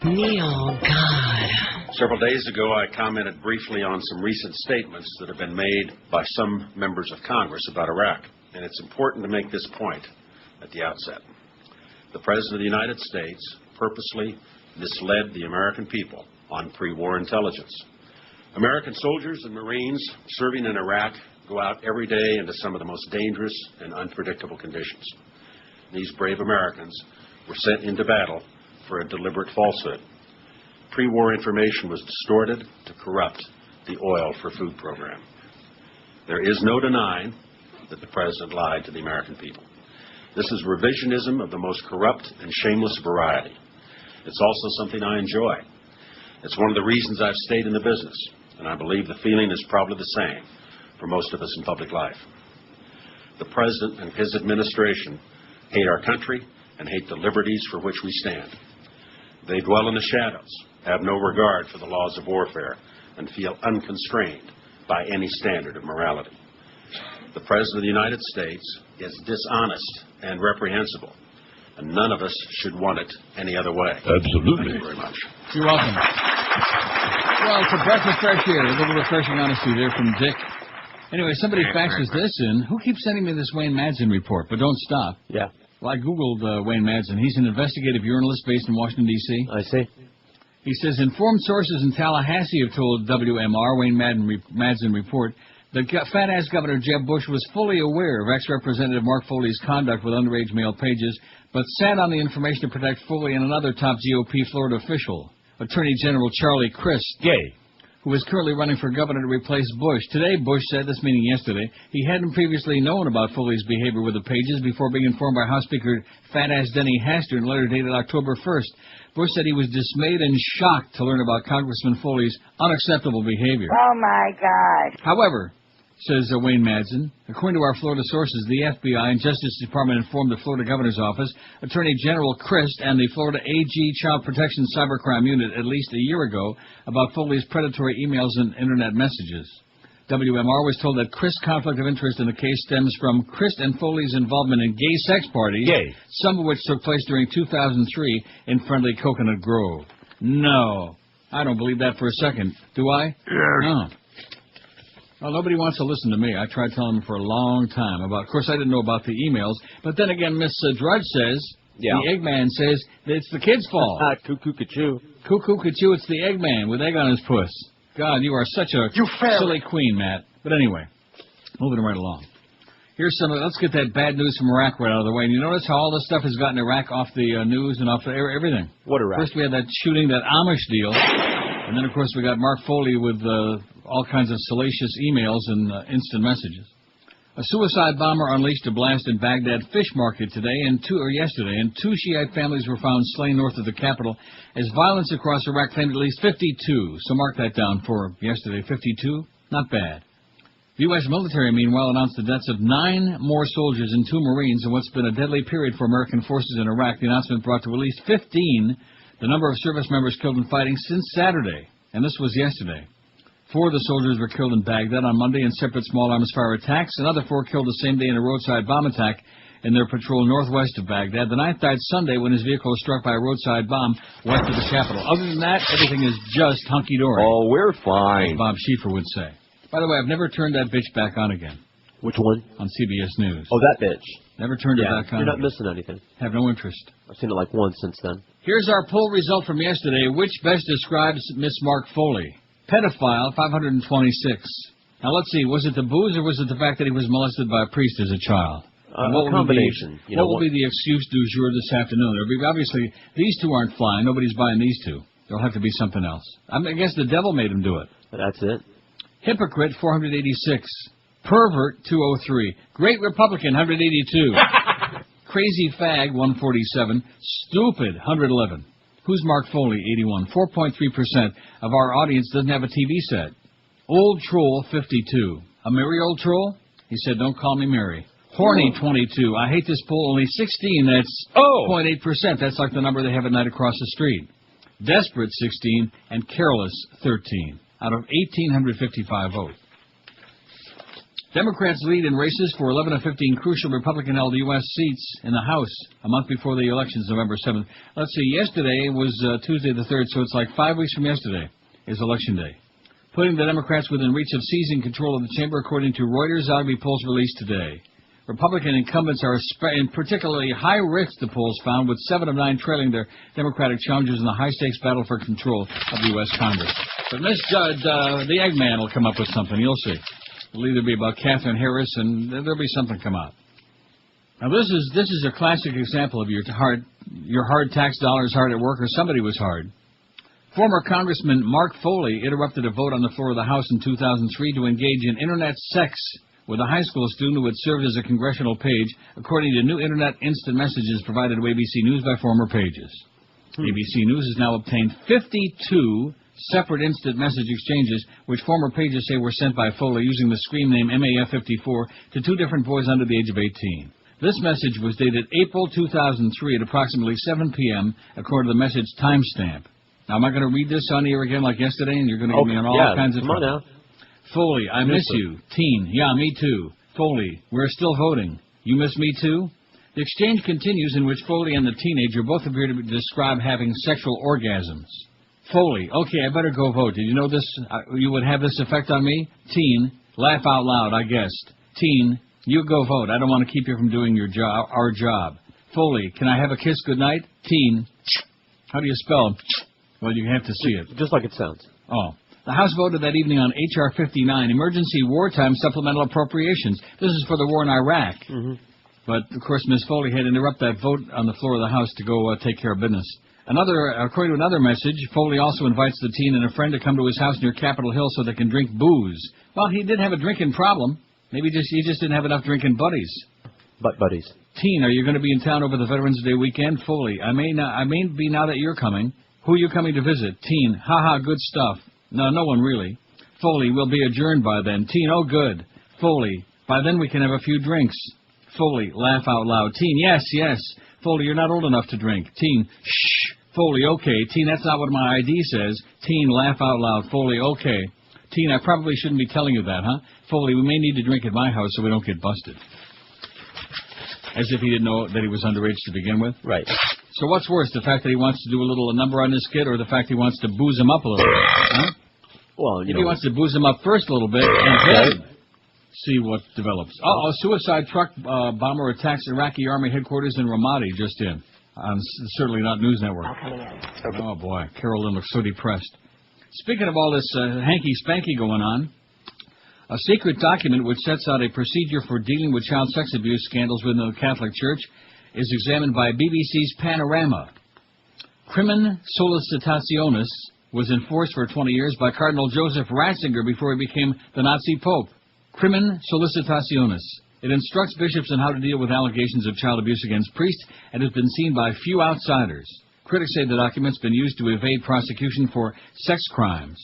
Neil, God. Several days ago, I commented briefly on some recent statements that have been made by some members of Congress about Iraq, and it's important to make this point at the outset. The President of the United States purposely misled the American people on pre-war intelligence. American soldiers and Marines serving in Iraq go out every day into some of the most dangerous and unpredictable conditions. These brave Americans were sent into battle for a deliberate falsehood. Pre-war information was distorted to corrupt the oil for food program. There is no denying that the President lied to the American people. This is revisionism of the most corrupt and shameless variety. It's also something I enjoy. It's one of the reasons I've stayed in the business, and I believe the feeling is probably the same for most of us in public life. The President and his administration hate our country and hate the liberties for which we stand. They dwell in the shadows, have no regard for the laws of warfare, and feel unconstrained by any standard of morality. The President of the United States is dishonest and reprehensible, and none of us should want it any other way. Absolutely. Thank you very much. You're welcome. Well, it's a breath of fresh air, a little refreshing honesty there from Dick. Anyway, somebody faxes this in. Who keeps sending me this Wayne Madsen report? But don't stop. Yeah. Well, I Googled Wayne Madsen. He's an investigative journalist based in Washington, D.C. I see. He says, informed sources in Tallahassee have told WMR, Wayne Madsen report, that fat-ass Governor Jeb Bush was fully aware of ex-Representative Mark Foley's conduct with underage male pages, but sat on the information to protect Foley and another top GOP Florida official, Attorney General Charlie Crist, who is currently running for governor to replace Bush. Today, Bush said, this meaning yesterday, he hadn't previously known about Foley's behavior with the pages before being informed by House Speaker fat-ass Denny Hastert in a letter dated October 1st. Bush said he was dismayed and shocked to learn about Congressman Foley's unacceptable behavior. Oh, my God. However, says Wayne Madsen, according to our Florida sources, the FBI and Justice Department informed the Florida Governor's Office, Attorney General Crist, and the Florida AG Child Protection Cybercrime Unit at least a year ago about Foley's predatory emails and Internet messages. WMR was told that Crist's conflict of interest in the case stems from Crist and Foley's involvement in gay sex parties, some of which took place during 2003 in friendly Coconut Grove. No, I don't believe that for a second. Do I? Yes. No. Well, nobody wants to listen to me. I tried telling them for a long time about. Of course, I didn't know about the emails. But then again, Miss Drudge says, the Eggman says, that it's the kid's fault. Cuckoo-ca-choo. Cuckoo-ca-choo, it's the Eggman with egg on his puss. God, you are such a silly queen, Matt. But anyway, moving right along. Here's some. Let's get that bad news from Iraq right out of the way. And you notice how all this stuff has gotten Iraq off the news and off the everything. What Iraq? First we had that shooting, that Amish deal. And then, of course, we got Mark Foley with all kinds of salacious emails and instant messages. A suicide bomber unleashed a blast in Baghdad fish market yesterday, and two Shiite families were found slain north of the capital as violence across Iraq claimed at least 52. So mark that down for yesterday, 52. Not bad. The U.S. military, meanwhile, announced the deaths of 9 more soldiers and 2 Marines in what's been a deadly period for American forces in Iraq. The announcement brought to at least 15 the number of service members killed in fighting since Saturday, and this was yesterday. 4 of the soldiers were killed in Baghdad on Monday in separate small arms fire attacks. Another 4 killed the same day in a roadside bomb attack in their patrol northwest of Baghdad. The 9th died Sunday when his vehicle was struck by a roadside bomb west of the capital. Other than that, everything is just hunky-dory. Oh, we're fine. As Bob Schieffer would say. By the way, I've never turned that bitch back on again. Which one? On CBS News. Oh, that bitch. Never turned it back on. You're not missing anything. Have no interest. I've seen it like once since then. Here's our poll result from yesterday. Which best describes Miss Mark Foley? Pedophile, 526. Now, let's see. Was it the booze or was it the fact that he was molested by a priest as a child? A combination. What will be the excuse du jour this afternoon? Obviously, these 2 aren't flying. Nobody's buying these 2. There'll have to be something else. I guess the devil made him do it. That's it. Hypocrite, 486. Pervert, 203. Great Republican, 182. Crazy fag, 147. Stupid, 111. Who's Mark Foley, 81. 4.3% of our audience doesn't have a TV set. Old troll, 52. A merry old troll? He said, don't call me Mary. Horny, 22. I hate this poll, only 16. That's 0.8%. That's like the number they have at night across the street. Desperate, 16. And careless, 13. Out of 1,855 votes. Democrats lead in races for 11 of 15 crucial Republican-held U.S. seats in the House a month before the elections, November 7th. Let's see, yesterday was Tuesday the 3rd, so it's like 5 weeks from yesterday is Election Day, putting the Democrats within reach of seizing control of the chamber, according to Reuters Zogby polls released today. Republican incumbents are in particularly high risk, the polls found, with 7 of 9 trailing their Democratic challengers in the high-stakes battle for control of the U.S. Congress. But Miss Judd, the Eggman will come up with something, you'll see. It'll either be about Catherine Harris, and there'll be something come out. Now, this is a classic example of your hard tax dollars hard at work, or somebody was hard. Former Congressman Mark Foley interrupted a vote on the floor of the House in 2003 to engage in Internet sex with a high school student who had served as a congressional page, according to new Internet instant messages provided to ABC News by former pages. ABC News has now obtained 52 separate instant message exchanges, which former pages say were sent by Foley using the screen name MAF54 to 2 different boys under the age of 18. This message was dated April 2003 at approximately 7 p.m., according to the message timestamp. Now, am I going to read this on here again like yesterday, and you're going to get me on all kinds of trouble? Come on now. Foley, I miss you. Teen, yeah, me too. Foley, we're still voting. You miss me too? The exchange continues, in which Foley and the teenager both appear to describe having sexual orgasms. Foley, okay, I better go vote. Did you know this? You would have this effect on me? Teen, laugh out loud, I guessed. Teen, you go vote. I don't want to keep you from doing your job, our job. Foley, can I have a kiss goodnight? Teen, how do you spell? Well, you have to see it. Just like it sounds. Oh. The House voted that evening on H.R. 59, Emergency Wartime Supplemental Appropriations. This is for the war in Iraq. But, of course, Ms. Foley had to interrupt that vote on the floor of the House to go take care of business. According to another message, Foley also invites the teen and a friend to come to his house near Capitol Hill so they can drink booze. Well, he did have a drinking problem. Maybe he just didn't have enough drinking buddies. Buddies. Teen, are you going to be in town over the Veterans Day weekend? Foley, I may be now that you're coming. Who are you coming to visit? Teen, haha, good stuff. No, no one really. Foley, we'll be adjourned by then. Teen, oh good. Foley, by then we can have a few drinks. Foley, laugh out loud. Teen, yes, yes. Foley, you're not old enough to drink. Teen, shh. Foley, okay. Teen, that's not what my ID says. Teen, laugh out loud. Foley, okay. Teen, I probably shouldn't be telling you that, huh? Foley, we may need to drink at my house so we don't get busted. As if he didn't know that he was underage to begin with. Right. So what's worse, the fact that he wants to do a little number on this kid, or the fact he wants to booze him up a little bit? Huh? Well, if he wants to booze him up first a little bit, and then see what develops. A suicide truck bomber attacks Iraqi army headquarters in Ramadi just in. Certainly not News Network. Oh, boy. Carolyn looks so depressed. Speaking of all this hanky-spanky going on, a secret document which sets out a procedure for dealing with child sex abuse scandals within the Catholic Church is examined by BBC's Panorama. Crimen Solicitationis was enforced for 20 years by Cardinal Joseph Ratzinger before he became the Nazi Pope. Crimen Solicitationis. It instructs bishops on how to deal with allegations of child abuse against priests and has been seen by few outsiders. Critics say the document's been used to evade prosecution for sex crimes.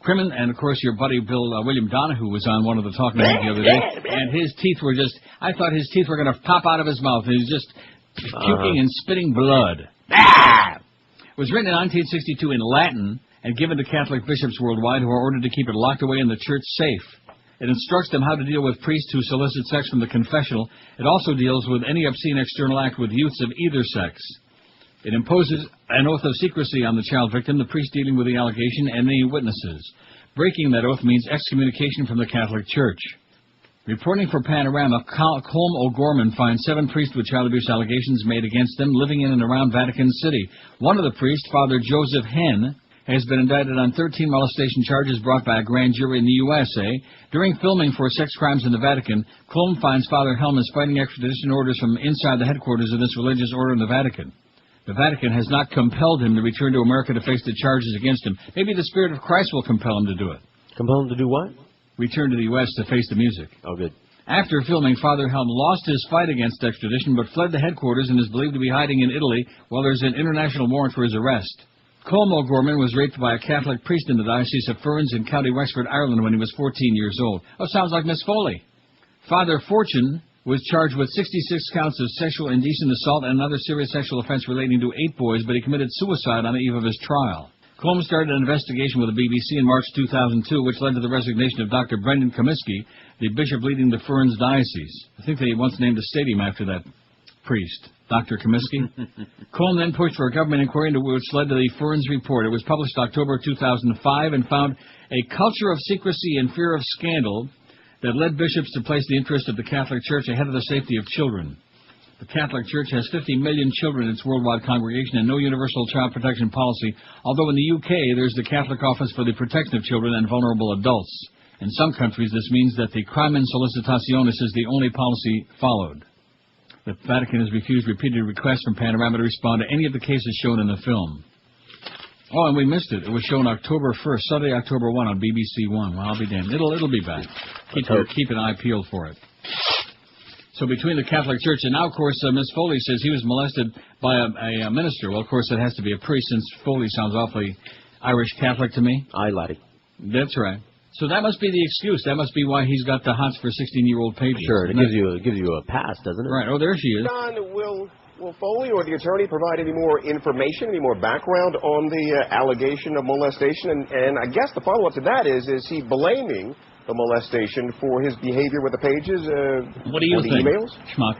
Crimen, and of course your buddy William Donahue was on one of the talking heads the other day, and his teeth were just, I thought his teeth were going to pop out of his mouth. He was just puking and spitting blood. It was written in 1962 in Latin and given to Catholic bishops worldwide who are ordered to keep it locked away in the church safe. It instructs them how to deal with priests who solicit sex from the confessional. It also deals with any obscene external act with youths of either sex. It imposes an oath of secrecy on the child victim, the priest dealing with the allegation, and any witnesses. Breaking that oath means excommunication from the Catholic Church. Reporting for Panorama, Colm O'Gorman finds 7 priests with child abuse allegations made against them living in and around Vatican City. One of the priests, Father Joseph Henn, has been indicted on 13 molestation charges brought by a grand jury in the USA. During filming for sex crimes in the Vatican, Colm finds Father Helm is fighting extradition orders from inside the headquarters of this religious order in the Vatican. The Vatican has not compelled him to return to America to face the charges against him. Maybe the Spirit of Christ will compel him to do it. Compel him to do what? Return to the U.S. to face the music. Oh, good. After filming, Father Helm lost his fight against extradition but fled the headquarters and is believed to be hiding in Italy while there's an international warrant for his arrest. Colm O'Gorman was raped by a Catholic priest in the Diocese of Ferns in County Wexford, Ireland when he was 14 years old. Oh, sounds like Miss Foley. Father Fortune was charged with 66 counts of sexual indecent assault and another serious sexual offense relating to 8 boys, but he committed suicide on the eve of his trial. Combs started an investigation with the BBC in March 2002, which led to the resignation of Dr. Brendan Comiskey, the bishop leading the Ferns Diocese. I think they once named a stadium after that priest, Dr. Comiskey. Combs then pushed for a government inquiry into which led to the Ferns Report. It was published October 2005 and found a culture of secrecy and fear of scandal that led bishops to place the interest of the Catholic Church ahead of the safety of children. The Catholic Church has 50 million children in its worldwide congregation and no universal child protection policy, although in the UK there's the Catholic Office for the Protection of Children and Vulnerable Adults. In some countries this means that the Crimen Solicitationis is the only policy followed. The Vatican has refused repeated requests from Panorama to respond to any of the cases shown in the film. Oh, and we missed it. It was shown October 1st, Sunday, October 1 on BBC One. Well, I'll be damned. It'll be back. Keep an eye peeled for it. So between the Catholic Church and now, of course, Miss Foley says he was molested by a minister. Well, of course, it has to be a priest since Foley sounds awfully Irish Catholic to me. Aye, laddie. That's right. So that must be the excuse. That must be why he's got the hots for 16-year-old pages. Sure, it gives you a pass, doesn't it? Right. Oh, there she is. Don, will Foley or the attorney provide any more information, any more background on the allegation of molestation? And I guess the follow-up to that is he blaming the molestation for his behavior with the pages? What do you think, emails? Schmuck?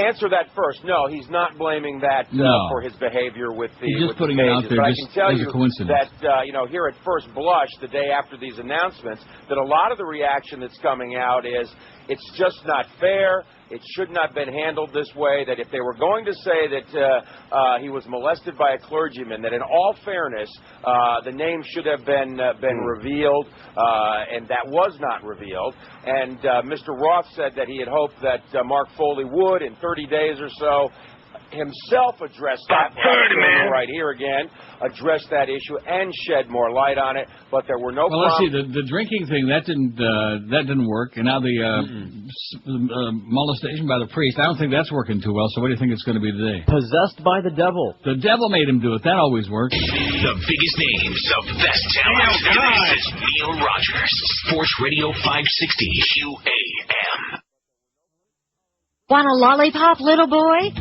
Answer that first. No, he's not blaming that for his behavior with the He's just with putting the it out pages. there But just I can tell as you a coincidence. that here at first blush, the day after these announcements, that a lot of the reaction that's coming out is it's just not fair. It should not have been handled this way, that if they were going to say that he was molested by a clergyman, that in all fairness, the name should have been revealed, and that was not revealed. And Mr. Roth said that he had hoped that Mark Foley would, in 30 days or so, himself address that right here again, address that issue and shed more light on it. But there were no. Well, let's see. The drinking thing that didn't work, and now the molestation by the priest. I don't think that's working too well. So what do you think it's going to be today? Possessed by the devil. The devil made him do it. That always works. The biggest names, the best talent. This is Neil Rogers, Sports Radio 560 QAM. Want a lollipop, little boy?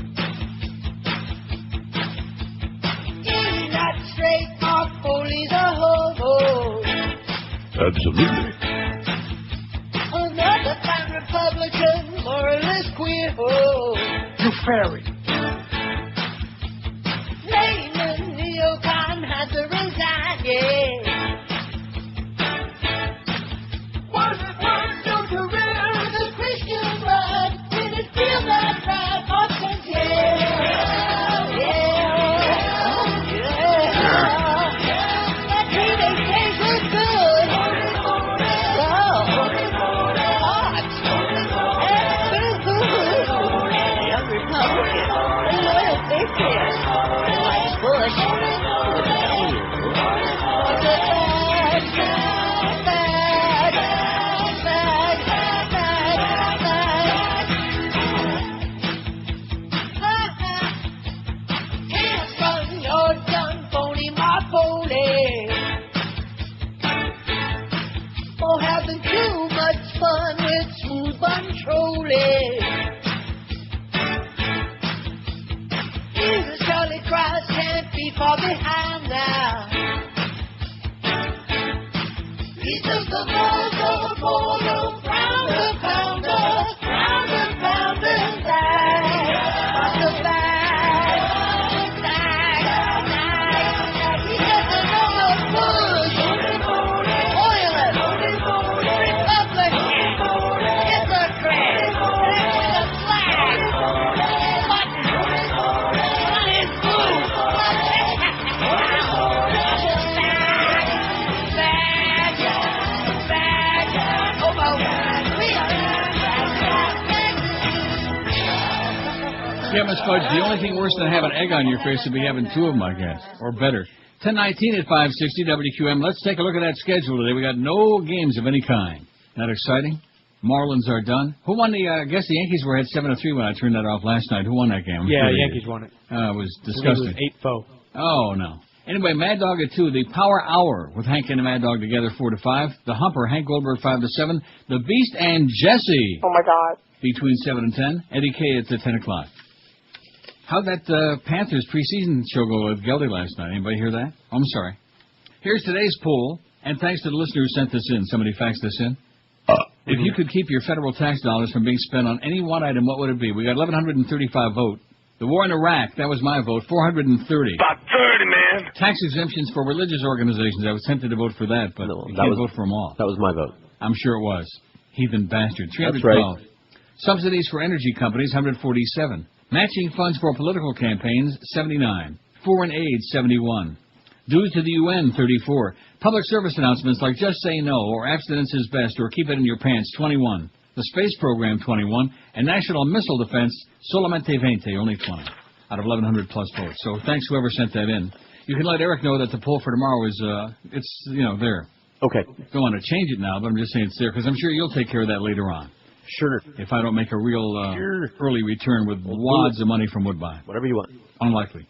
Straight off, Foley's a ho-ho. Absolutely. Another fine Republican, moralist queer ho. You fairy. Raymond Neocon had to resign, yeah. Was it worth your career in the Christian blood? Did it feel that right? Austin, having too much fun with smooth controlling. Jesus, Charlie Christ can't be far behind now. He's just a boulder, pounder, Yeah, Miss Fudge, the only thing worse than having egg on your face would be having two of them, I guess. Or better. 10:19 at 560 WQM. Let's take a look at that schedule today. We got no games of any kind. That exciting? Marlins are done. Who won the, I guess the Yankees were ahead 7-3 when I turned that off last night. Who won that game? Yeah, Yankees won it. It was disgusting. It was 8-4. Oh, no. Anyway, Mad Dog at 2, the Power Hour with Hank and the Mad Dog together 4 to 5. The Humper, Hank Goldberg 5 to 7. The Beast and Jesse. Oh my God. Between 7 and 10. Eddie K at 10 o'clock. How'd that Panthers preseason show go with Geldy last night? Anybody hear that? Oh, I'm sorry. Here's today's poll, and thanks to the listener who sent this in. Somebody faxed this in. If you could keep your federal tax dollars from being spent on any one item, what would it be? We got 1,135 vote. The war in Iraq, that was my vote, 430. About 30, man. Tax exemptions for religious organizations. I was tempted to vote for that, but you can't vote for them all. That was my vote. I'm sure it was. Heathen bastard. 312. That's right. Subsidies for energy companies, 147. Matching funds for political campaigns, 79. Foreign aid, 71. Dues to the UN, 34. Public service announcements like just say no, or abstinence is best, or keep it in your pants, 21. The space program, 21. And national missile defense, solamente 20, only 20. Out of 1,100 plus votes. So thanks whoever sent that in. You can let Eric know that the poll for tomorrow is, it's, there. Okay. Don't want to change it now, but I'm just saying it's there, because I'm sure you'll take care of that later on. Sure. If I don't make a real early return with wads of money from Woodbine. Whatever you want. Unlikely.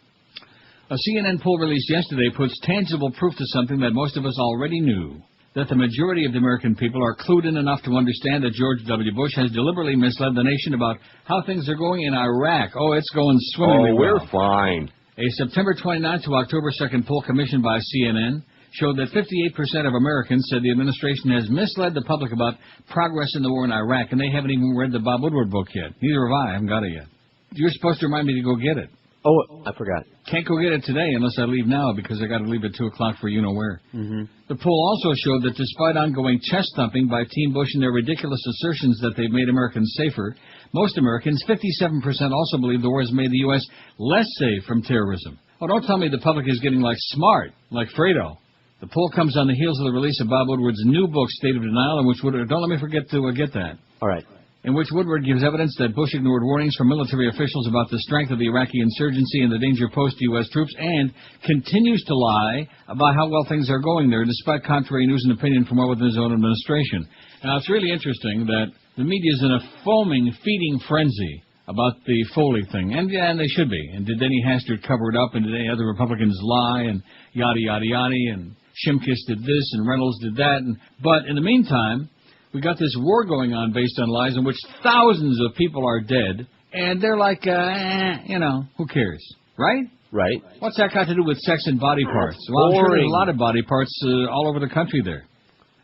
A CNN poll released yesterday puts tangible proof to something that most of us already knew, that the majority of the American people are clued in enough to understand that George W. Bush has deliberately misled the nation about how things are going in Iraq. Oh, it's going swimmingly well. We're fine. A September 29th to October 2nd poll commissioned by CNN showed that 58% of Americans said the administration has misled the public about progress in the war in Iraq, and they haven't even read the Bob Woodward book yet. Neither have I. I haven't got it yet. You're supposed to remind me to go get it. Oh, I forgot. Can't go get it today unless I leave now, because I got to leave at 2 o'clock for you-know-where. Mm-hmm. The poll also showed that despite ongoing chest-thumping by Team Bush and their ridiculous assertions that they've made Americans safer, most Americans, 57%, also believe the war has made the U.S. less safe from terrorism. Oh, don't tell me the public is getting, smart, like Fredo. The poll comes on the heels of the release of Bob Woodward's new book, State of Denial, in which Woodward, don't let me forget to get that. All right. In which Woodward gives evidence that Bush ignored warnings from military officials about the strength of the Iraqi insurgency and the danger posed to U.S. troops, and continues to lie about how well things are going there, despite contrary news and opinion from well within his own administration. Now, it's really interesting that the media is in a foaming, feeding frenzy about the Foley thing, and they should be. And did Denny Hastert cover it up, and did any other Republicans lie, and yada, yada, yada, and Shimkus did this, and Reynolds did that. But in the meantime, we got this war going on based on lies in which thousands of people are dead, and they're like, who cares, right? Right. What's that got to do with sex and body parts? Well, I'm sure there's a lot of body parts all over the country there.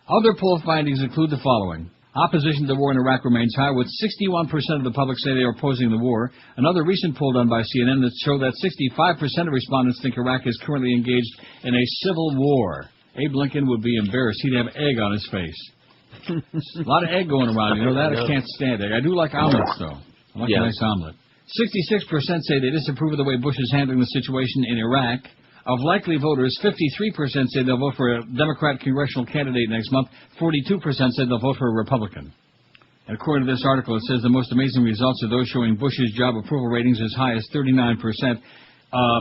Other poll findings include the following. Opposition to the war in Iraq remains high, with 61% of the public say they are opposing the war. Another recent poll done by CNN that showed that 65% of respondents think Iraq is currently engaged in a civil war. Abe Lincoln would be embarrassed. He'd have egg on his face. A lot of egg going around, you know that? I can't stand egg. I do like omelets, though. I like a nice omelet. 66% say they disapprove of the way Bush is handling the situation in Iraq. Of likely voters, 53% say they'll vote for a Democrat congressional candidate next month. 42% said they'll vote for a Republican. And according to this article, it says the most amazing results are those showing Bush's job approval ratings as high as 39%.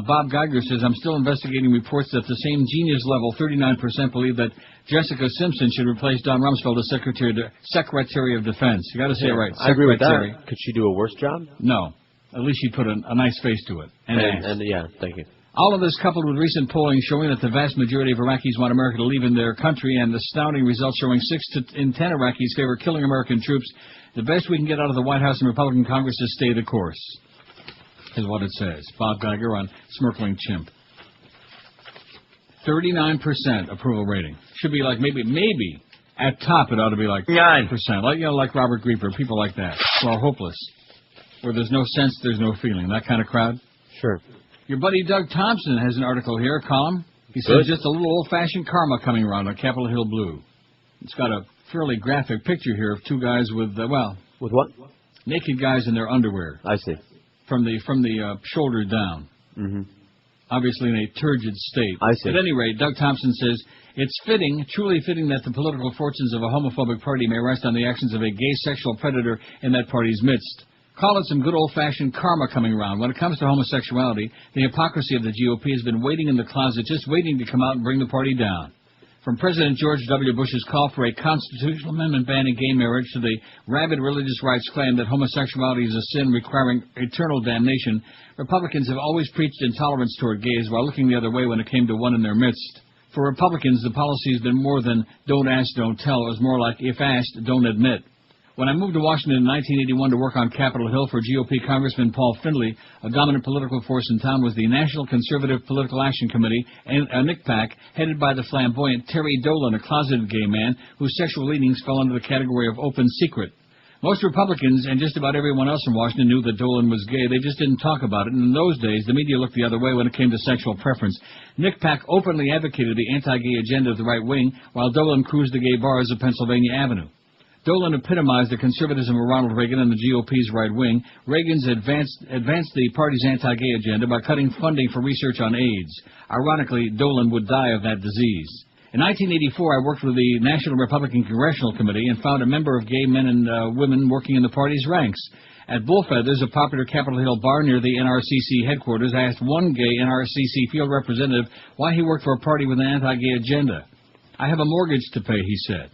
Bob Geiger says, I'm still investigating reports that the same genius level, 39%, believe that Jessica Simpson should replace Don Rumsfeld as Secretary of Defense. You got to say it right. I agree with that. Could she do a worse job? No. At least she'd put a nice face to it. And yeah, thank you. All of this coupled with recent polling showing that the vast majority of Iraqis want America to leave in their country, and astounding results showing 6 in 10 Iraqis favor killing American troops. The best we can get out of the White House and Republican Congress is stay the course, is what it says. Bob Geiger on Smirkling Chimp. 39% approval rating. Should be like maybe at top it ought to be like 9%. Like Robert Grieper, people like that who are hopeless, where there's no sense, there's no feeling. That kind of crowd. Sure. Your buddy Doug Thompson has an article here, a column. He says just a little old-fashioned karma coming around on Capitol Hill Blue. It's got a fairly graphic picture here of two guys with with what? Naked guys in their underwear. I see. From the shoulder down. Mm-hmm. Obviously in a turgid state. I see. At any rate, Doug Thompson says, it's fitting, truly fitting, that the political fortunes of a homophobic party may rest on the actions of a gay sexual predator in that party's midst. Call it some good old-fashioned karma coming around. When it comes to homosexuality, the hypocrisy of the GOP has been waiting in the closet, just waiting to come out and bring the party down. From President George W. Bush's call for a constitutional amendment banning gay marriage to the rabid religious rights claim that homosexuality is a sin requiring eternal damnation, Republicans have always preached intolerance toward gays while looking the other way when it came to one in their midst. For Republicans, the policy has been more than don't ask, don't tell. It was more like if asked, don't admit. When I moved to Washington in 1981 to work on Capitol Hill for GOP Congressman Paul Findlay, a dominant political force in town was the National Conservative Political Action Committee, and a NCPAC, headed by the flamboyant Terry Dolan, a closeted gay man whose sexual leanings fell under the category of open secret. Most Republicans and just about everyone else in Washington knew that Dolan was gay. They just didn't talk about it. And in those days, the media looked the other way when it came to sexual preference. NCPAC openly advocated the anti-gay agenda of the right wing, while Dolan cruised the gay bars of Pennsylvania Avenue. Dolan epitomized the conservatism of Ronald Reagan and the GOP's right wing. Reagan's advanced the party's anti-gay agenda by cutting funding for research on AIDS. Ironically, Dolan would die of that disease. In 1984, I worked with the National Republican Congressional Committee and found a member of gay men and women working in the party's ranks. At Bullfeathers, a popular Capitol Hill bar near the NRCC headquarters, I asked one gay NRCC field representative why he worked for a party with an anti-gay agenda. "I have a mortgage to pay," he said.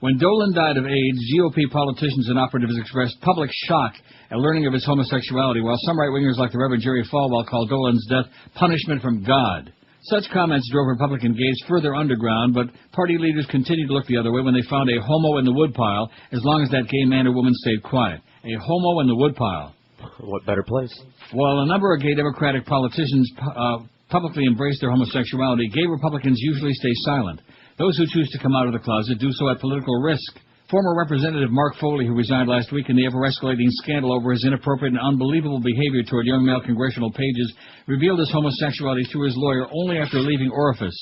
When Dolan died of AIDS, GOP politicians and operatives expressed public shock at learning of his homosexuality, while some right-wingers like the Reverend Jerry Falwell called Dolan's death punishment from God. Such comments drove Republican gays further underground, but party leaders continued to look the other way when they found a homo in the woodpile, as long as that gay man or woman stayed quiet. A homo in the woodpile. What better place? While a number of gay Democratic politicians publicly embrace their homosexuality, gay Republicans usually stay silent. Those who choose to come out of the closet do so at political risk. Former Representative Mark Foley, who resigned last week in the ever-escalating scandal over his inappropriate and unbelievable behavior toward young male congressional pages, revealed his homosexuality through his lawyer only after leaving Orifice.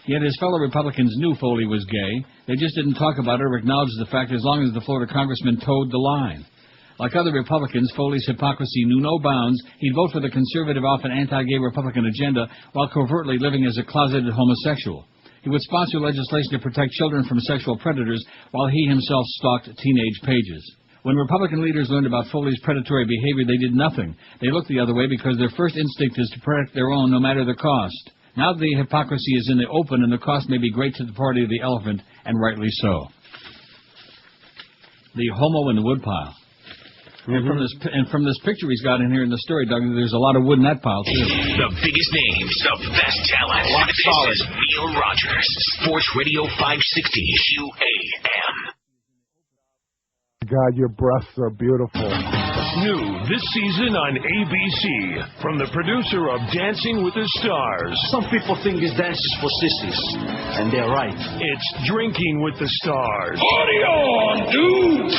Yet his fellow Republicans knew Foley was gay. They just didn't talk about it or acknowledge the fact as long as the Florida congressman towed the line. Like other Republicans, Foley's hypocrisy knew no bounds. He'd vote for the conservative, often anti-gay Republican agenda while covertly living as a closeted homosexual. He would sponsor legislation to protect children from sexual predators while he himself stalked teenage pages. When Republican leaders learned about Foley's predatory behavior, they did nothing. They looked the other way because their first instinct is to protect their own no matter the cost. Now the hypocrisy is in the open and the cost may be great to the party of the elephant, and rightly so. The homo in the woodpile. And from this picture he's got in here in the story, Doug, there's a lot of wood in that pile, too. The biggest names, the best talent. This is Neil Rogers, Sports Radio 560 QAM. God, your breasts are beautiful. New this season on ABC, from the producer of Dancing with the Stars. Some people think this dance is for sissies, and they're right. It's Drinking with the Stars. Party on, dude!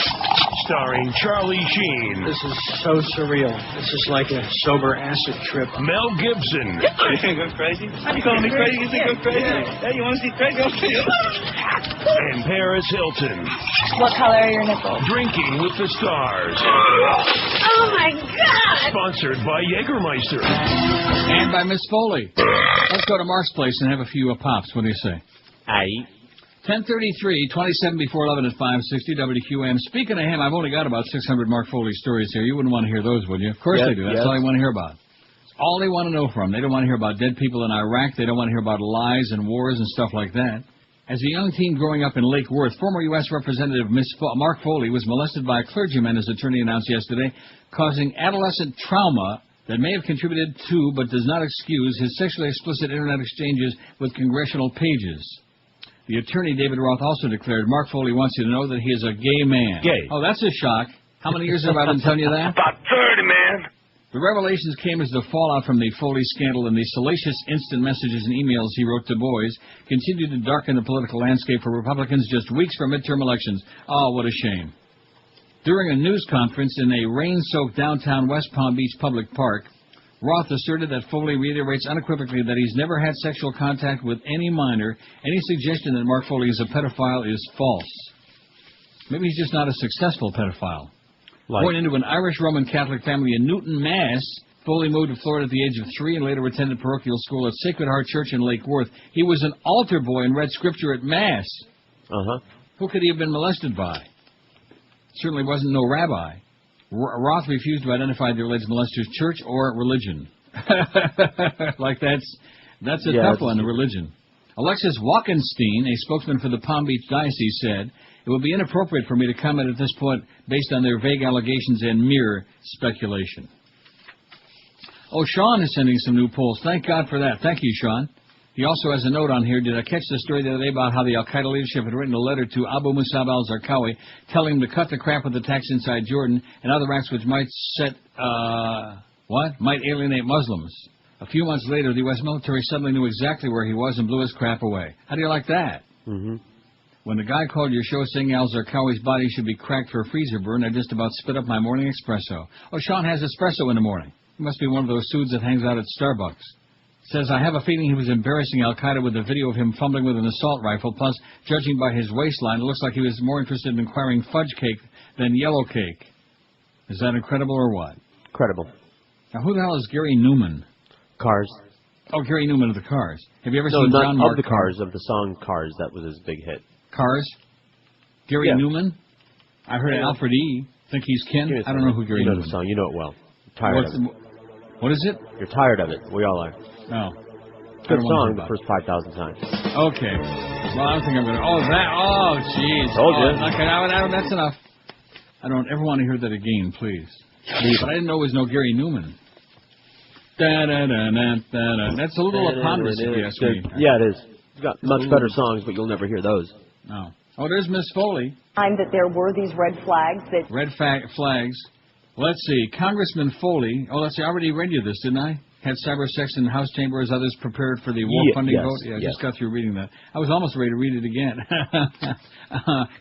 Starring Charlie Sheen. This is so surreal. This is like a sober acid trip. Mel Gibson. You think I'm crazy? You calling me crazy? You think I'm crazy? Hey, you want to see crazy? Okay. And Paris Hilton. What color are your nipples? Drinking with the Stars. Oh, my God! Sponsored by Jägermeister. And by Miss Foley. Let's go to Mark's place and have a few pops. What do you say? Aye. 10:33, 27 before 11 at 560 WQAM. Speaking of him, I've only got about 600 Mark Foley stories here. You wouldn't want to hear those, would you? Of course they do. That's all they want to hear about. It's all they want to know from. They don't want to hear about dead people in Iraq. They don't want to hear about lies and wars and stuff like that. As a young teen growing up in Lake Worth, former U.S. Representative Mark Foley was molested by a clergyman, his attorney announced yesterday, causing adolescent trauma that may have contributed to, but does not excuse, his sexually explicit Internet exchanges with congressional pages. The attorney, David Roth, also declared, Mark Foley wants you to know that he is a gay man. Gay. Oh, that's a shock. How many years have I been telling you that? About 30, man. The revelations came as the fallout from the Foley scandal and the salacious instant messages and emails he wrote to boys continued to darken the political landscape for Republicans just weeks from midterm elections. Oh, what a shame. During a news conference in a rain-soaked downtown West Palm Beach public park, Roth asserted that Foley reiterates unequivocally that he's never had sexual contact with any minor. Any suggestion that Mark Foley is a pedophile is false. Maybe he's just not a successful pedophile. Born into an Irish Roman Catholic family in Newton, Mass., Foley moved to Florida at the age of 3 and later attended parochial school at Sacred Heart Church in Lake Worth. He was an altar boy and read scripture at Mass. Who could he have been molested by? Certainly wasn't no rabbi. Roth refused to identify the alleged molester's church or religion. Like that's a tough one, the religion. Alexis Walkenstein, a spokesman for the Palm Beach Diocese, said, it would be inappropriate for me to comment at this point based on their vague allegations and mere speculation. Oh, Sean is sending some new polls. Thank God for that. Thank you, Sean. He also has a note on here. Did I catch the story the other day about how the Al-Qaeda leadership had written a letter to Abu Musab al-Zarqawi telling him to cut the crap with attacks inside Jordan and other acts which might might alienate Muslims. A few months later, the U.S. military suddenly knew exactly where he was and blew his crap away. How do you like that? Mm-hmm. When the guy called your show saying al-Zarqawi's body should be cracked for a freezer burn, I just about spit up my morning espresso. Oh, Sean has espresso in the morning. He must be one of those suits that hangs out at Starbucks. Says, I have a feeling he was embarrassing Al-Qaeda with a video of him fumbling with an assault rifle. Plus, judging by his waistline, it looks like he was more interested in acquiring fudge cake than yellow cake. Is that incredible or what? Credible. Now, who the hell is Gary Newman? Cars. Oh, Gary Newman of the Cars. Have you ever No, seen not John of Mark? the Cars, of the song Cars. That was his big hit. Cars? Gary Yeah. Newman? I heard Alfred E. Think he's kin? I don't know who Gary You know Newman the song. You know it well. Tired of it. What is it? You're tired of it. We all are. No. Good song the first 5,000 times. Okay. Well, I don't think I'm going to... Oh, that... Oh, jeez. Told you. Okay, that's enough. I don't ever want to hear that again, please. But I didn't know it was no Gary Newman. Da-da-da-da-da-da. That's a little ponderous, if you ask me. Yeah, it is. You've got much better songs, but you'll never hear those. No. Oh, there's Miss Foley. Time that there were these red flags that... Red flags. Let's see. Congressman Foley. Oh, let's see. I already read you this, didn't I? Had cyber sex in the House chamber as others prepared for the war funding vote? Yeah, I just got through reading that. I was almost ready to read it again.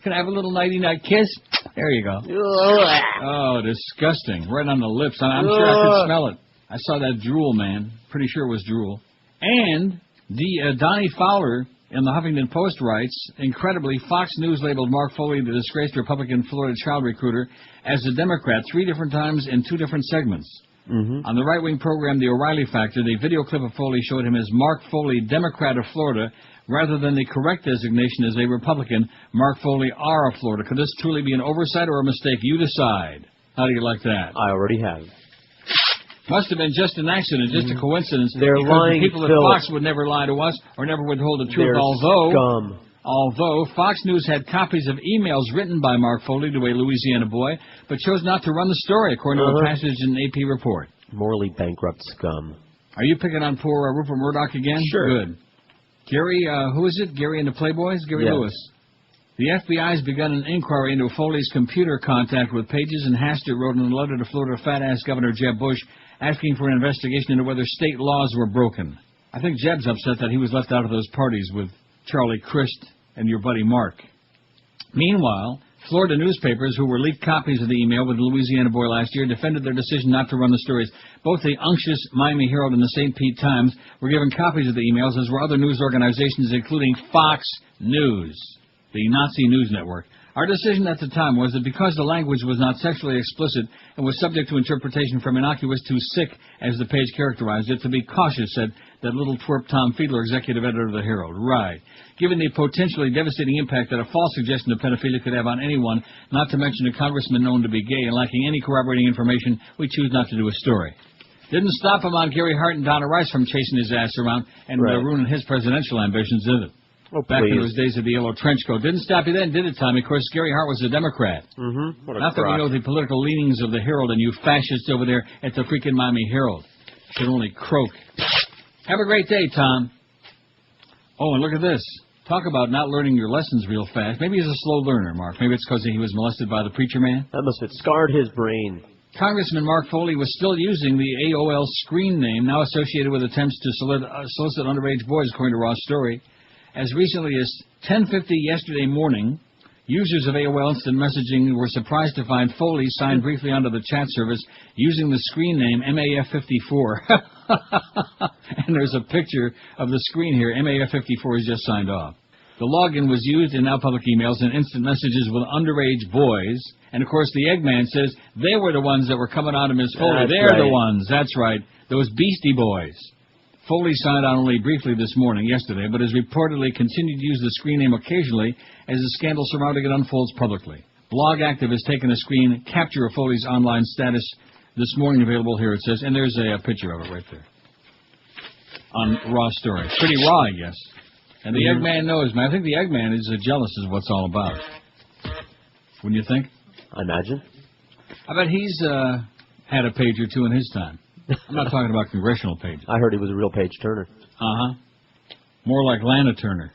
Can I have a little nighty-night kiss? There you go. Oh, disgusting. Right on the lips. I'm sure I could smell it. I saw that drool, man. Pretty sure it was drool. And Donnie Fowler in the Huffington Post writes, incredibly, Fox News labeled Mark Foley, the disgraced Republican Florida child recruiter, as a Democrat 3 different times in 2 different segments. Mm-hmm. On the right-wing program, The O'Reilly Factor, the video clip of Foley showed him as Mark Foley, Democrat of Florida, rather than the correct designation as a Republican, Mark Foley, R of Florida. Could this truly be an oversight or a mistake? You decide. How do you like that? I already have. Must have been just an accident, just a coincidence. They're lying, the people at Fox would never lie to us or never withhold the truth. Although Fox News had copies of emails written by Mark Foley to a Louisiana boy, but chose not to run the story, according to a passage in an AP report. Morally bankrupt scum. Are you picking on poor Rupert Murdoch again? Sure. Good. Gary, who is it? Gary and the Playboys? Gary Lewis. The FBI has begun an inquiry into Foley's computer contact with Pages, and Hastert wrote in a letter to Florida fat-ass Governor Jeb Bush asking for an investigation into whether state laws were broken. I think Jeb's upset that he was left out of those parties with Charlie Crist and your buddy Mark. Meanwhile, Florida newspapers, who were leaked copies of the email with the Louisiana boy last year, defended their decision not to run the stories. Both the unctuous Miami Herald and the St. Pete Times were given copies of the emails, as were other news organizations, including Fox News, the Nazi news network. Our decision at the time was that because the language was not sexually explicit and was subject to interpretation from innocuous to sick, as the page characterized it, to be cautious, said that little twerp Tom Fiedler, executive editor of the Herald. Right. Given the potentially devastating impact that a false suggestion of pedophilia could have on anyone, not to mention a congressman known to be gay, and lacking any corroborating information, we choose not to do a story. Didn't stop him on Gary Hart and Donna Rice from chasing his ass around and ruining his presidential ambitions, did it? Oh, back in those days of the yellow trench coat. Didn't stop you then, did it, Tommy? Of course, Gary Hart was a Democrat. Mm-hmm. Not that we know the political leanings of the Herald and you fascists over there at the freaking Miami Herald. Should only croak. Have a great day, Tom. Oh, and look at this. Talk about not learning your lessons real fast. Maybe he's a slow learner, Mark. Maybe it's because he was molested by the preacher man. That must have scarred his brain. Congressman Mark Foley was still using the AOL screen name, now associated with attempts to solicit underage boys, according to Ross Story. As recently as 10:50 yesterday morning, users of AOL Instant Messaging were surprised to find Foley signed briefly onto the chat service using the screen name MAF54. And there's a picture of the screen here. MAF54 is just signed off. The login was used in now public emails and instant messages with underage boys. And, of course, the Eggman says they were the ones that were coming on to Ms. Foley. They're the ones. That's right. Those Beastie Boys. Foley signed on only briefly yesterday, but has reportedly continued to use the screen name occasionally as the scandal surrounding it unfolds publicly. Blog Active has taken a screen capture of Foley's online status this morning, available here, it says, and there's a picture of it right there on Raw Story. Pretty raw, I guess. And the Eggman knows, man. I think the Eggman is jealous is what it's all about. Wouldn't you think? I imagine. I bet he's had a page or two in his time. I'm not talking about congressional pages. I heard he was a real page turner. Uh-huh. More like Lana Turner.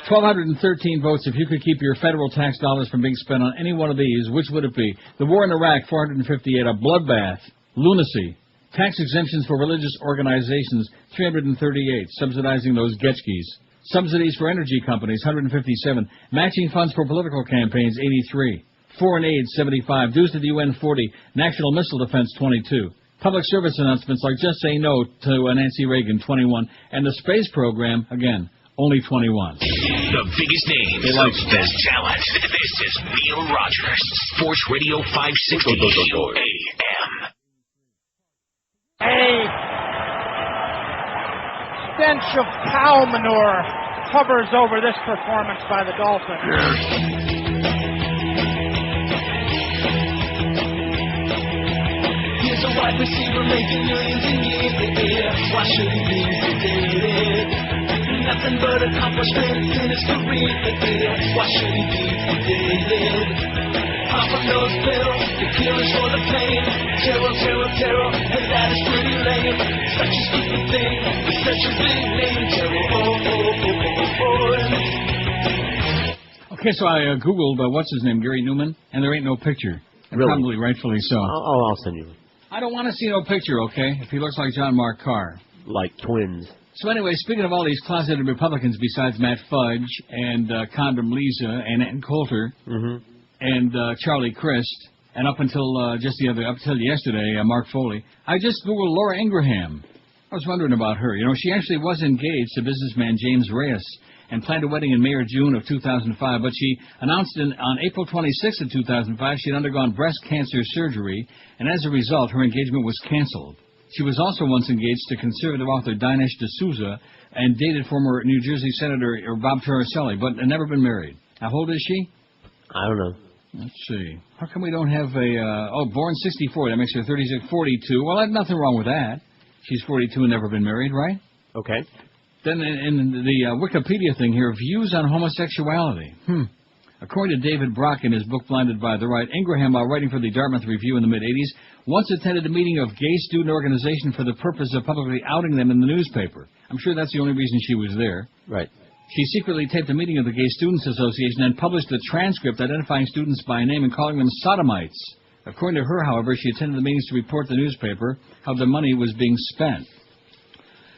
1,213 votes. If you could keep your federal tax dollars from being spent on any one of these, which would it be? The war in Iraq, 458. A bloodbath. Lunacy. Tax exemptions for religious organizations, 338. Subsidizing those Getchkis. Subsidies for energy companies, 157. Matching funds for political campaigns, 83. Foreign aid, 75. Dues to the UN, 40. National missile defense, 22. Public service announcements like just say no to Nancy Reagan, 21. And the space program, again, only 21. The biggest names of best talent. This is Neil Rogers, Sports Radio 560 AM. A stench of cow manure hovers over this performance by the Dolphins. Here's a wide receiver making millions a year. Why should he be sedated? Nothing but accomplishments in his career. Why should he be sedated? Papa knows Bill, the cure is for the pain. Terror, and that is pretty lame. Such a stupid thing, with such a big name. Okay, so I Googled, what's his name, Gary Newman, and there ain't no picture. And really? Probably rightfully so. I'll send you. I don't want to see no picture, okay, if he looks like John Mark Carr. Like twins. So anyway, speaking of all these closeted Republicans besides Matt Fudge and Condom Lisa and Ann Coulter and Charlie Crist and up until yesterday, Mark Foley, I just Googled Laura Ingraham. I was wondering about her. You know, she actually was engaged to businessman James Reyes and planned a wedding in May or June of 2005, but she announced on April 26th of 2005 she had undergone breast cancer surgery, and as a result, her engagement was canceled. She was also once engaged to conservative author Dinesh D'Souza and dated former New Jersey Senator Bob Torricelli, but had never been married. How old is she? I don't know. Let's see. How come we don't have born 64. That makes her 36, 42. Well, there's nothing wrong with that. She's 42 and never been married, right? Okay. Then in the Wikipedia thing here, views on homosexuality. According to David Brock in his book Blinded by the Right, Ingraham, while writing for the Dartmouth Review in the mid-'80s, once attended a meeting of gay student organization for the purpose of publicly outing them in the newspaper. I'm sure that's the only reason she was there. Right. She secretly taped a meeting of the Gay Students Association and published a transcript identifying students by name and calling them sodomites. According to her, however, she attended the meetings to report to the newspaper how the money was being spent.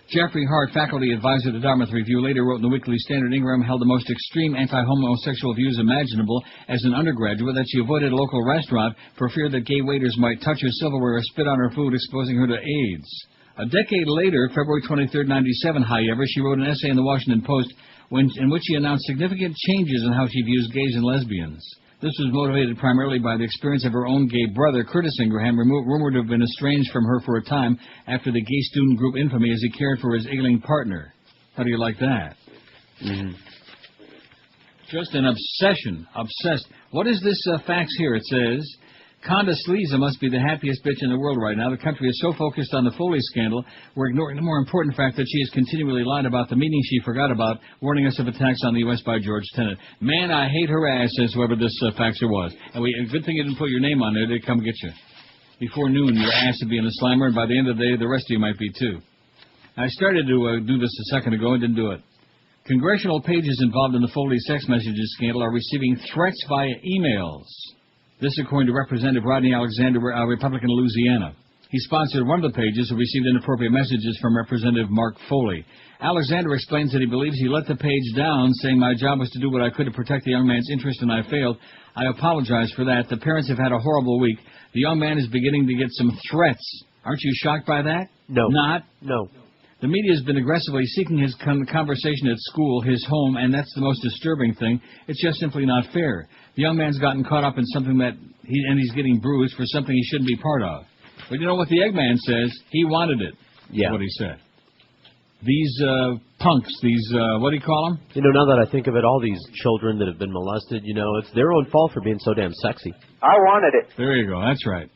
Jeffrey Hart, faculty advisor to Dartmouth Review, later wrote in the Weekly Standard Ingraham held the most extreme anti-homosexual views imaginable as an undergraduate, that she avoided a local restaurant for fear that gay waiters might touch her silverware or spit on her food, exposing her to AIDS. A decade later, February 23, 1997, however, she wrote an essay in the Washington Post in which she announced significant changes in how she views gays and lesbians. This was motivated primarily by the experience of her own gay brother, Curtis Ingraham, rumored to have been estranged from her for a time after the gay student group infamy as he cared for his ailing partner. How do you like that? Just an obsession. Obsessed. What is this fax here? It says, Condoleezza Rice must be the happiest bitch in the world right now. The country is so focused on the Foley scandal, we're ignoring the more important fact that she has continually lied about the meeting she forgot about, warning us of attacks on the U.S. by George Tenet. Man, I hate her ass, says whoever this faxer was. And good thing you didn't put your name on there. They'd come get you. Before noon, your ass would be in the slammer, and by the end of the day, the rest of you might be too. I started to do this a second ago and didn't do it. Congressional pages involved in the Foley sex messages scandal are receiving threats via emails. This according to Representative Rodney Alexander, a Republican in Louisiana. He sponsored one of the pages who received inappropriate messages from Representative Mark Foley. Alexander explains that he believes he let the page down, saying, "My job was to do what I could to protect the young man's interest, and I failed. I apologize for that. The parents have had a horrible week. The young man is beginning to get some threats." Aren't you shocked by that? No. Not? No. The media has been aggressively seeking his conversation at school, his home, and that's the most disturbing thing. It's just simply not fair. The young man's gotten caught up in something and he's getting bruised for something he shouldn't be part of. But you know what the Eggman says? He wanted it. Yeah. That's what he said. These punks, these, what do you call them? You know, now that I think of it, all these children that have been molested, you know, it's their own fault for being so damn sexy. I wanted it. There you go. That's right.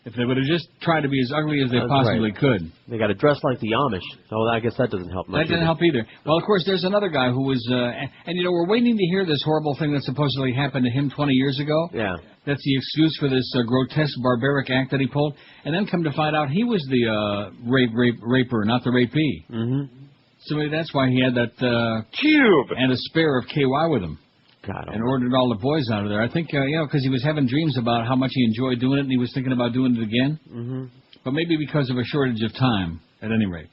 If they would have just tried to be as ugly as they possibly could. They got to dress like the Amish. Oh, I guess that doesn't help much. That didn't help either. Well, of course, there's another guy who was, and you know, we're waiting to hear this horrible thing that supposedly happened to him 20 years ago. Yeah. That's the excuse for this grotesque, barbaric act that he pulled. And then come to find out he was the raper, not the rapee. Mm-hmm. So maybe that's why he had that cube and a spare of KY with him. And ordered all the boys out of there. I think, because he was having dreams about how much he enjoyed doing it, and he was thinking about doing it again. Mm-hmm. But maybe because of a shortage of time, at any rate.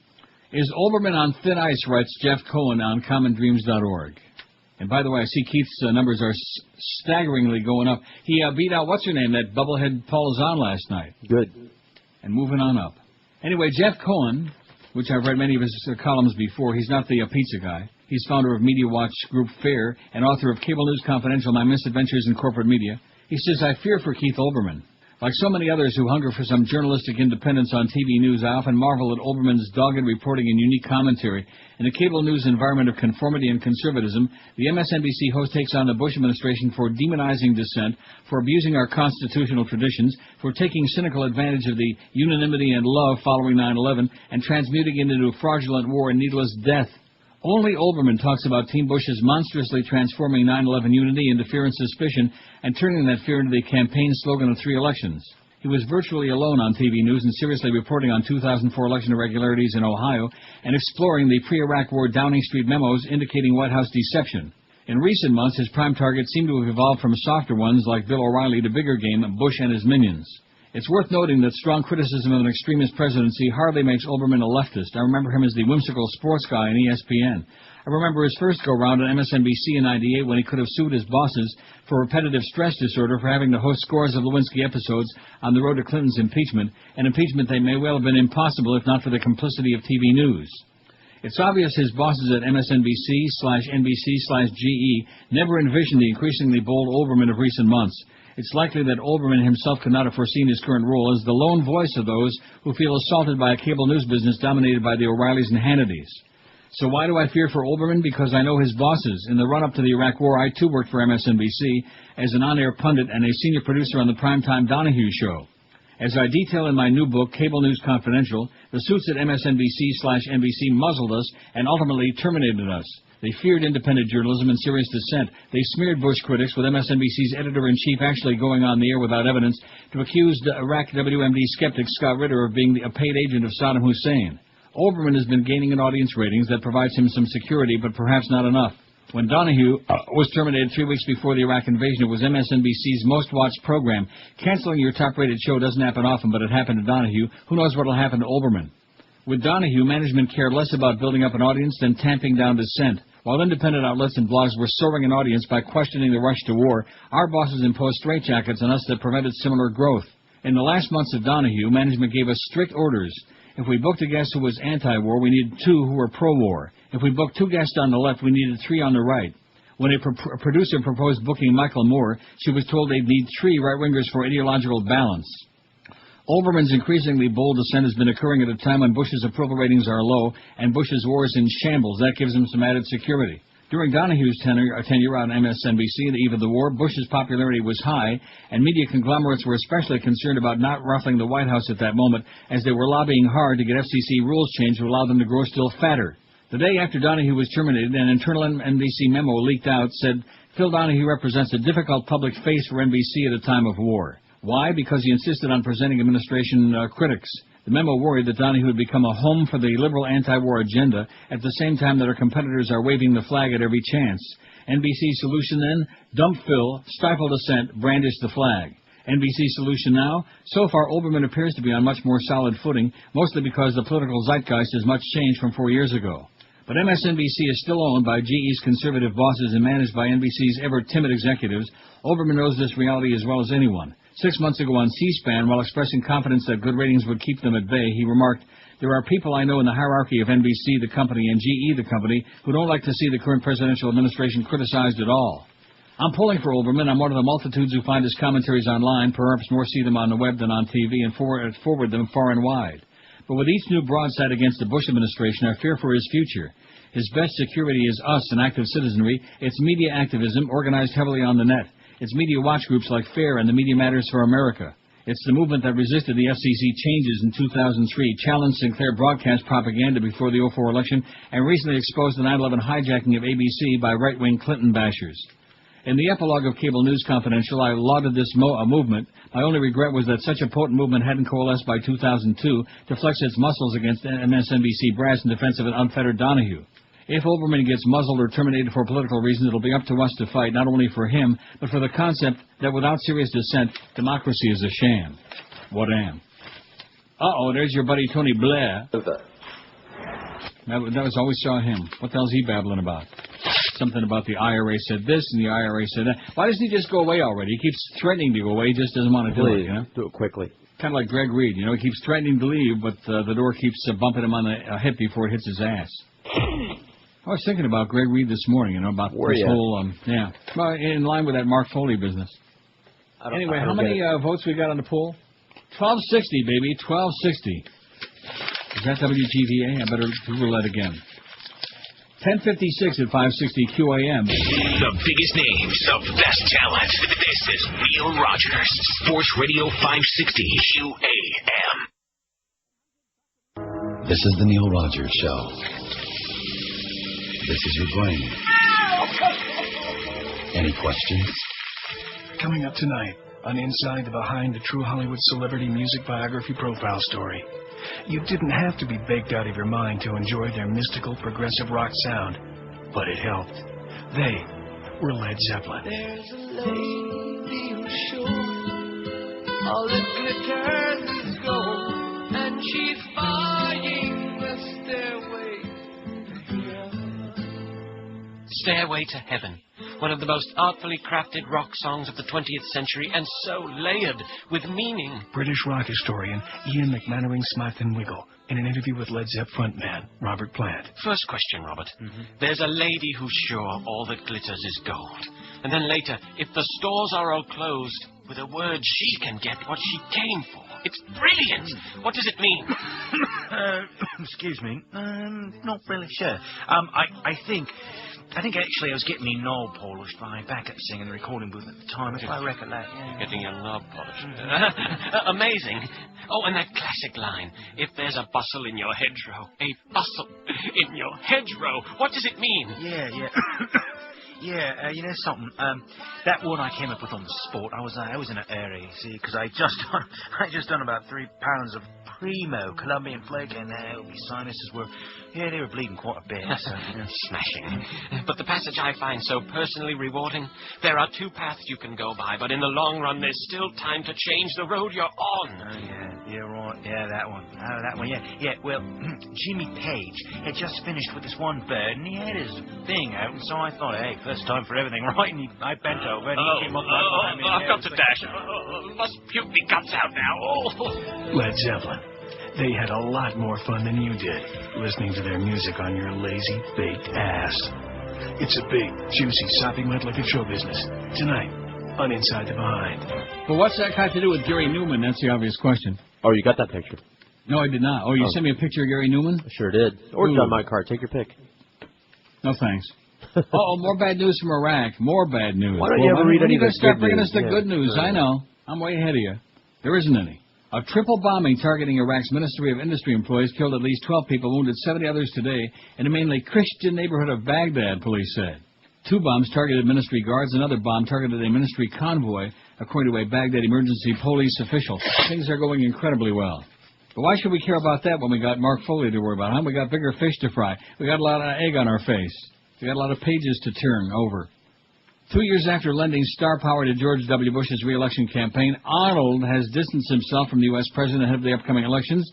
Is Olbermann on thin ice, writes Jeff Cohen on commondreams.org. And by the way, I see Keith's numbers are staggeringly going up. He beat out, what's her name, that bubblehead Paul Zahn last night. Good. And moving on up. Anyway, Jeff Cohen, which I've read many of his columns before, he's not the pizza guy. He's founder of Media Watch Group FAIR and author of Cable News Confidential, My Misadventures in Corporate Media. He says, I fear for Keith Olbermann. Like so many others who hunger for some journalistic independence on TV news, I often marvel at Olbermann's dogged reporting and unique commentary. In a cable news environment of conformity and conservatism, the MSNBC host takes on the Bush administration for demonizing dissent, for abusing our constitutional traditions, for taking cynical advantage of the unanimity and love following 9/11, and transmuting it into fraudulent war and needless death. Only Olbermann talks about Team Bush's monstrously transforming 9/11 unity into fear and suspicion and turning that fear into the campaign slogan of 3 elections. He was virtually alone on TV news and seriously reporting on 2004 election irregularities in Ohio and exploring the pre-Iraq War Downing Street memos indicating White House deception. In recent months, his prime targets seem to have evolved from softer ones like Bill O'Reilly to bigger game Bush and his minions. It's worth noting that strong criticism of an extremist presidency hardly makes Olbermann a leftist. I remember him as the whimsical sports guy on ESPN. I remember his first go-round on MSNBC in '98 when he could have sued his bosses for repetitive stress disorder for having to host scores of Lewinsky episodes on the road to Clinton's impeachment, an impeachment that may well have been impossible if not for the complicity of TV news. It's obvious his bosses at MSNBC/NBC/GE never envisioned the increasingly bold Olbermann of recent months. It's likely that Olbermann himself could not have foreseen his current role as the lone voice of those who feel assaulted by a cable news business dominated by the O'Reillys and Hannitys. So why do I fear for Olbermann? Because I know his bosses. In the run-up to the Iraq War, I too worked for MSNBC as an on-air pundit and a senior producer on the primetime Donahue Show. As I detail in my new book, Cable News Confidential, the suits at MSNBC/NBC muzzled us and ultimately terminated us. They feared independent journalism and serious dissent. They smeared Bush critics, with MSNBC's editor-in-chief actually going on the air without evidence to accuse the Iraq WMD skeptic Scott Ritter of being a paid agent of Saddam Hussein. Olbermann has been gaining an audience ratings that provides him some security, but perhaps not enough. When Donahue was terminated 3 weeks before the Iraq invasion, it was MSNBC's most-watched program. Canceling your top-rated show doesn't happen often, but it happened to Donahue. Who knows what will happen to Olbermann? With Donahue, management cared less about building up an audience than tamping down dissent. While independent outlets and blogs were soaring an audience by questioning the rush to war, our bosses imposed straitjackets on us that prevented similar growth. In the last months of Donahue, management gave us strict orders. If we booked a guest who was anti-war, we needed 2 who were pro-war. If we booked 2 guests on the left, we needed 3 on the right. When a producer proposed booking Michael Moore, she was told they'd need 3 right-wingers for ideological balance. Olbermann's increasingly bold dissent has been occurring at a time when Bush's approval ratings are low and Bush's war is in shambles. That gives him some added security. During Donahue's tenure on MSNBC, the eve of the war, Bush's popularity was high, and media conglomerates were especially concerned about not ruffling the White House at that moment, as they were lobbying hard to get FCC rules changed to allow them to grow still fatter. The day after Donahue was terminated, an internal NBC memo leaked out said, Phil Donahue represents a difficult public face for NBC at a time of war. Why? Because he insisted on presenting administration critics. The memo worried that Donahue would become a home for the liberal anti-war agenda at the same time that our competitors are waving the flag at every chance. NBC's solution then? Dump Phil, stifle dissent, brandish the flag. NBC's solution now? So far, Olbermann appears to be on much more solid footing, mostly because the political zeitgeist has much changed from 4 years ago. But MSNBC is still owned by GE's conservative bosses and managed by NBC's ever-timid executives. Olbermann knows this reality as well as anyone. 6 months ago on C-SPAN, while expressing confidence that good ratings would keep them at bay, he remarked, There are people I know in the hierarchy of NBC, the company, and GE, the company, who don't like to see the current presidential administration criticized at all. I'm pulling for Olbermann. I'm one of the multitudes who find his commentaries online, perhaps more see them on the web than on TV, and forward them far and wide. But with each new broadside against the Bush administration, I fear for his future. His best security is us, an active citizenry. It's media activism, organized heavily on the net. It's media watch groups like FAIR and the Media Matters for America. It's the movement that resisted the FCC changes in 2003, challenged Sinclair broadcast propaganda before the 2004 election, and recently exposed the 9/11 hijacking of ABC by right-wing Clinton bashers. In the epilogue of Cable News Confidential, I lauded this movement. My only regret was that such a potent movement hadn't coalesced by 2002 to flex its muscles against MSNBC brass in defense of an unfettered Donahue. If Olbermann gets muzzled or terminated for political reasons, it'll be up to us to fight, not only for him, but for the concept that without serious dissent, democracy is a sham. What am? Uh-oh, there's your buddy Tony Blair. That was always saw him. What the hell's he babbling about? Something about the IRA said this and the IRA said that. Why doesn't he just go away already? He keeps threatening to go away. He just doesn't want to do it, you know? Do it quickly. Kind of like Greg Reed, you know? He keeps threatening to leave, but the door keeps bumping him on the hip before it hits his ass. I was thinking about Greg Reed this morning, you know, about this whole, well, in line with that Mark Foley business. Anyway, how many votes we got on the poll? 1260, baby, 1260. Is that WGVA? I better Google that again. 10:56 at 560 QAM. The biggest names, the best talent. This is Neil Rogers, Sports Radio 560 QAM. This is the Neil Rogers Show. This is your brain. Any questions? Coming up tonight on Inside the Behind the True Hollywood Celebrity Music Biography Profile Story. You didn't have to be baked out of your mind to enjoy their mystical progressive rock sound, but it helped. They were Led Zeppelin. There's a lady who's sure all that glitters is gold, and she's buying the Stairway to Heaven, one of the most artfully crafted rock songs of the 20th century, and so layered with meaning. British rock historian Ian McMannering Smythe-Wiggle in an interview with Led Zepp frontman Robert Plant. First question, Robert. There's a lady who's sure all that glitters is gold. And then later, if the stores are all closed, with a word she can get what she came for. It's brilliant. What does it mean? Excuse me. Not really sure. I think actually I was getting me knob polished by back at the singing recording booth at the time, if I recollect. Yeah. Getting your knob polished. Amazing. Oh, and that classic line, if there's a bustle in your hedgerow, a bustle in your hedgerow. What does it mean? Yeah. Yeah, you know something. That one I came up with on the spot. I was in an area, you see, because I just done about 3 pounds of primo Colombian flake, and my sinuses were, they were bleeding quite a bit. So, Smashing. But the passage I find so personally rewarding, there are 2 paths you can go by, but in the long run, there's still time to change the road you're on. Oh, yeah, right. Yeah, that one. Oh, that one, yeah. Well, Jimmy Page had just finished with this one bird, and he had his thing out, and so I thought, hey, first time for everything, right? And I bent over, and he came up behind me. I've got to dash. Must puke me guts out now. Led Zeppelin. They had a lot more fun than you did, listening to their music on your lazy, baked ass. It's a big, juicy, soppy wet like a show business. Tonight, on Inside the Behind. Well, what's that got to do with Gary Newman? That's the obvious question. Oh, you got that picture? No, I did not. Oh, you sent me a picture of Gary Newman? I sure did. Or John My Car. Take your pick. No, thanks. More bad news from Iraq. More bad news. Why don't you ever read any of the start good bringing news? us the good news. I know. I'm way ahead of you. There isn't any. A triple bombing targeting Iraq's Ministry of Industry employees killed at least 12 people, wounded 70 others today in a mainly Christian neighborhood of Baghdad, police said. 2 bombs targeted ministry guards. Another bomb targeted a ministry convoy, according to a Baghdad emergency police official. Things are going incredibly well. But why should we care about that when we got Mark Foley to worry about, huh? We got bigger fish to fry. We got a lot of egg on our face. We got a lot of pages to turn over. 2 years after lending star power to George W. Bush's re-election campaign, Arnold has distanced himself from the U.S. president ahead of the upcoming elections.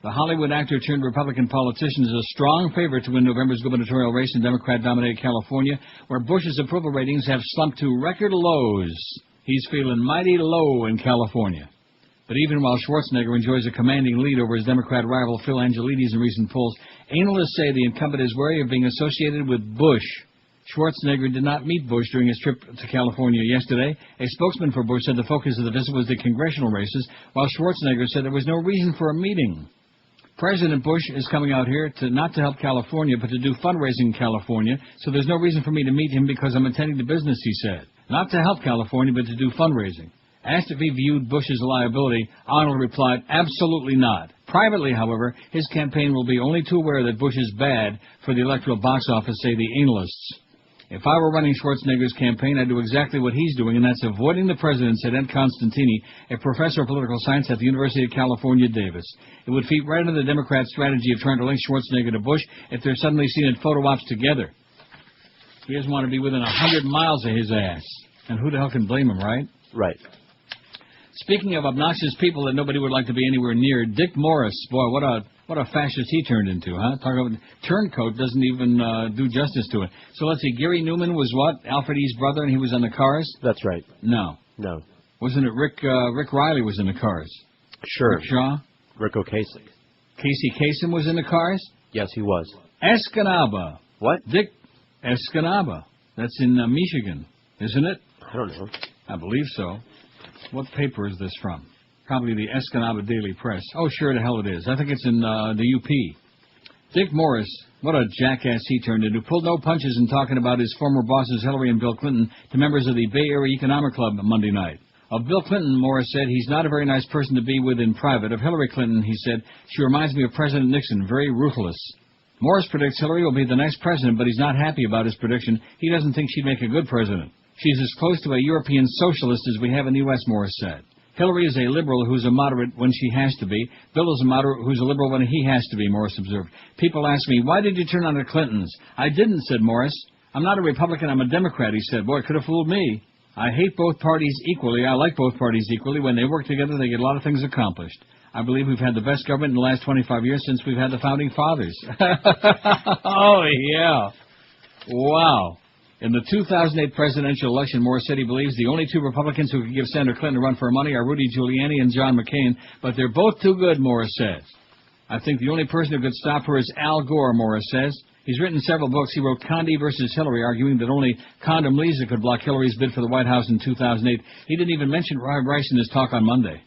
The Hollywood actor turned Republican politician is a strong favorite to win November's gubernatorial race in Democrat-dominated California, where Bush's approval ratings have slumped to record lows. He's feeling mighty low in California. But even while Schwarzenegger enjoys a commanding lead over his Democrat rival Phil Angelides in recent polls, analysts say the incumbent is wary of being associated with Bush. Schwarzenegger did not meet Bush during his trip to California yesterday. A spokesman for Bush said the focus of the visit was the congressional races, while Schwarzenegger said there was no reason for a meeting. President Bush is coming out here not to help California, but to do fundraising in California, so there's no reason for me to meet him because I'm attending to business, he said. Not to help California, but to do fundraising. Asked if he viewed Bush as a liability, Arnold replied, absolutely not. Privately, however, his campaign will be only too aware that Bush is bad for the electoral box office, say the analysts. If I were running Schwarzenegger's campaign, I'd do exactly what he's doing, and that's avoiding the president, said Ed Constantini, a professor of political science at the University of California, Davis. It would feed right into the Democrats' strategy of trying to link Schwarzenegger to Bush if they're suddenly seen in photo ops together. He doesn't want to be within 100 miles of his ass. And who the hell can blame him, right? Right. Speaking of obnoxious people that nobody would like to be anywhere near, Dick Morris, boy, what a fascist he turned into, huh? Talk about turncoat doesn't even do justice to it. So let's see, Gary Newman was what? Alfred E's brother, and he was on the Cars? That's right. No. Wasn't it Rick Riley was in the Cars? Sure. Rick Shaw? Rick Ocasek. Casey Kasem was in the Cars? Yes, he was. Escanaba. What? Dick Escanaba. That's in Michigan, isn't it? I don't know. I believe so. What paper is this from? Probably the Escanaba Daily Press. Oh, sure the hell it is. I think it's in the UP. Dick Morris, what a jackass he turned into. Pulled no punches in talking about his former bosses Hillary and Bill Clinton to members of the Bay Area Economic Club Monday night. Of Bill Clinton, Morris said, he's not a very nice person to be with in private. Of Hillary Clinton, he said, she reminds me of President Nixon, very ruthless. Morris predicts Hillary will be the next president, but he's not happy about his prediction. He doesn't think she'd make a good president. She's as close to a European socialist as we have in the U.S., Morris said. Hillary is a liberal who's a moderate when she has to be. Bill is a moderate who's a liberal when he has to be, Morris observed. People ask me, why did you turn on the Clintons? I didn't, said Morris. I'm not a Republican, I'm a Democrat, he said. Boy, it could have fooled me. I hate both parties equally. I like both parties equally. When they work together, they get a lot of things accomplished. I believe we've had the best government in the last 25 years since we've had the Founding Fathers. Oh, yeah. Wow. In the 2008 presidential election, Morris said he believes the only two Republicans who could give Senator Clinton a run for money are Rudy Giuliani and John McCain, but they're both too good, Morris says. I think the only person who could stop her is Al Gore, Morris says. He's written several books. He wrote Condi versus Hillary, arguing that only Condoleezza could block Hillary's bid for the White House in 2008. He didn't even mention Roy Rice in his talk on Monday.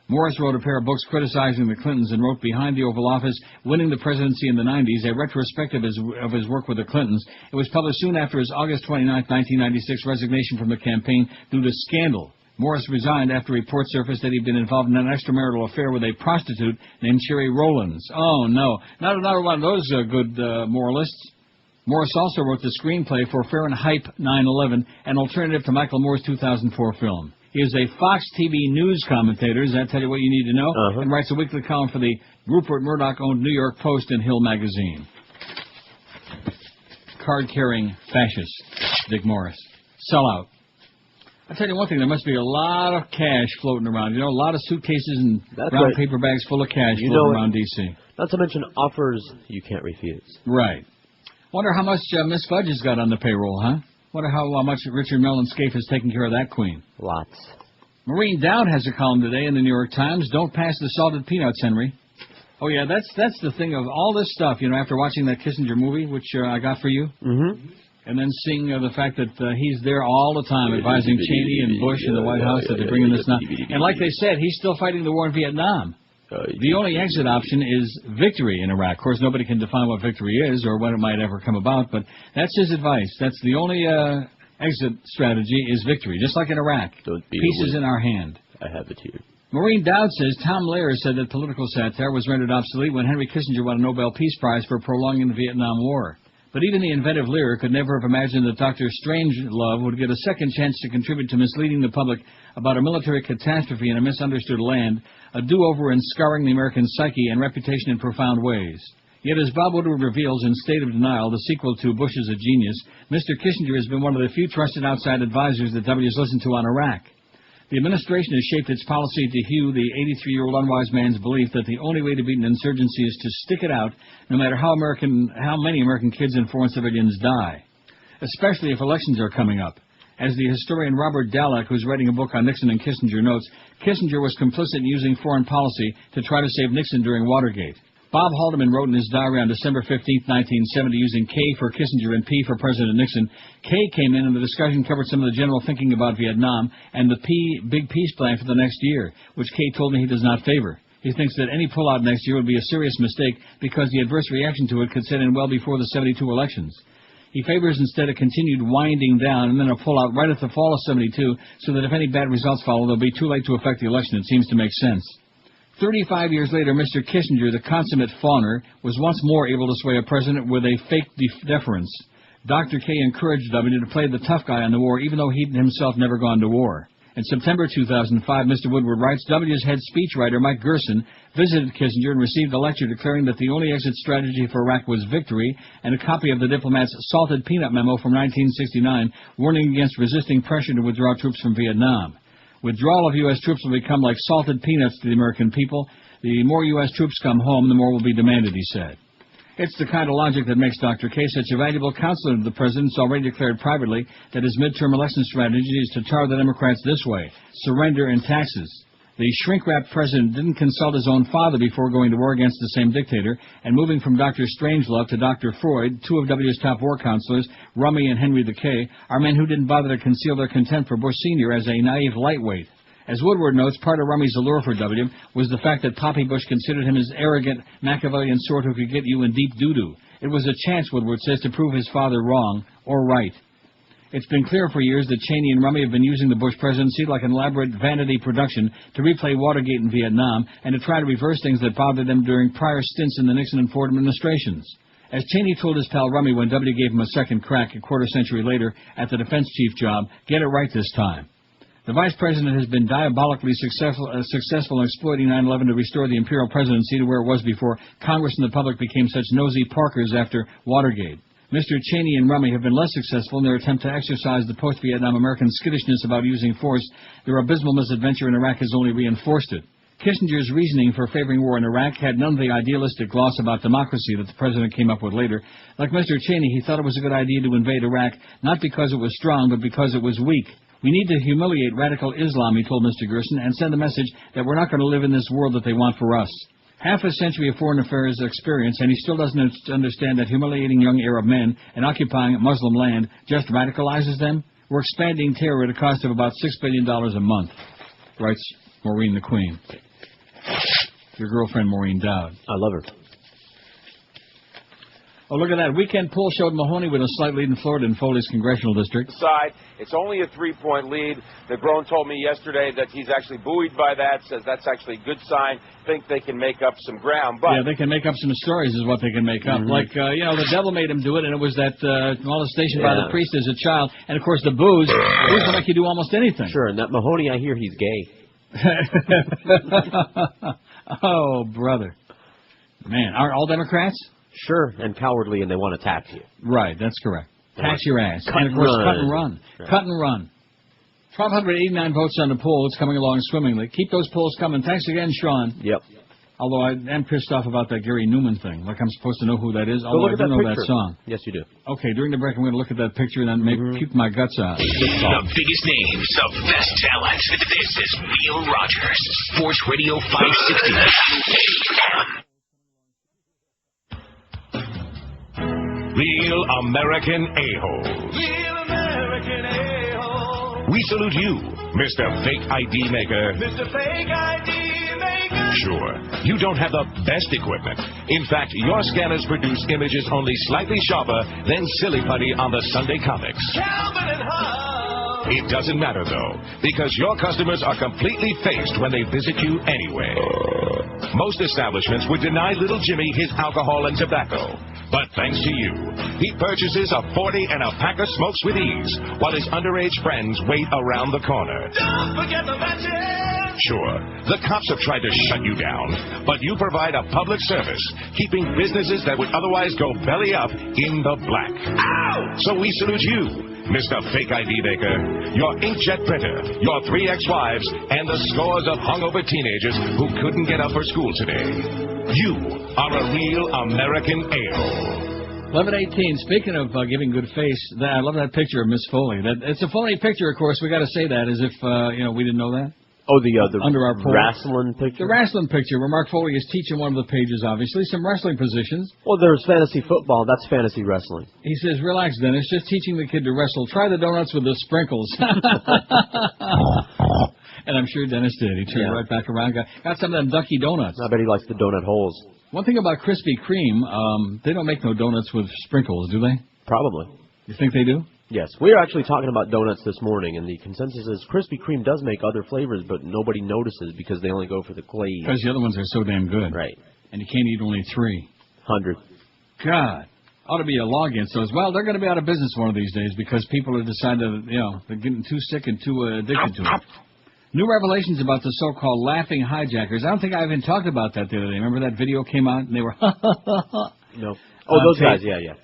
Morris wrote a pair of books criticizing the Clintons and wrote Behind the Oval Office, Winning the Presidency in the 90s, a retrospective of his work with the Clintons. It was published soon after his August 29, 1996 resignation from the campaign due to scandal. Morris resigned after reports surfaced that he'd been involved in an extramarital affair with a prostitute named Sherry Rowlands. Oh, no. Not another one of those good moralists. Morris also wrote the screenplay for Fahrenheit 9/11, an alternative to Michael Moore's 2004 film. He is a Fox TV news commentator, does that tell you what you need to know? And writes a weekly column for the Rupert Murdoch-owned New York Post and Hill magazine. Card-carrying fascist, Dick Morris. Sellout. I'll tell you one thing, there must be a lot of cash floating around. You know, a lot of suitcases and brown paper bags full of cash floating around D.C. Not to mention offers you can't refuse. Right. Wonder how much Miss Fudge has got on the payroll, huh? Wonder how much Richard Mellon Scaife has taken care of that queen. Lots. Maureen Dowd has a column today in the New York Times. Don't pass the salted peanuts, Henry. Oh, yeah, that's the thing of all this stuff, you know, after watching that Kissinger movie, which I got for you. Mm-hmm. And then seeing the fact that he's there all the time advising Cheney and Bush in the White House that they're bringing this now. And like they said, he's still fighting the war in Vietnam. The only exit option is victory in Iraq. Of course, nobody can define what victory is or when it might ever come about, but that's his advice. That's the only exit strategy is victory, just like in Iraq. Peace is in our hand. I have it here. Maureen Dowd says Tom Lehrer said that political satire was rendered obsolete when Henry Kissinger won a Nobel Peace Prize for prolonging the Vietnam War. But even the inventive Lehrer could never have imagined that Dr. Strangelove would get a second chance to contribute to misleading the public about a military catastrophe in a misunderstood land, a do-over in scarring the American psyche and reputation in profound ways. Yet as Bob Woodward reveals in State of Denial, the sequel to Bush is a Genius, Mr. Kissinger has been one of the few trusted outside advisors that W has listened to on Iraq. The administration has shaped its policy to hew the 83-year-old unwise man's belief that the only way to beat an insurgency is to stick it out, no matter how many American kids and foreign civilians die, especially if elections are coming up. As the historian Robert Dallek, who's writing a book on Nixon and Kissinger, notes, Kissinger was complicit in using foreign policy to try to save Nixon during Watergate. Bob Haldeman wrote in his diary on December 15, 1970, using K for Kissinger and P for President Nixon. K came in and the discussion covered some of the general thinking about Vietnam and the big peace plan for the next year, which K told me he does not favor. He thinks that any pullout next year would be a serious mistake because the adverse reaction to it could set in well before the 72 elections. He favors instead a continued winding down and then a pullout right at the fall of 72 so that if any bad results follow, they'll be too late to affect the election. It seems to make sense. 35 years later, Mr. Kissinger, the consummate fawner, was once more able to sway a president with a fake deference. Dr. K encouraged W to play the tough guy on the war, even though he'd himself never gone to war. In September 2005, Mr. Woodward writes, W's head speechwriter, Mike Gerson, visited Kissinger and received a lecture declaring that the only exit strategy for Iraq was victory, and a copy of the diplomat's salted peanut memo from 1969 warning against resisting pressure to withdraw troops from Vietnam. Withdrawal of U.S. troops will become like salted peanuts to the American people. The more U.S. troops come home, the more will be demanded, he said. It's the kind of logic that makes Dr. K such a valuable counselor to the president's already declared privately that his midterm election strategy is to tar the Democrats this way: surrender and taxes. The shrink-wrapped president didn't consult his own father before going to war against the same dictator, and moving from Dr. Strangelove to Dr. Freud, two of W's top war counselors, Rummy and Henry the K, are men who didn't bother to conceal their contempt for Bush Sr. as a naive lightweight. As Woodward notes, part of Rummy's allure for W was the fact that Poppy Bush considered him as arrogant, Machiavellian sort who could get you in deep doo-doo. It was a chance, Woodward says, to prove his father wrong, or right. It's been clear for years that Cheney and Rummy have been using the Bush presidency like an elaborate vanity production to replay Watergate in Vietnam and to try to reverse things that bothered them during prior stints in the Nixon and Ford administrations. As Cheney told his pal Rummy when W gave him a second crack a quarter-century later at the defense chief job, get it right this time. The vice president has been diabolically successful in exploiting 9/11 to restore the imperial presidency to where it was before Congress and the public became such nosy Parkers after Watergate. Mr. Cheney and Rummy have been less successful in their attempt to exercise the post-Vietnam American skittishness about using force. Their abysmal misadventure in Iraq has only reinforced it. Kissinger's reasoning for favoring war in Iraq had none of the idealistic gloss about democracy that the president came up with later. Like Mr. Cheney, he thought it was a good idea to invade Iraq, not because it was strong, but because it was weak. We need to humiliate radical Islam, he told Mr. Gerson, and send a message that we're not going to live in this world that they want for us. Half a century of foreign affairs experience, and he still doesn't understand that humiliating young Arab men and occupying Muslim land just radicalizes them. We're expanding terror at a cost of about $6 billion a month, writes Maureen the Queen. Your girlfriend, Maureen Dowd. I love her. Oh, look at that. Weekend poll showed Mahoney with a slight lead in Florida in Foley's congressional district. It's only a 3-point lead. McGrone told me yesterday that he's actually buoyed by that, says that's actually a good sign. Think they can make up some ground. But yeah, they can make up some stories is what they can make up. Mm-hmm. Like, the devil made him do it, and it was that molestation by the priest as a child. And, of course, the booze will make you do almost anything. Sure, and that Mahoney, I hear he's gay. Oh, brother. Man, aren't all Democrats? Sure, and cowardly, and they want to tax you. Right, that's correct. Tax your ass. Cut and, of course, and cut and run. Right. Cut and run. 1,289 votes on the poll. It's coming along swimmingly. Keep those polls coming. Thanks again, Sean. Yep. Although I am pissed off about that Gary Newman thing. Like I'm supposed to know who that is. Go Although look I at do know picture. that song. Yes, you do. Okay, during the break, I'm going to look at that picture and then puke my guts out. The biggest names, the best talent. This is Neil Rogers, Sports Radio 560 AM. Real American A-holes. Real American a-hole. We salute you, Mr. Fake ID Maker. Mr. Fake ID Maker. Sure, you don't have the best equipment. In fact, your scanners produce images only slightly sharper than Silly Putty on the Sunday comics. Calvin and Hobbes. It doesn't matter, though, because your customers are completely faced when they visit you anyway. Most establishments would deny little Jimmy his alcohol and tobacco. But thanks to you, he purchases a 40 and a pack of smokes with ease, while his underage friends wait around the corner. Don't forget the matches. Sure, the cops have tried to shut you down, but you provide a public service, keeping businesses that would otherwise go belly up in the black. Ow! So we salute you, Mr. Fake ID Maker, your inkjet printer, your 3 ex-wives, and the scores of hungover teenagers who couldn't get up for school today. You are a real American a-hole. 11:18. Speaking of giving good face, I love that picture of Miss Foley. It's a funny picture, of course. We got to say that as if we didn't know that. Oh, the under our poll. wrestling picture. The wrestling picture where Mark Foley is teaching one of the pages. Obviously, some wrestling positions. Well, there's fantasy football. That's fantasy wrestling. He says, "Relax, Dennis. Just teaching the kid to wrestle. Try the donuts with the sprinkles." And I'm sure Dennis did. He turned right back around. Got some of them Ducky donuts. I bet he likes the donut holes. One thing about Krispy Kreme, they don't make no donuts with sprinkles, do they? Probably. You think they do? Yes. We were actually talking about donuts this morning, and the consensus is Krispy Kreme does make other flavors, but nobody notices because they only go for the glaze. Because the other ones are so damn good. Right. And you can't eat only 300. God. Ought to be a law against those. Well, they're going to be out of business one of these days because people have decided, they're getting too sick and too addicted to it. New revelations about the so-called laughing hijackers. I don't think I even talked about that the other day. Remember that video came out and they were No. Oh, those guys, yeah.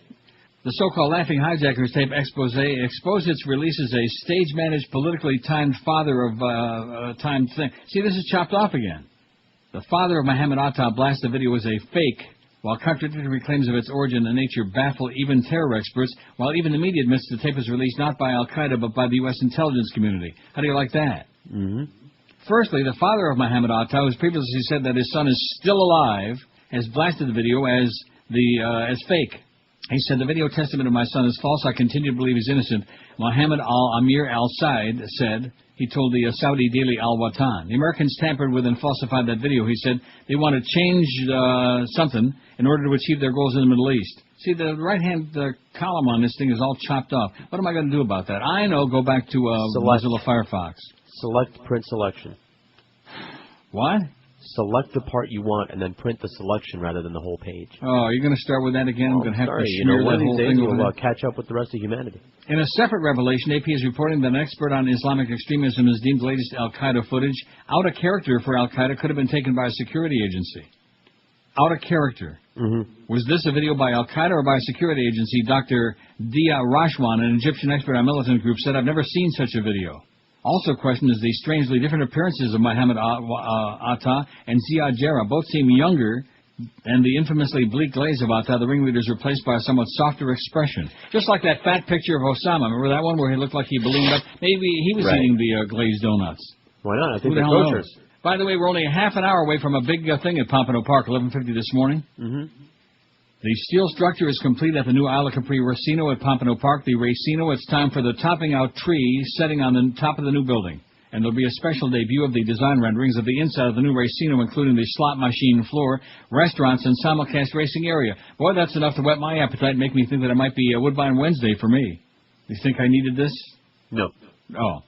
The so-called laughing hijackers tape expose exposed its release as a stage-managed, politically timed father of timed thing. See, this is chopped off again. The father of Mohammed Atta blasted the video as a fake, while contradictory claims of its origin and nature baffle even terror experts, while even the media admits the tape was released not by Al-Qaeda but by the U.S. intelligence community. How do you like that? Mm-hmm. Firstly, the father of Mohammed Atta, who has previously said that his son is still alive, has blasted the video as fake. He said, the video testament of my son is false. I continue to believe he's innocent. Mohammed Al-Amir Al-Said said, he told the Saudi daily Al-Watan. The Americans tampered with and falsified that video. He said they want to change something in order to achieve their goals in the Middle East. See, the right-hand column on this thing is all chopped off. What am I going to do about that? I know, go back to Mozilla Firefox. Select print selection. What? Select the part you want and then print the selection rather than the whole page. Oh, you're going to start with that again? I'm going to have to you smear know, one that of whole these days thing over we'll there. catch up with the rest of humanity. In a separate revelation, AP is reporting that an expert on Islamic extremism has deemed the latest Al-Qaeda footage out of character for Al-Qaeda could have been taken by a security agency. Out of character. Mm-hmm. Was this a video by Al-Qaeda or by a security agency? Dr. Dia Rashwan, an Egyptian expert on militant groups, said, I've never seen such a video. Also questioned is the strangely different appearances of Mohammed Atta and Ziad Jarrah. Both seem younger, and the infamously bleak glaze of Atta, the ringleader, is replaced by a somewhat softer expression. Just like that fat picture of Osama. Remember that one where he looked like he ballooned up? Maybe he was eating the glazed donuts. Why not? I think Who the they're hell kosher. knows? By the way, we're only a half an hour away from a big thing at Pompano Park, 11:50 this morning. Mm-hmm. The steel structure is complete at the new Isla Capri Racino at Pompano Park. The Racino, it's time for the topping out tree setting on the top of the new building. And there'll be a special debut of the design renderings of the inside of the new Racino, including the slot machine floor, restaurants, and simulcast racing area. Boy, that's enough to whet my appetite and make me think that it might be a Woodbine Wednesday for me. You think I needed this? No. Oh.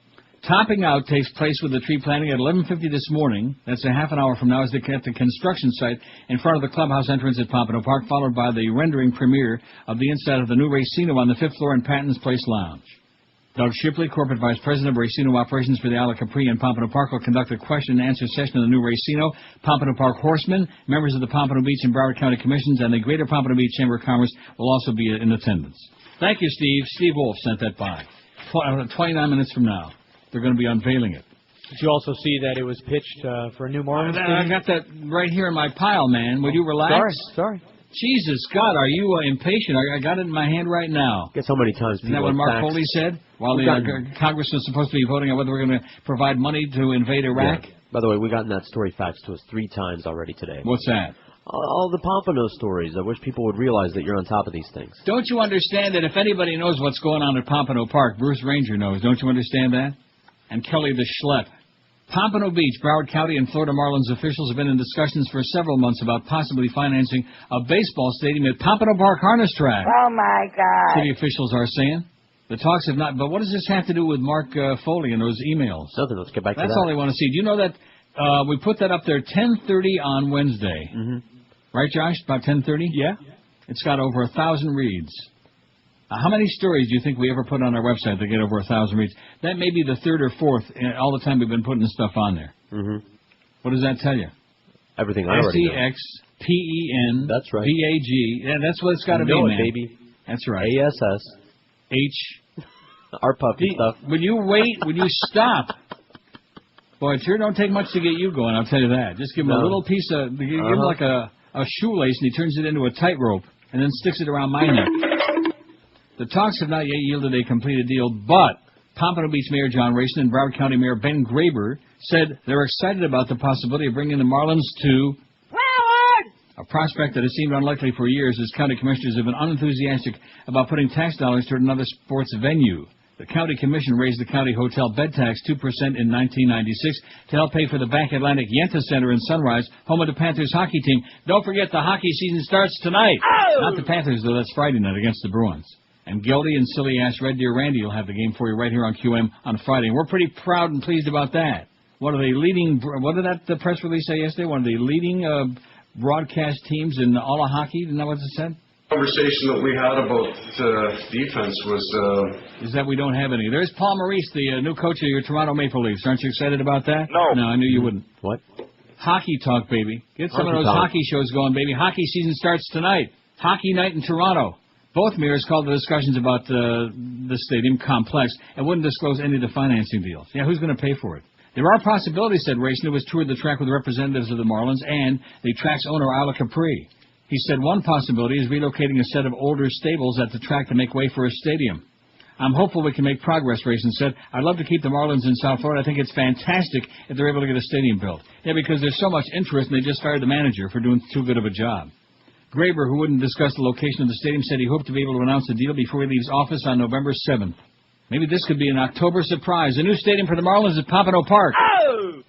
Topping out takes place with the tree planting at 11:50 this morning. That's a half an hour from now as they at the construction site in front of the clubhouse entrance at Pompano Park, followed by the rendering premiere of the inside of the new Racino on the 5th floor in Patton's Place Lounge. Doug Shipley, Corporate Vice President of Racino Operations for the Isla Capri and Pompano Park, will conduct a question-and-answer session of the new Racino. Pompano Park Horsemen, members of the Pompano Beach and Broward County Commissions, and the Greater Pompano Beach Chamber of Commerce will also be in attendance. Thank you, Steve. Steve Wolf sent that by. 29 minutes from now. They're going to be unveiling it. Did you also see that it was pitched for a new Marlins team? I got that right here in my pile, man. Would you relax? Sorry. Jesus, God, are you impatient? I got it in my hand right now. Guess how many times Isn't that what Mark Foley said? While the Congress was supposed to be voting on whether we're going to provide money to invade Iraq? Yeah. By the way, we've gotten that story faxed to us 3 times already today. What's that? All the Pompano stories. I wish people would realize that you're on top of these things. Don't you understand that if anybody knows what's going on at Pompano Park, Bruce Ranger knows. Don't you understand that? And Kelly the Schlepp. Pompano Beach, Broward County, and Florida Marlins officials have been in discussions for several months about possibly financing a baseball stadium at Pompano Park Harness Track. Oh, my God. City officials are saying. The talks have not... But what does this have to do with Mark Foley and those emails? Nothing. Let's get back to that. That's all they want to see. Do you know that we put that up there 10:30 on Wednesday? Mm-hmm. Right, Josh? About 10:30? Yeah. It's got over 1,000 reads. How many stories do you think we ever put on our website that get over 1,000 reads? That may be the 3rd or 4th in all the time we've been putting stuff on there. Mm-hmm. What does that tell you? Everything I already know. SEXPEN. That's right. BAG. Yeah, that's what it's got to be, man. Baby. That's right. ASS. H. Our puppy stuff. Will you wait? Will you stop? Boy, it sure don't take much to get you going, I'll tell you that. Just give him a little piece of... Give him like a shoelace, and he turns it into a tightrope, and then sticks it around my neck. The talks have not yet yielded a completed deal, but Pompano Beach Mayor John Racine and Broward County Mayor Ben Graber said they're excited about the possibility of bringing the Marlins to Broward, a prospect that has seemed unlikely for years as county commissioners have been unenthusiastic about putting tax dollars toward another sports venue. The county commission raised the county hotel bed tax 2% in 1996 to help pay for the Back Atlantic Yenta Center in Sunrise, home of the Panthers hockey team. Don't forget the hockey season starts tonight. Oh! Not the Panthers, though. That's Friday night against the Bruins. And Geldy and Silly Ass Red Deer Randy will have the game for you right here on QM on Friday. And we're pretty proud and pleased about that. One of the leading, what did the press release say yesterday? One of the leading broadcast teams in all of hockey. Isn't that what it said? conversation that we had about defense was... Is that we don't have any. There's Paul Maurice, the new coach of your Toronto Maple Leafs. Aren't you excited about that? No. No, I knew you wouldn't. What? Hockey talk, baby. Get some of Hockey those talk. hockey shows going, baby. Hockey season starts tonight. Hockey night in Toronto. Both mayors called the discussions about the stadium complex and wouldn't disclose any of the financing deals. Yeah, who's going to pay for it? There are possibilities, said Racing, who has toured the track with representatives of the Marlins and the track's owner, Isla Capri. He said one possibility is relocating a set of older stables at the track to make way for a stadium. I'm hopeful we can make progress, Racing said. I'd love to keep the Marlins in South Florida. I think it's fantastic if they're able to get a stadium built. Yeah, because there's so much interest and they just fired the manager for doing too good of a job. Graber, who wouldn't discuss the location of the stadium, said he hoped to be able to announce the deal before he leaves office on November 7th. Maybe this could be an October surprise. A new stadium for the Marlins at Pompano Park. Oh!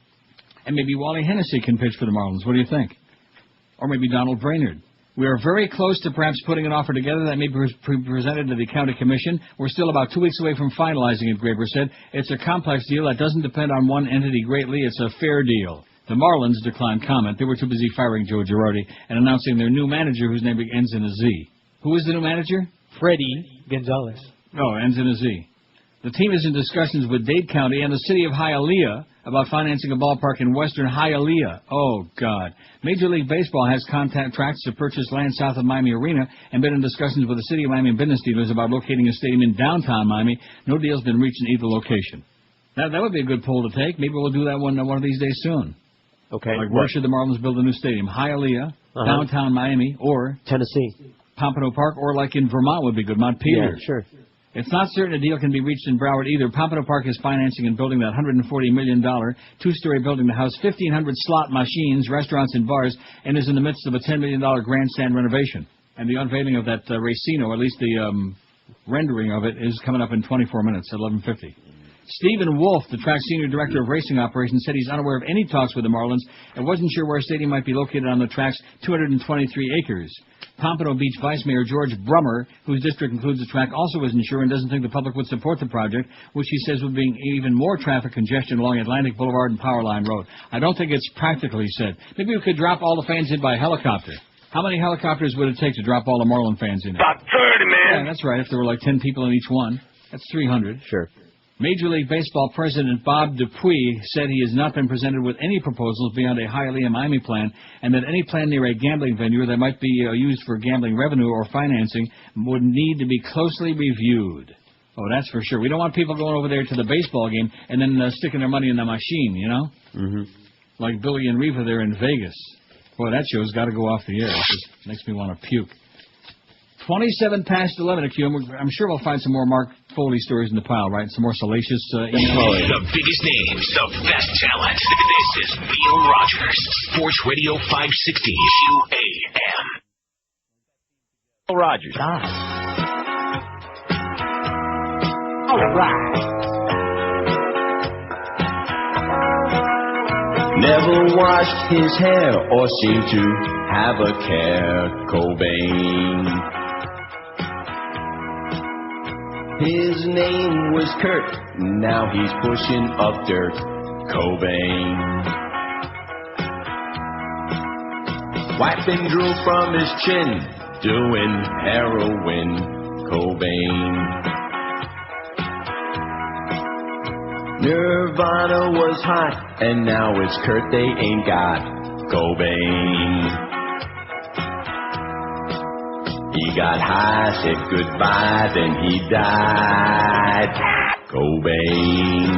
And maybe Wally Hennessy can pitch for the Marlins. What do you think? Or maybe Donald Brainerd. We are very close to perhaps putting an offer together that may be presented to the county commission. We're still about 2 weeks away from finalizing it, Graber said. It's a complex deal that doesn't depend on one entity greatly. It's a fair deal. The Marlins declined comment. They were too busy firing Joe Girardi and announcing their new manager, whose name ends in a Z. Who is the new manager? Freddie Gonzalez. Oh, ends in a Z. The team is in discussions with Dade County and the city of Hialeah about financing a ballpark in western Hialeah. Oh, God. Major League Baseball has contracts to purchase land south of Miami Arena and been in discussions with the city of Miami and business dealers about locating a stadium in downtown Miami. No deal's been reached in either location. That would be a good poll to take. Maybe we'll do that one of these days soon. Okay. Like, where should the Marlins build a new stadium? Hialeah, downtown Miami, or Tennessee. Pompano Park, or like in Vermont would be good, Montpelier. Yeah, sure. It's not certain a deal can be reached in Broward either. Pompano Park is financing and building that $140 million two-story building to house 1,500 slot machines, restaurants, and bars, and is in the midst of a $10 million grandstand renovation. And the unveiling of that racino, or at least the rendering of it, is coming up in 24 minutes at 11:50. Stephen Wolf, the track's senior director of racing operations, said he's unaware of any talks with the Marlins and wasn't sure where a stadium might be located on the track's 223 acres. Pompano Beach Vice Mayor George Brummer, whose district includes the track, also isn't sure and doesn't think the public would support the project, which he says would bring even more traffic congestion along Atlantic Boulevard and Powerline Road. I don't think it's practical, he said. Maybe we could drop all the fans in by helicopter. How many helicopters would it take to drop all the Marlin fans in? About 30, man. Yeah, that's right. If there were like 10 people in each one, that's 300. Sure. Major League Baseball President Bob Dupuy said he has not been presented with any proposals beyond a Hialeah Miami plan, and that any plan near a gambling venue that might be used for gambling revenue or financing would need to be closely reviewed. Oh, that's for sure. We don't want people going over there to the baseball game and then sticking their money in the machine, you know? Mm-hmm. Like Billy and Reva there in Vegas. Boy, that show's got to go off the air. It just makes me want to puke. 27 past 11 at Q. I'm sure we'll find some more Mark Foley stories in the pile, right? Some more salacious emails. The biggest names, the best talent. This is Neil Rogers, Sports Radio 560 QAM. Rogers. All right. Never washed his hair or seemed to have a care, Cobain. His name was Kurt, now he's pushing up dirt, Cobain. Wiping drool from his chin, doing heroin, Cobain. Nirvana was hot, and now it's Kurt they ain't got, Cobain. He got high, said goodbye, then he died, Cobain.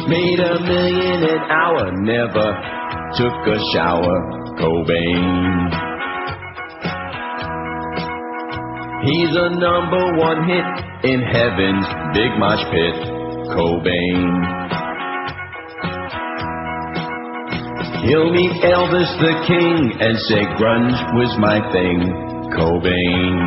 Made $1 million an hour, never took a shower, Cobain. He's a #1 hit in heaven's big mosh pit, Cobain. He'll meet Elvis the King and say grunge was my thing, Cobain.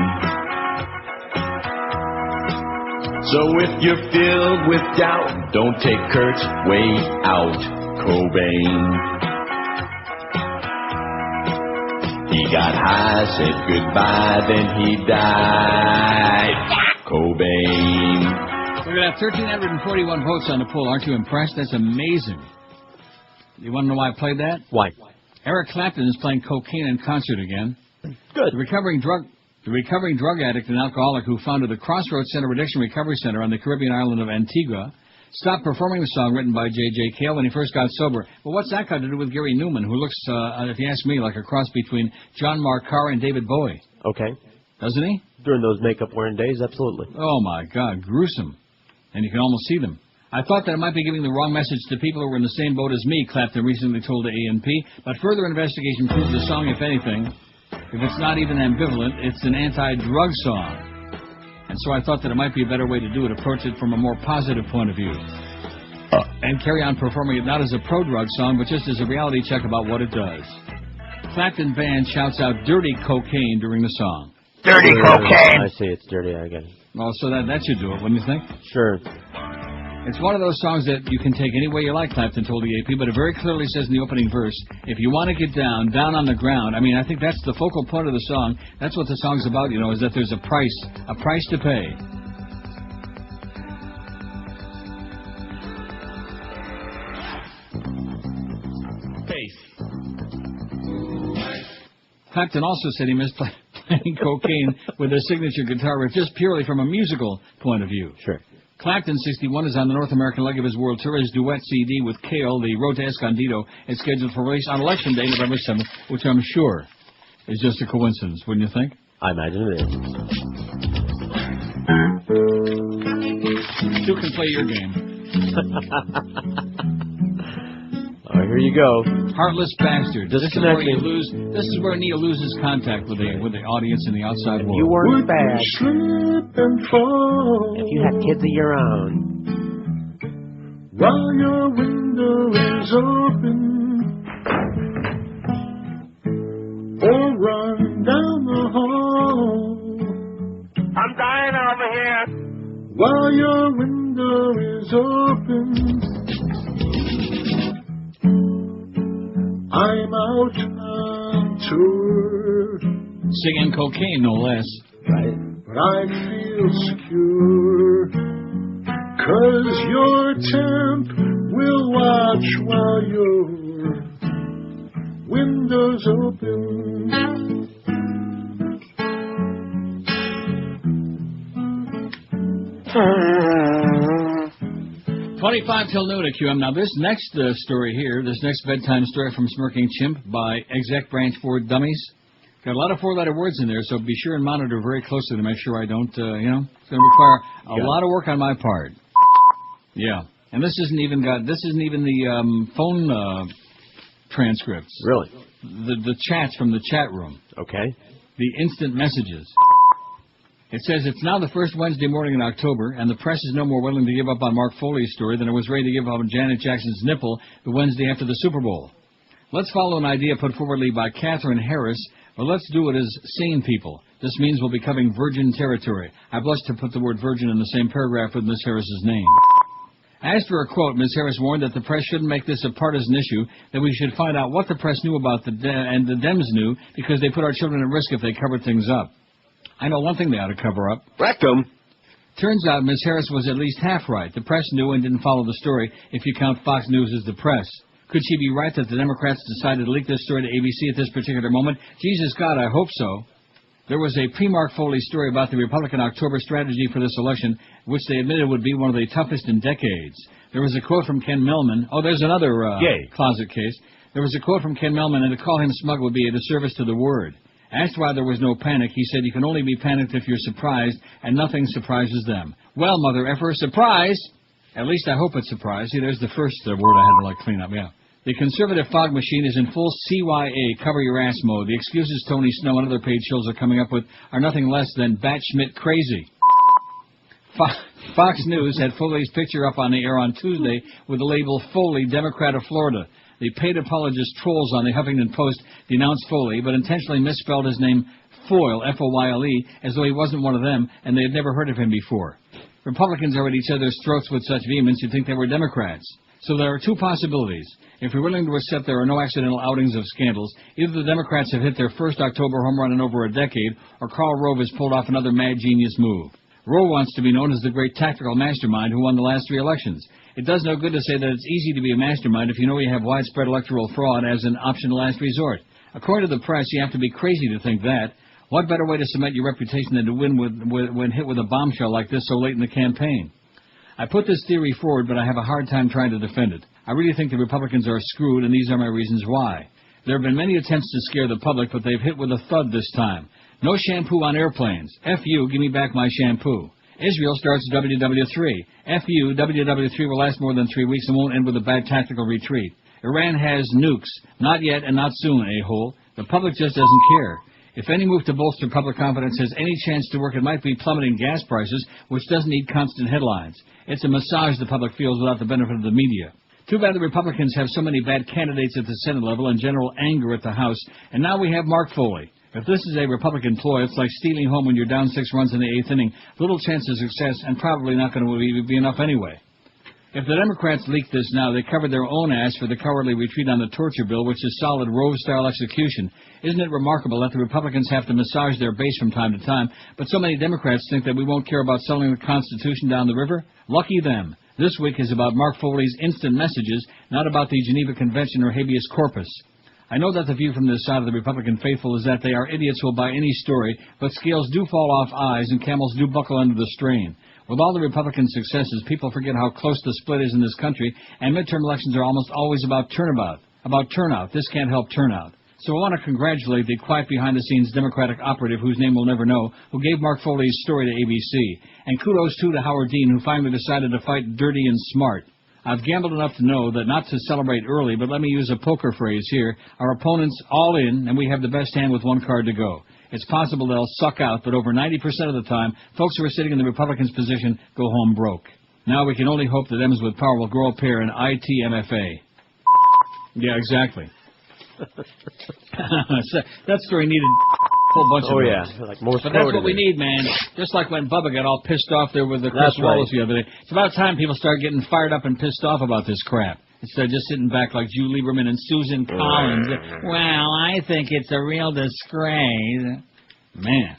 So if you're filled with doubt, don't take Kurt's way out, Cobain. He got high, said goodbye, then he died, Cobain. We're going to have 1,341 votes on the poll. Aren't you impressed? That's amazing. You want to know why I played that? Why? Eric Clapton is playing cocaine in concert again. Good. The recovering drug addict and alcoholic who founded the Crossroads Center Addiction Recovery Center on the Caribbean island of Antigua stopped performing the song written by J.J. Cale when he first got sober. But what's that got to do with Gary Newman, who looks, if you ask me, like a cross between John Mark Carr and David Bowie? Okay. Doesn't he? During those makeup-wearing days, absolutely. Oh, my God, gruesome. And you can almost see them. I thought that it might be giving the wrong message to people who were in the same boat as me, Clapton recently told the A&P, but further investigation proved the song, if anything, if it's not even ambivalent, it's an anti-drug song. And so I thought that it might be a better way to do it, approach it from a more positive point of view. And carry on performing it not as a pro-drug song, but just as a reality check about what it does. Clapton Band shouts out dirty cocaine during the song. Dirty cocaine! I see, it's dirty, I guess. Oh, so that should do it, wouldn't you think? Sure. It's one of those songs that you can take any way you like, Clapton told the AP, but it very clearly says in the opening verse, if you want to get down on the ground, I mean, I think that's the focal point of the song. That's what the song's about, you know, is that there's a price to pay. Clapton also said he missed playing cocaine with his signature guitar riff just purely from a musical point of view. Sure. Clapton, 61, is on the North American leg of his world tour. His duet CD with Cale, the Road to Escondido, is scheduled for release on Election Day, November 7th, which I'm sure is just a coincidence, wouldn't you think? I imagine it is. Two can play your game. All right, here you go. Heartless bastard. This is where Disconnecting. This is where Neil loses contact with the audience in the outside world. You weren't bad. If you had kids of your own. While your window is open, or run down the hall. I'm dying over here. While your window is open, I'm out on tour. Singing cocaine, no less. Right. But I feel secure, 'cause your temp will watch while your window's open. 25 till noon at QM. Now, this next story here, this next bedtime story from Smirking Chimp by Exec Branch Ford Dummies. Got a lot of four-letter words in there, so be sure and monitor very closely to make sure I don't, it's going to require a lot of work on my part. Yeah. And this isn't even the phone transcripts. Really? The chats from the chat room. Okay. The instant messages. It says it's now the first Wednesday morning in October, and the press is no more willing to give up on Mark Foley's story than it was ready to give up on Janet Jackson's nipple the Wednesday after the Super Bowl. Let's follow an idea put forwardly by Catherine Harris, but let's do it as sane people. This means we'll be covering virgin territory. I blush to put the word virgin in the same paragraph with Ms. Harris's name. Asked for a quote, Ms. Harris warned that the press shouldn't make this a partisan issue, that we should find out what the press knew about and the Dems knew, because they put our children at risk if they covered things up. I know one thing they ought to cover up. Rectum. Turns out Ms. Harris was at least half right. The press knew and didn't follow the story, if you count Fox News as the press. Could she be right that the Democrats decided to leak this story to ABC at this particular moment? Jesus God, I hope so. There was a pre-Mark Foley story about the Republican October strategy for this election, which they admitted would be one of the toughest in decades. There was a quote from Ken Millman. Oh, there's another closet case. There was a quote from Ken Millman, and to call him smug would be a disservice to the word. Asked why there was no panic, he said you can only be panicked if you're surprised, and nothing surprises them. Well, mother effer, surprise! At least I hope it's surprise. See, there's the first word I had to clean up, yeah. The conservative fog machine is in full CYA, cover your ass mode. The excuses Tony Snow and other paid shows are coming up with are nothing less than batshit crazy. Fox News had Foley's picture up on the air on Tuesday with the label Foley, Democrat of Florida. The paid apologist trolls on the Huffington Post denounced Foley, but intentionally misspelled his name Foyle, F-O-Y-L-E, as though he wasn't one of them, and they had never heard of him before. Republicans are at each other's throats with such vehemence you'd think they were Democrats. So there are two possibilities. If we're willing to accept there are no accidental outings of scandals, either the Democrats have hit their first October home run in over a decade, or Karl Rove has pulled off another mad genius move. Rove wants to be known as the great tactical mastermind who won the last three elections. It does no good to say that it's easy to be a mastermind if you know you have widespread electoral fraud as an option of last resort. According to the press, you have to be crazy to think that. What better way to cement your reputation than to win when hit with a bombshell like this so late in the campaign? I put this theory forward, but I have a hard time trying to defend it. I really think the Republicans are screwed, and these are my reasons why. There have been many attempts to scare the public, but they've hit with a thud this time. No shampoo on airplanes. F you, give me back my shampoo. Israel starts WW3. F you, WW3 will last more than 3 weeks and won't end with a bad tactical retreat. Iran has nukes. Not yet and not soon, a-hole. The public just doesn't care. If any move to bolster public confidence has any chance to work, it might be plummeting gas prices, which doesn't need constant headlines. It's a massage the public feels without the benefit of the media. Too bad the Republicans have so many bad candidates at the Senate level and general anger at the House, and now we have Mark Foley. If this is a Republican ploy, it's like stealing home when you're down 6 runs in the 8th inning. Little chance of success, and probably not going to be enough anyway. If the Democrats leak this now, they covered their own ass for the cowardly retreat on the torture bill, which is solid Rove-style execution. Isn't it remarkable that the Republicans have to massage their base from time to time, but so many Democrats think that we won't care about selling the Constitution down the river? Lucky them. This week is about Mark Foley's instant messages, not about the Geneva Convention or habeas corpus. I know that the view from this side of the Republican faithful is that they are idiots who will buy any story, but scales do fall off eyes and camels do buckle under the strain. With all the Republican successes, people forget how close the split is in this country, and midterm elections are almost always about turnout. This can't help turnout. So I want to congratulate the quiet behind-the-scenes Democratic operative whose name we'll never know, who gave Mark Foley's story to ABC. And kudos, too, to Howard Dean, who finally decided to fight dirty and smart. I've gambled enough to know that not to celebrate early, but let me use a poker phrase here. Our opponent's all in, and we have the best hand with one card to go. It's possible they'll suck out, but over 90% of the time, folks who are sitting in the Republicans' position go home broke. Now we can only hope that M's with power will grow a pair in ITMFA. Yeah, exactly. That story needed a whole bunch of like more. But that's what we need, man. Just like when Bubba got all pissed off there with the Chris Wallace the other day. It's about time people start getting fired up and pissed off about this crap. Instead of just sitting back like Jew Lieberman and Susan Collins. Well, I think it's a real disgrace. Man,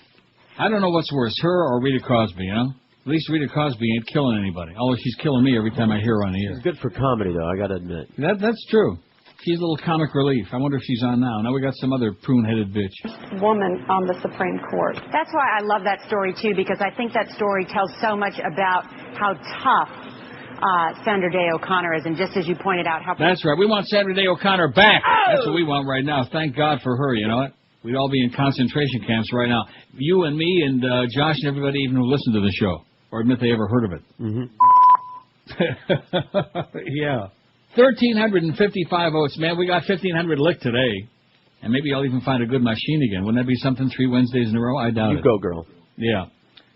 I don't know what's worse, her or Rita Cosby, you know? At least Rita Cosby ain't killing anybody. Although she's killing me every time I hear her on the air. It's good for comedy, though, I got to admit. That's true. She's a little comic relief. I wonder if she's on now. Now we got some other prune-headed bitch. Woman on the Supreme Court. That's why I love that story, too, because I think that story tells so much about how tough Sandra Day O'Connor is, and just as you pointed out, how... That's right. We want Sandra Day O'Connor back. That's what we want right now. Thank God for her, you know what? We'd all be in concentration camps right now. You and me and Josh and everybody even who listen to the show, or admit they ever heard of it. Yeah. 1,355 votes, man. We got 1,500 licked today. And maybe I'll even find a good machine again. Wouldn't that be something 3 Wednesdays in a row? I doubt it. You go, girl. Yeah.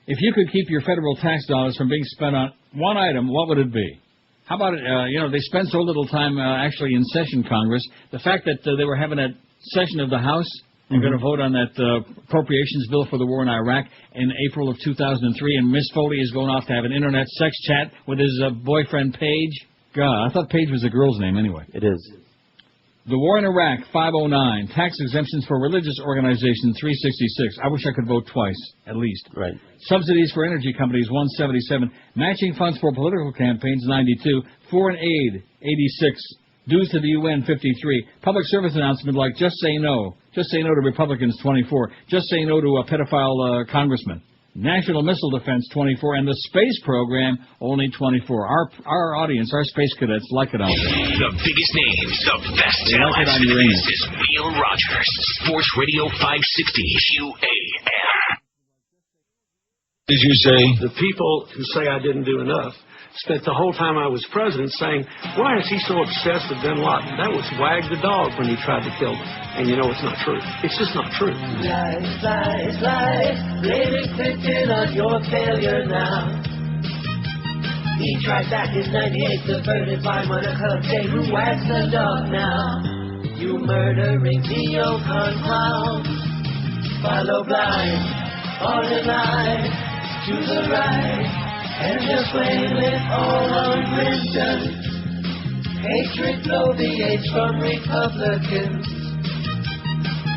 If you could keep your federal tax dollars from being spent on one item, what would it be? How about it, they spend so little time actually in session, Congress. The fact that they were having a session of the House and going to vote on that appropriations bill for the war in Iraq in April of 2003, and Miss Foley is going off to have an internet sex chat with his boyfriend, Paige. God, I thought Paige was a girl's name anyway. It is. The war in Iraq, 509. Tax exemptions for religious organizations, 366. I wish I could vote twice, at least. Right. Subsidies for energy companies, 177. Matching funds for political campaigns, 92. Foreign aid, 86. Dues to the UN, 53. Public service announcement like just say no. Just say no to Republicans, 24. Just say no to a pedophile congressman. National Missile Defense, 24, and the space program, only 24. Our audience, our space cadets, like it out there. The biggest names, the best talent. This is Neil Rogers, Sports Radio 560 UAM. Did you say? The people who say I didn't do enough spent the whole time I was president saying, why is he so obsessed with bin Laden? That was Wag the dog when he tried to kill him. And you know it's not true. It's just not true. Lies, lies, lies, blaming Clinton on your failure now. He tried back in 98, subverted by Monica J. Who wags the dog now? You murdering neocon clowns. Follow blind, all in line, to the right. And just blame it all on Clinton. Hatred bloviates from Republicans.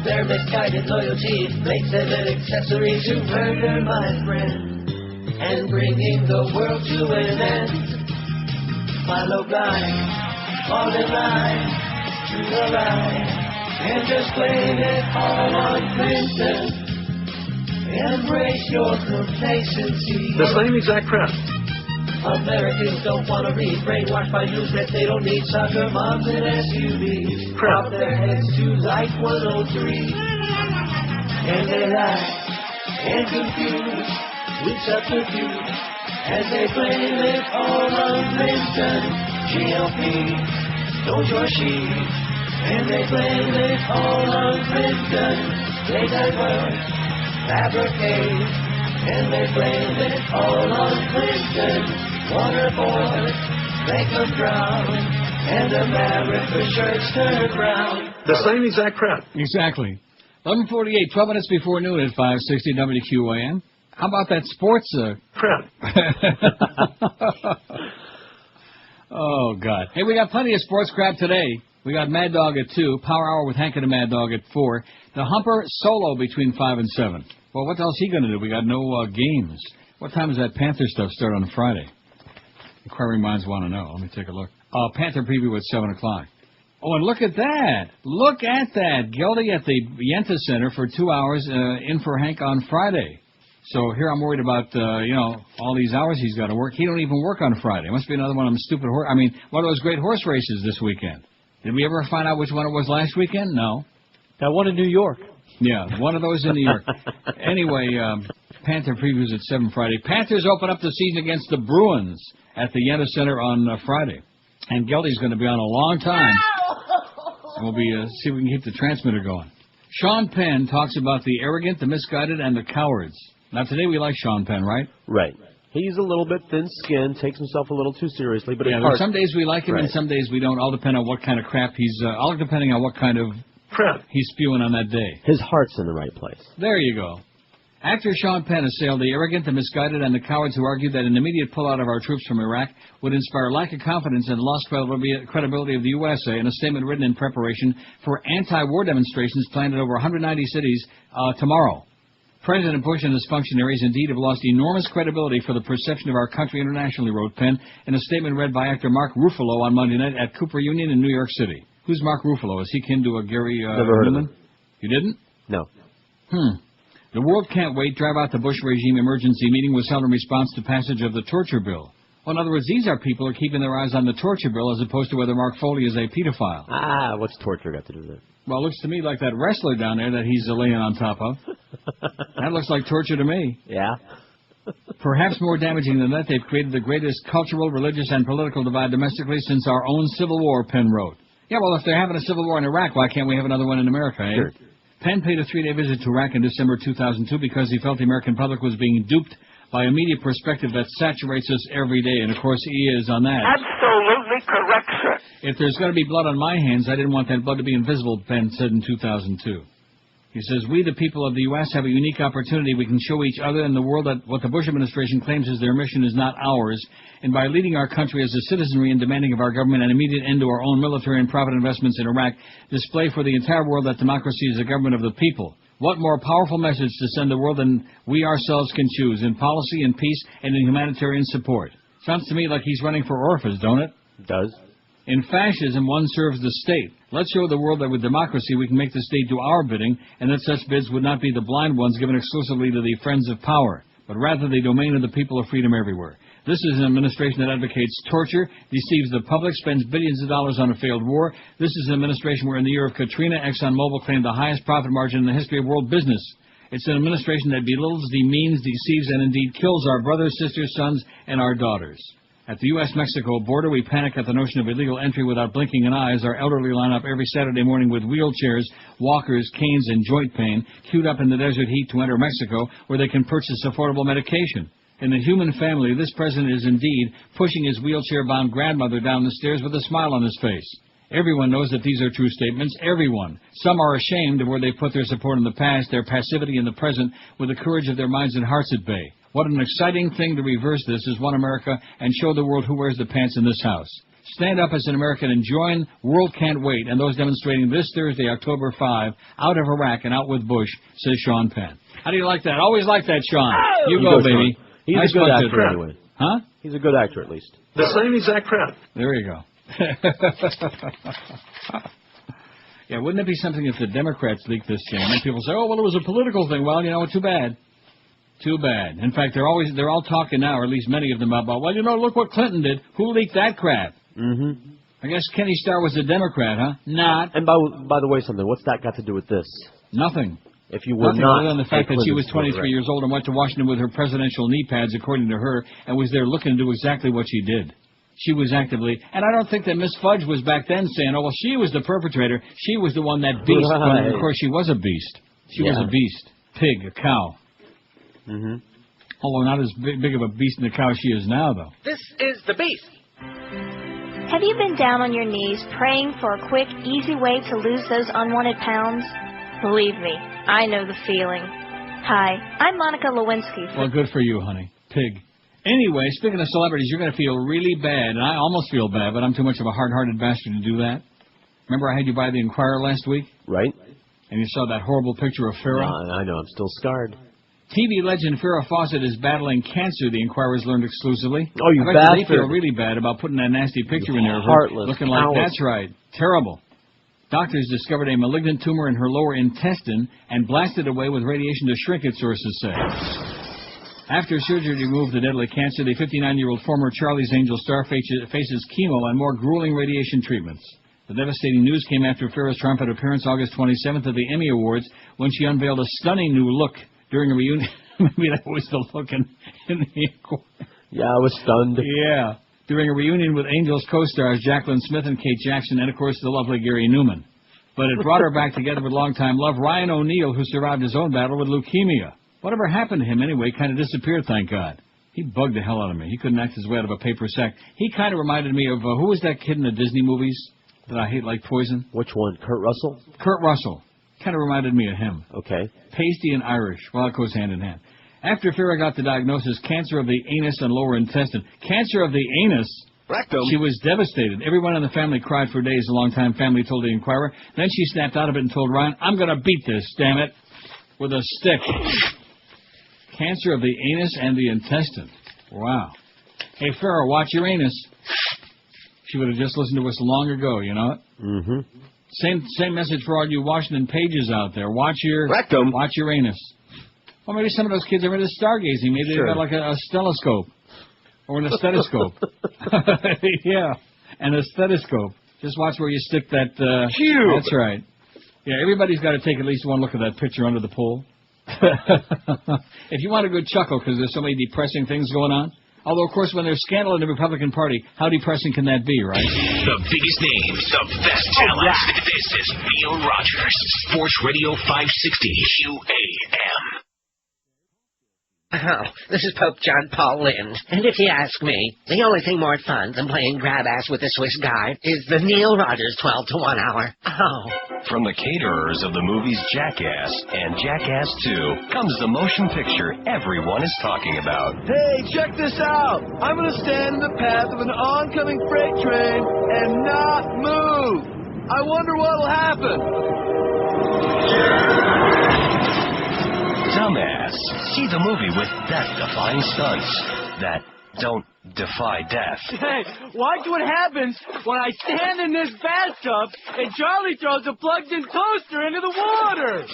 Their misguided loyalty makes them an accessory to murder, my friend, and bringing the world to an end. follow blind, fall in line to the right, and just blame it all on Clinton. Embrace your complacency. The same exact crap. Americans don't want to read, brainwashed by news that they don't need soccer moms and SUVs. Crop their heads to like 103, and they lie and confuse with subterfuge as they blame it all on Clinton. GOP, don't your sheep, and they blame it all on Clinton. They divert, fabricate, and they blame it all on Clinton. Waterboard, make them drown, and America's shirts turn brown. The same exact crap. Exactly. 11:48, 12 minutes before noon at 560 WQAM. How about that sports crap? Oh, God. Hey, we got plenty of sports crap today. We got Mad Dog at 2, Power Hour with Hank and the Mad Dog at 4, the Humper solo between 5 and 7. Well, what else is he going to do? We got no games. What time does that Panther stuff start on Friday? Inquiring minds want to know. Let me take a look. Panther preview at 7 o'clock. Oh, and look at that. Look at that. Geldy at the Yenta Center for 2 hours in for Hank on Friday. So here I'm worried about, all these hours he's got to work. He don't even work on Friday. It must be another one of them stupid one of those great horse races this weekend. Did we ever find out which one it was last weekend? No. That one in New York. Yeah, one of those in New York. Anyway, Panther previews at 7 Friday. Panthers open up the season against the Bruins at the Yenta Center on Friday. And Geldy's going to be on a long time. And we'll be see if we can keep the transmitter going. Sean Penn talks about the arrogant, the misguided, and the cowards. Now, today we like Sean Penn, right? Right. He's a little bit thin-skinned, takes himself a little too seriously, but some days we like him and some days we don't. All depending on what kind of crap all depending on what kind of crap he's spewing on that day. His heart's in the right place. There you go. Actor Sean Penn assailed the arrogant, the misguided, and the cowards who argued that an immediate pullout of our troops from Iraq would inspire lack of confidence and lost credibility of the USA in a statement written in preparation for anti-war demonstrations planned in over 190 cities tomorrow. President Bush and his functionaries indeed have lost enormous credibility for the perception of our country internationally, wrote Penn in a statement read by actor Mark Ruffalo on Monday night at Cooper Union in New York City. Who's Mark Ruffalo? Is he kin to a Gary Never heard Newman? of him. You didn't? No. The world can't wait. Drive out the Bush regime emergency meeting was held in response to passage of the torture bill. Well, in other words, these are people who are keeping their eyes on the torture bill as opposed to whether Mark Foley is a pedophile. What's torture got to do with it? Well, it looks to me like that wrestler down there that he's laying on top of. That looks like torture to me. Yeah. Perhaps more damaging than that, they've created the greatest cultural, religious, and political divide domestically since our own Civil War, Penn wrote. Yeah, well, if they're having a civil war in Iraq, why can't we have another one in America, eh? Sure. Penn paid a 3-day visit to Iraq in December 2002 because he felt the American public was being duped by a media perspective that saturates us every day, and of course he is on that. Absolutely correct, sir. If there's going to be blood on my hands, I didn't want that blood to be invisible, Penn said in 2002. He says, we, the people of the U.S., have a unique opportunity. We can show each other and the world that what the Bush administration claims is their mission is not ours. And by leading our country as a citizenry and demanding of our government an immediate end to our own military and private investments in Iraq, display for the entire world that democracy is a government of the people. What more powerful message to send the world than we ourselves can choose in policy, in peace, and in humanitarian support? Sounds to me like he's running for office, don't it? It does. In fascism, one serves the state. Let's show the world that with democracy we can make the state do our bidding, and that such bids would not be the blind ones given exclusively to the friends of power, but rather the domain of the people of freedom everywhere. This is an administration that advocates torture, deceives the public, spends billions of dollars on a failed war. This is an administration where in the year of Katrina, ExxonMobil claimed the highest profit margin in the history of world business. It's an administration that belittles, demeans, deceives, and indeed kills our brothers, sisters, sons, and our daughters. At the U.S.-Mexico border, we panic at the notion of illegal entry without blinking an eye as our elderly line up every Saturday morning with wheelchairs, walkers, canes, and joint pain, queued up in the desert heat to enter Mexico, where they can purchase affordable medication. In the human family, this president is indeed pushing his wheelchair-bound grandmother down the stairs with a smile on his face. Everyone knows that these are true statements. Everyone. Some are ashamed of where they put their support in the past, their passivity in the present, with the courage of their minds and hearts at bay. What an exciting thing to reverse this as One America and show the world who wears the pants in this house. Stand up as an American and join World Can't Wait and those demonstrating this Thursday, October 5, out of Iraq and out with Bush, says Sean Penn. How do you like that? Always like that, Sean. You go, baby. He's nice a good actor anyway. Huh? He's a good actor, at least. The same exact crowd. There you go. Yeah, wouldn't it be something if the Democrats leaked this jam and people say, oh, well, it was a political thing. Well, you know, too bad. Too bad. In fact, they're all talking now, or at least many of them, about, well, you know, look what Clinton did. Who leaked that crap? Mm-hmm. I guess Kenny Starr was a Democrat, huh? Not. And by the way, something. What's that got to do with this? Nothing. If you were Nothing not, other than the fact that she was 23 years old and went to Washington with her presidential knee pads, according to her, and was there looking to do exactly what she did. She was actively, and I don't think that Miss Fudge was back then saying, oh, well, she was the perpetrator. She was the one that beast. Right. But of course, she was a beast. She was a beast. Pig, a cow. Mm-hmm. Although not as big of a beast in the cow she is now, though. This is the beast. Have you been down on your knees praying for a quick, easy way to lose those unwanted pounds? Believe me, I know the feeling. Hi, I'm Monica Lewinsky. Well, good for you, honey. Pig. Anyway, speaking of celebrities, you're going to feel really bad, and I almost feel bad, but I'm too much of a hard-hearted bastard to do that. Remember I had you buy the Inquirer last week? Right. And you saw that horrible picture of Farrah? I know, I'm still scarred. TV legend Farrah Fawcett is battling cancer, the Inquirer's learned exclusively. Oh, you I bet bastard. they feel really bad about putting that nasty picture in there of her Heartless, looking like, callous. that's right, terrible. Doctors discovered a malignant tumor in her lower intestine and blasted away with radiation to shrink it, sources say. After surgery to remove the deadly cancer, the 59-year-old former Charlie's Angel star faces chemo and more grueling radiation treatments. The devastating news came after Farrah's triumphant appearance August 27th at the Emmy Awards when she unveiled a stunning new look during a reunion. Maybe that was the look in the Yeah, I was stunned. Yeah. During a reunion with Angels co-stars Jacqueline Smith and Kate Jackson, and, of course, the lovely Gary Newman. But it brought her back together with longtime love Ryan O'Neal, who survived his own battle with leukemia. Whatever happened to him anyway kind of disappeared, thank God. He bugged the hell out of me. He couldn't act his way out of a paper sack. He kind of reminded me of, who was that kid in the Disney movies that I hate like poison? Which one, Kurt Russell? Kurt Russell. Kind of reminded me of him. Okay. Pasty and Irish. Well, it goes hand in hand. After Farrah got the diagnosis, cancer of the anus and lower intestine. Cancer of the anus? Rectum. She was devastated. Everyone in the family cried for days, a longtime family told the Inquirer. Then she snapped out of it and told Ryan, I'm going to beat this, damn it, with a stick. Cancer of the anus and the intestine. Wow. Hey, Farrah, watch your anus. She would have just listened to us long ago, you know it? Mm-hmm. Same message for all you Washington pages out there. Watch your rectum. Watch your anus. Well, maybe some of those kids are into stargazing. Maybe they've got like a stelloscope. Or an stethoscope. Yeah, and a stethoscope. Just watch where you stick that... That's right. Yeah, everybody's got to take at least one look at that picture under the pool. If you want a good chuckle, because there's so many depressing things going on. Although, of course, when there's scandal in the Republican Party, how depressing can that be, right? The biggest names, the best talent. This is Neil Rogers, Sports Radio 560 UAM. Oh, this is Pope John Paul Lynn. And if you ask me, the only thing more fun than playing grab-ass with the Swiss guy is the Neil Rogers 12 to 1 hour. Oh. From the caterers of the movies Jackass and Jackass 2 comes the motion picture everyone is talking about. Hey, check this out. I'm going to stand in the path of an oncoming freight train and not move. I wonder what'll happen. Dumbass. See the movie with death-defying stunts that don't defy death. Hey, watch what happens when I stand in this bathtub and Charlie throws a plugged-in toaster into the water.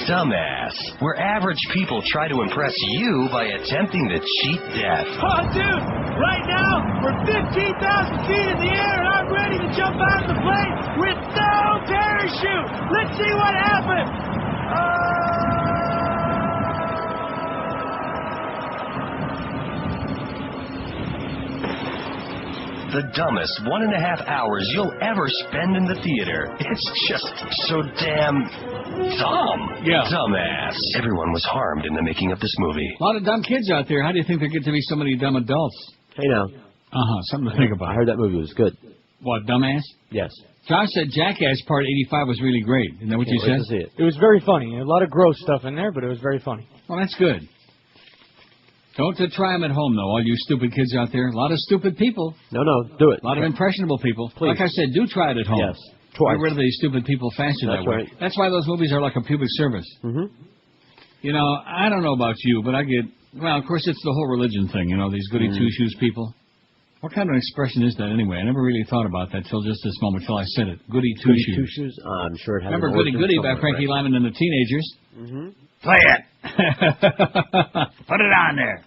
Dumbass. Where average people try to impress you by attempting to cheat death. Oh, dude, right now we're 15,000 feet in the air and I'm ready to jump out of the plane with no parachute. Let's see what happens. The dumbest 1.5 hours you'll ever spend in the theater. It's just so damn dumb. Yeah. Dumbass. Everyone was harmed in the making of this movie. A lot of dumb kids out there. How do you think there get to be so many dumb adults? Hey, now. Something to think about. I heard that movie was good. What, Dumbass? Yes. Josh said Jackass Part 85 was really great. Isn't that what you said? To see it. It was very funny. A lot of gross stuff in there, but it was very funny. Well, that's good. Don't try them at home, though, all you stupid kids out there. A lot of stupid people. No, do it. A lot of impressionable people. Please. Like I said, do try it at home. Yes. Twice. Get rid of these stupid people faster That's that way. right. That's why those movies are like a public service. Mm-hmm. You know, I don't know about you, but I get Well, of course, it's the whole religion thing, you know, these goody two-shoes people. What kind of an expression is that anyway? I never really thought about that till just this moment, till I said it. Goody two-shoes. Goody two-shoes? I'm sure it has Remember an Goody origin Goody by somewhere, Frankie right? Lyman and the Teenagers? Mm-hmm. Play it! Put it on there.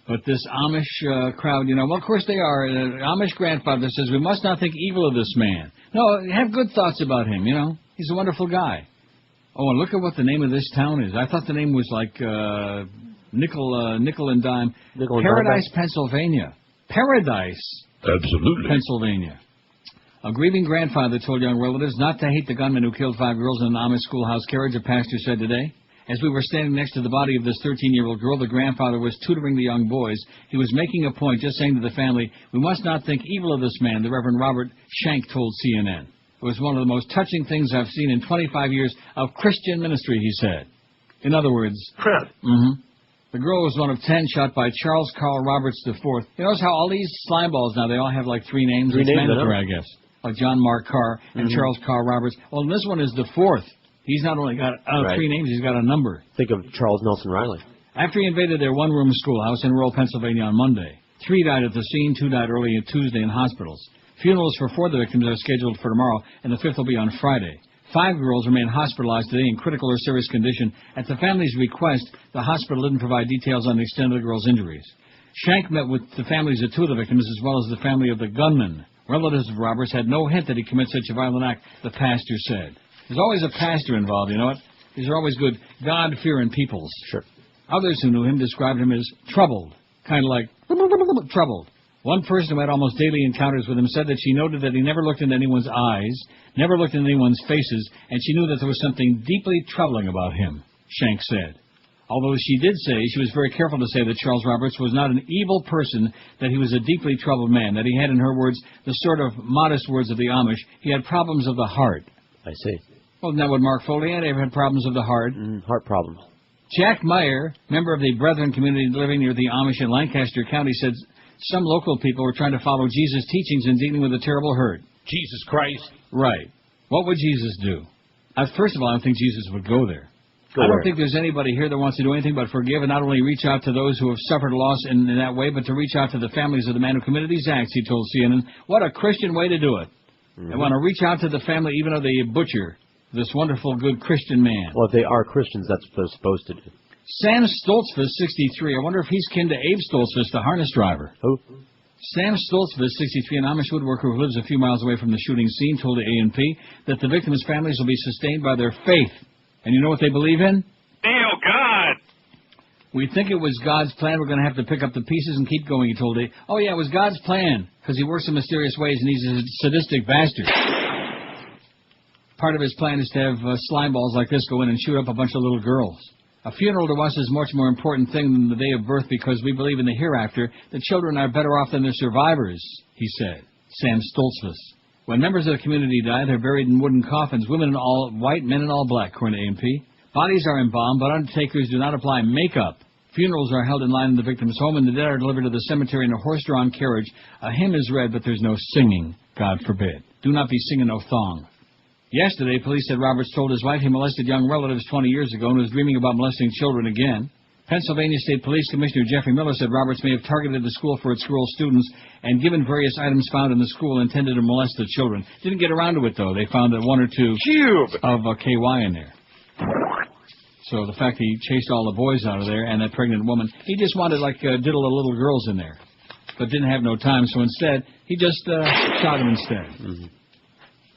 But this Amish crowd, you know, well, of course they are. Amish grandfather says, we must not think evil of this man. No, have good thoughts about him, you know. He's a wonderful guy. Oh, and look at what the name of this town is. I thought the name was like Nickel and Dime. Paradise, Pennsylvania. Paradise. Absolutely. Pennsylvania. A grieving grandfather told young relatives not to hate the gunman who killed 5 girls in an Amish schoolhouse carriage, a pastor said today. As we were standing next to the body of this 13-year-old girl, the grandfather was tutoring the young boys. He was making a point, just saying to the family, we must not think evil of this man, the Reverend Robert Shank told CNN. It was one of the most touching things I've seen in 25 years of Christian ministry, he said. In other words, the girl was one of 10 shot by Charles Carl Roberts IV. You notice how all these slime balls now, they all have like 3 names? It's mandatory, I guess. Like John Mark Carr and Charles Carl Roberts. Well, this one is the 4th. He's not only got 3 names, he's got a number. Think of Charles Nelson Riley. After he invaded their one-room schoolhouse in rural Pennsylvania on Monday, 3 died at the scene, 2 died early Tuesday in hospitals. Funerals for 4 of the victims are scheduled for tomorrow, and the 5th will be on Friday. 5 girls remain hospitalized today in critical or serious condition. At the family's request, the hospital didn't provide details on the extent of the girls' injuries. Shank met with the families of 2 of the victims as well as the family of the gunman. Relatives of Roberts had no hint that he committed such a violent act, the pastor said. There's always a pastor involved, you know what? These are always good God-fearing peoples. Sure. Others who knew him described him as troubled, kind of like troubled. One person who had almost daily encounters with him said that she noted that he never looked into anyone's eyes, never looked into anyone's faces, and she knew that there was something deeply troubling about him, Shank said. Although she did say, she was very careful to say that Charles Roberts was not an evil person, that he was a deeply troubled man, that he had, in her words, the sort of modest words of the Amish, he had problems of the heart. I see. Well, isn't that what Mark Foley had? Ever had problems of the heart? Heart problems. Jack Meyer, member of the Brethren community living near the Amish in Lancaster County, said some local people were trying to follow Jesus' teachings in dealing with a terrible hurt. Jesus Christ. Right. What would Jesus do? First of all, I don't think Jesus would go there. I don't think there's anybody here that wants to do anything but forgive and not only reach out to those who have suffered loss in that way, but to reach out to the families of the man who committed these acts, he told CNN. What a Christian way to do it. They want to reach out to the family, even of the butcher, this wonderful, good Christian man. Well, if they are Christians, that's what they're supposed to do. Sam Stoltzfus, 63. I wonder if he's kin to Abe Stoltzfus, the harness driver. Who? Sam Stoltzfus, 63, an Amish woodworker who lives a few miles away from the shooting scene, told the A&P that the victims' families will be sustained by their faith. And you know what they believe in? Oh, God. We think it was God's plan. We're going to have to pick up the pieces and keep going, he told me. Oh, yeah, it was God's plan, because he works in mysterious ways, and he's a sadistic bastard. Part of his plan is to have slime balls like this go in and shoot up a bunch of little girls. A funeral to us is a much more important thing than the day of birth because we believe in the hereafter. The children are better off than their survivors, he said. Sam Stoltzfus. When members of the community die, they're buried in wooden coffins, women in all white, men in all black, according to A&P. Bodies are embalmed, but undertakers do not apply makeup. Funerals are held in line in the victim's home, and the dead are delivered to the cemetery in a horse-drawn carriage. A hymn is read, but there's no singing, God forbid. Do not be singing no thong. Yesterday, police said Roberts told his wife he molested young relatives 20 years ago and was dreaming about molesting children again. Pennsylvania State Police Commissioner Jeffrey Miller said Roberts may have targeted the school for its girl students and, given various items found in the school, intended to molest the children. Didn't get around to it, though. They found 1 or 2 of KY in there. So the fact he chased all the boys out of there and that pregnant woman, he just wanted, diddle the little girls in there, but didn't have no time, so instead, he just shot him instead.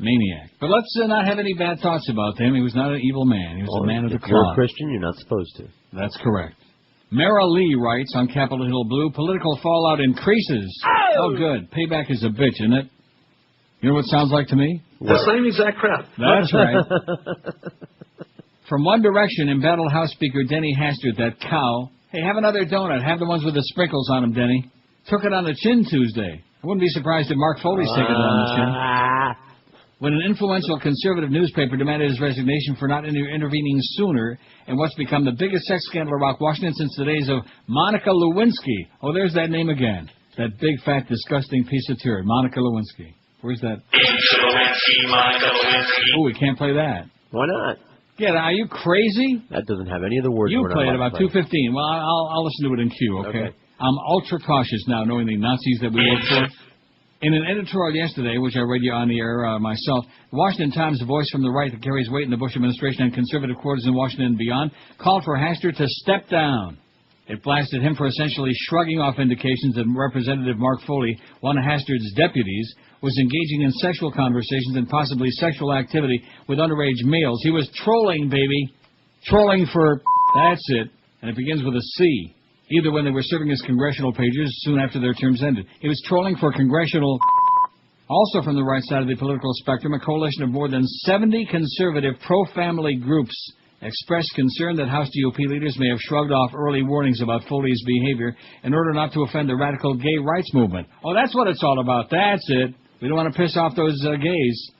Maniac. But let's not have any bad thoughts about him. He was not an evil man. He was a man of the cloth. If you're a Christian, you're not supposed to. That's correct. Mara Lee writes on Capitol Hill Blue, political fallout increases. Oh, good. Payback is a bitch, isn't it? You know what it sounds like to me? The same exact crap. That's right. From One Direction, embattled House Speaker Denny Hastert, that cow. Hey, have another donut. Have the ones with the sprinkles on them, Denny. Took it on the chin Tuesday. I wouldn't be surprised if Mark Foley's taking it on the chin. When an influential conservative newspaper demanded his resignation for not intervening sooner in what's become the biggest sex scandal around Washington since the days of Monica Lewinsky. Oh, there's that name again. That big, fat, disgusting piece of turd, Monica Lewinsky. Where's that? Oh, we can't play that. Why not? Yeah, are you crazy? That doesn't have any of the words. You we're not played allowed about to play. 2:15. Well, I'll listen to it in Q, okay? Okay. I'm ultra cautious now, knowing the Nazis that we work for. In an editorial yesterday, which I read you on the air myself, the Washington Times, a voice from the right that carries weight in the Bush administration and conservative quarters in Washington and beyond, called for Hastert to step down. It blasted him for essentially shrugging off indications that Representative Mark Foley, one of Hastert's deputies, was engaging in sexual conversations and possibly sexual activity with underage males. He was trolling, baby. Trolling for... That's it. And it begins with a C. Either when they were serving as congressional pages soon after their terms ended. He was trolling for congressional... Also from the right side of the political spectrum, a coalition of more than 70 conservative pro-family groups expressed concern that House GOP leaders may have shrugged off early warnings about Foley's behavior in order not to offend the radical gay rights movement. Oh, that's what it's all about. That's it. We don't want to piss off those gays.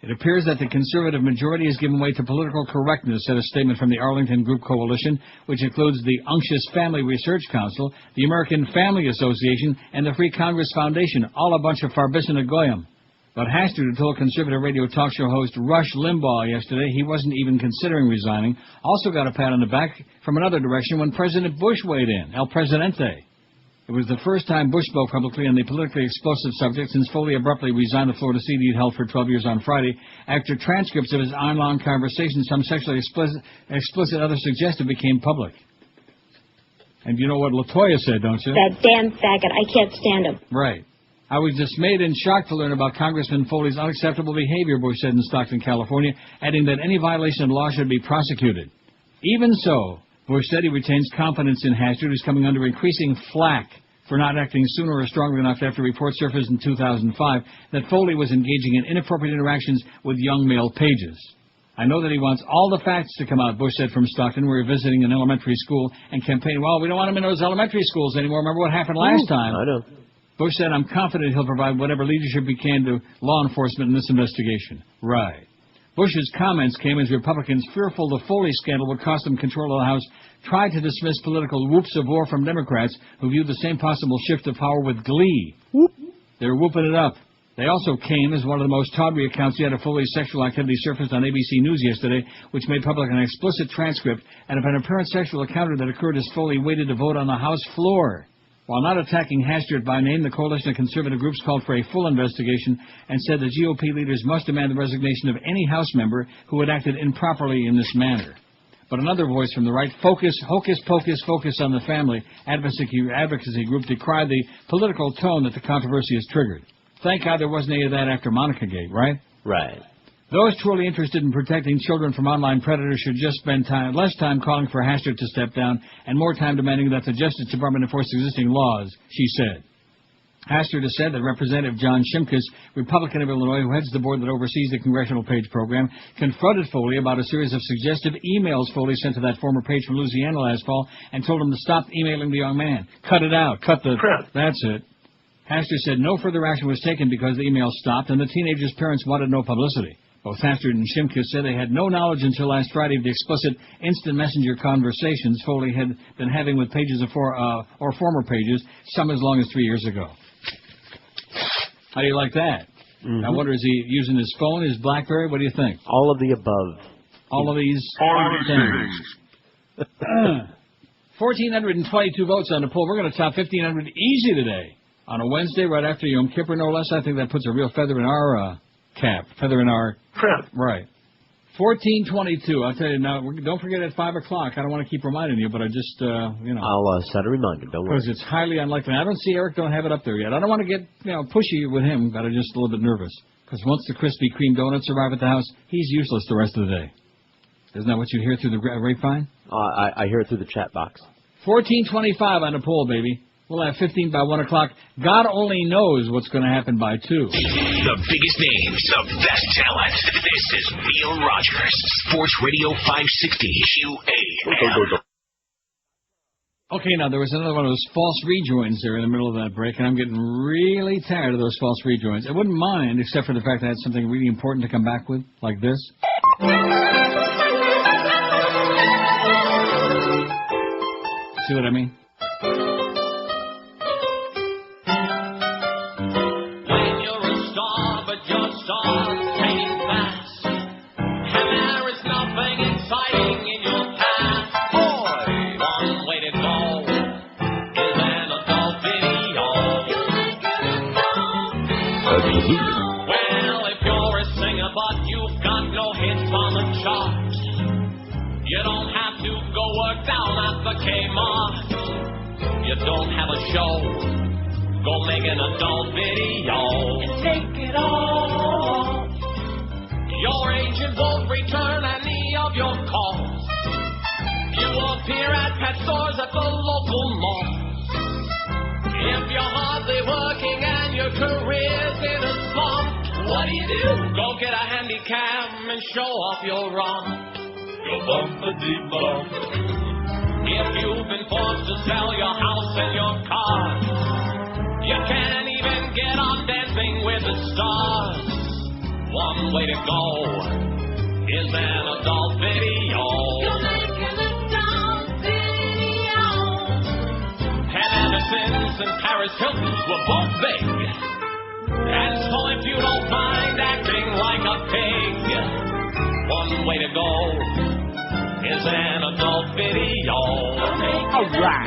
It appears that the conservative majority has given way to political correctness, said a statement from the Arlington Group Coalition, which includes the Unctious Family Research Council, the American Family Association, and the Free Congress Foundation, all a bunch of Farbissina Goyim. But Hastert told conservative radio talk show host Rush Limbaugh yesterday he wasn't even considering resigning, also got a pat on the back from another direction when President Bush weighed in, El Presidente. It was the first time Bush spoke publicly on the politically explosive subject since Foley abruptly resigned the Florida seat he'd held for 12 years on Friday after transcripts of his hour-long conversation, some sexually explicit others suggested, became public. And you know what LaToya said, don't you? That damn faggot. I can't stand him. Right. I was dismayed and shocked to learn about Congressman Foley's unacceptable behavior, Bush said in Stockton, California, adding that any violation of law should be prosecuted. Even so, Bush said he retains confidence in Hastert, who's coming under increasing flack for not acting sooner or stronger enough after reports surfaced in 2005 that Foley was engaging in inappropriate interactions with young male pages. I know that he wants all the facts to come out, Bush said from Stockton, where he was visiting an elementary school and campaigning, well, we don't want him in those elementary schools anymore. Remember what happened last time? I know. Bush said, I'm confident he'll provide whatever leadership he can to law enforcement in this investigation. Right. Bush's comments came as Republicans, fearful the Foley scandal would cost them control of the House, tried to dismiss political whoops of war from Democrats who viewed the same possible shift of power with glee. Whoop. They're whooping it up. They also came as one of the most tawdry accounts yet of Foley's sexual activity surfaced on ABC News yesterday, which made public an explicit transcript and of an apparent sexual encounter that occurred as Foley waited to vote on the House floor. While not attacking Hastert by name, the coalition of conservative groups called for a full investigation and said the GOP leaders must demand the resignation of any House member who had acted improperly in this manner. But another voice from the right, hocus pocus, focus on the family advocacy group, decried the political tone that the controversy has triggered. Thank God there wasn't any of that after Monica Gate, right? Right. Those truly interested in protecting children from online predators should just spend less time calling for Hastert to step down and more time demanding that the Justice Department enforce existing laws, she said. Hastert has said that Representative John Shimkus, Republican of Illinois, who heads the board that oversees the Congressional Page program, confronted Foley about a series of suggestive emails Foley sent to that former page from Louisiana last fall and told him to stop emailing the young man. Cut it out. That's it. Hastert said no further action was taken because the email stopped and the teenager's parents wanted no publicity. Both Hastert and Shimkus said they had no knowledge until last Friday of the explicit instant messenger conversations Foley had been having with pages or former pages, some as long as 3 years ago. How do you like that? Mm-hmm. I wonder, is he using his phone, his BlackBerry? What do you think? All of the above. All of these things. 1,422 votes on the poll. We're going to top 1,500 easy today. On a Wednesday, right after Yom Kippur, no less. I think that puts a real feather in our cap. Feather in our... Right. 1422. I'll tell you now, don't forget at 5 o'clock. I don't want to keep reminding you, but I just, I'll set a reminder, don't worry. Because it's highly unlikely. I don't see Eric, don't have it up there yet. I don't want to get, pushy with him, but I'm just a little bit nervous. Because once the Krispy Kreme donuts arrive at the house, he's useless the rest of the day. Isn't that what you hear through the grapevine? I hear it through the chat box. 1425 on the poll, baby. We'll have 15 by 1 o'clock. God only knows what's going to happen by 2. The biggest names, the best talent. This is Neil Rogers, Sports Radio 560 QAM. Okay, now there was another one of those false rejoins there in the middle of that break, and I'm getting really tired of those false rejoins. I wouldn't mind, except for the fact that I had something really important to come back with, like this. See what I mean? you've got no hits on the chart. You don't have to go work down at the Kmart. You don't have a show. Go make an adult video and take it all. Your agent won't return any of your calls. You appear at pet stores at the local malls. If you're hardly working and your career's in a slump, what do? Go get a handicam and show off your rump. Your bump-a-dee-bump. If you've been forced to sell your house and your car, you can't even get on Dancing with the Stars. One way to go is an adult video. You're making an adult video. Pat Anderson's and Paris Hilton's were both big. And so if you don't mind acting like a pig, one way to go is an adult video. All right.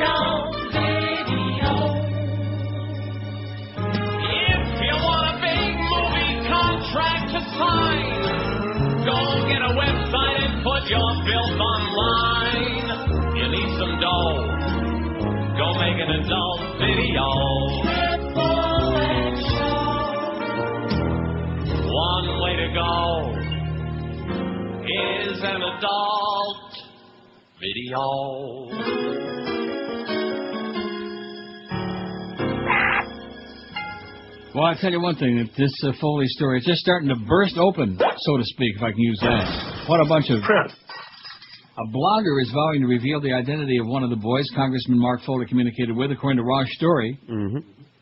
If you want a big movie contract to sign, go get a website and put your filth online. You need some dough. Go make an adult video. One way to go is an adult video. Well, I tell you one thing, this Foley story is just starting to burst open, so to speak, if I can use that. What a bunch of... A blogger is vowing to reveal the identity of one of the boys Congressman Mark Foley communicated with, according to Raw's story.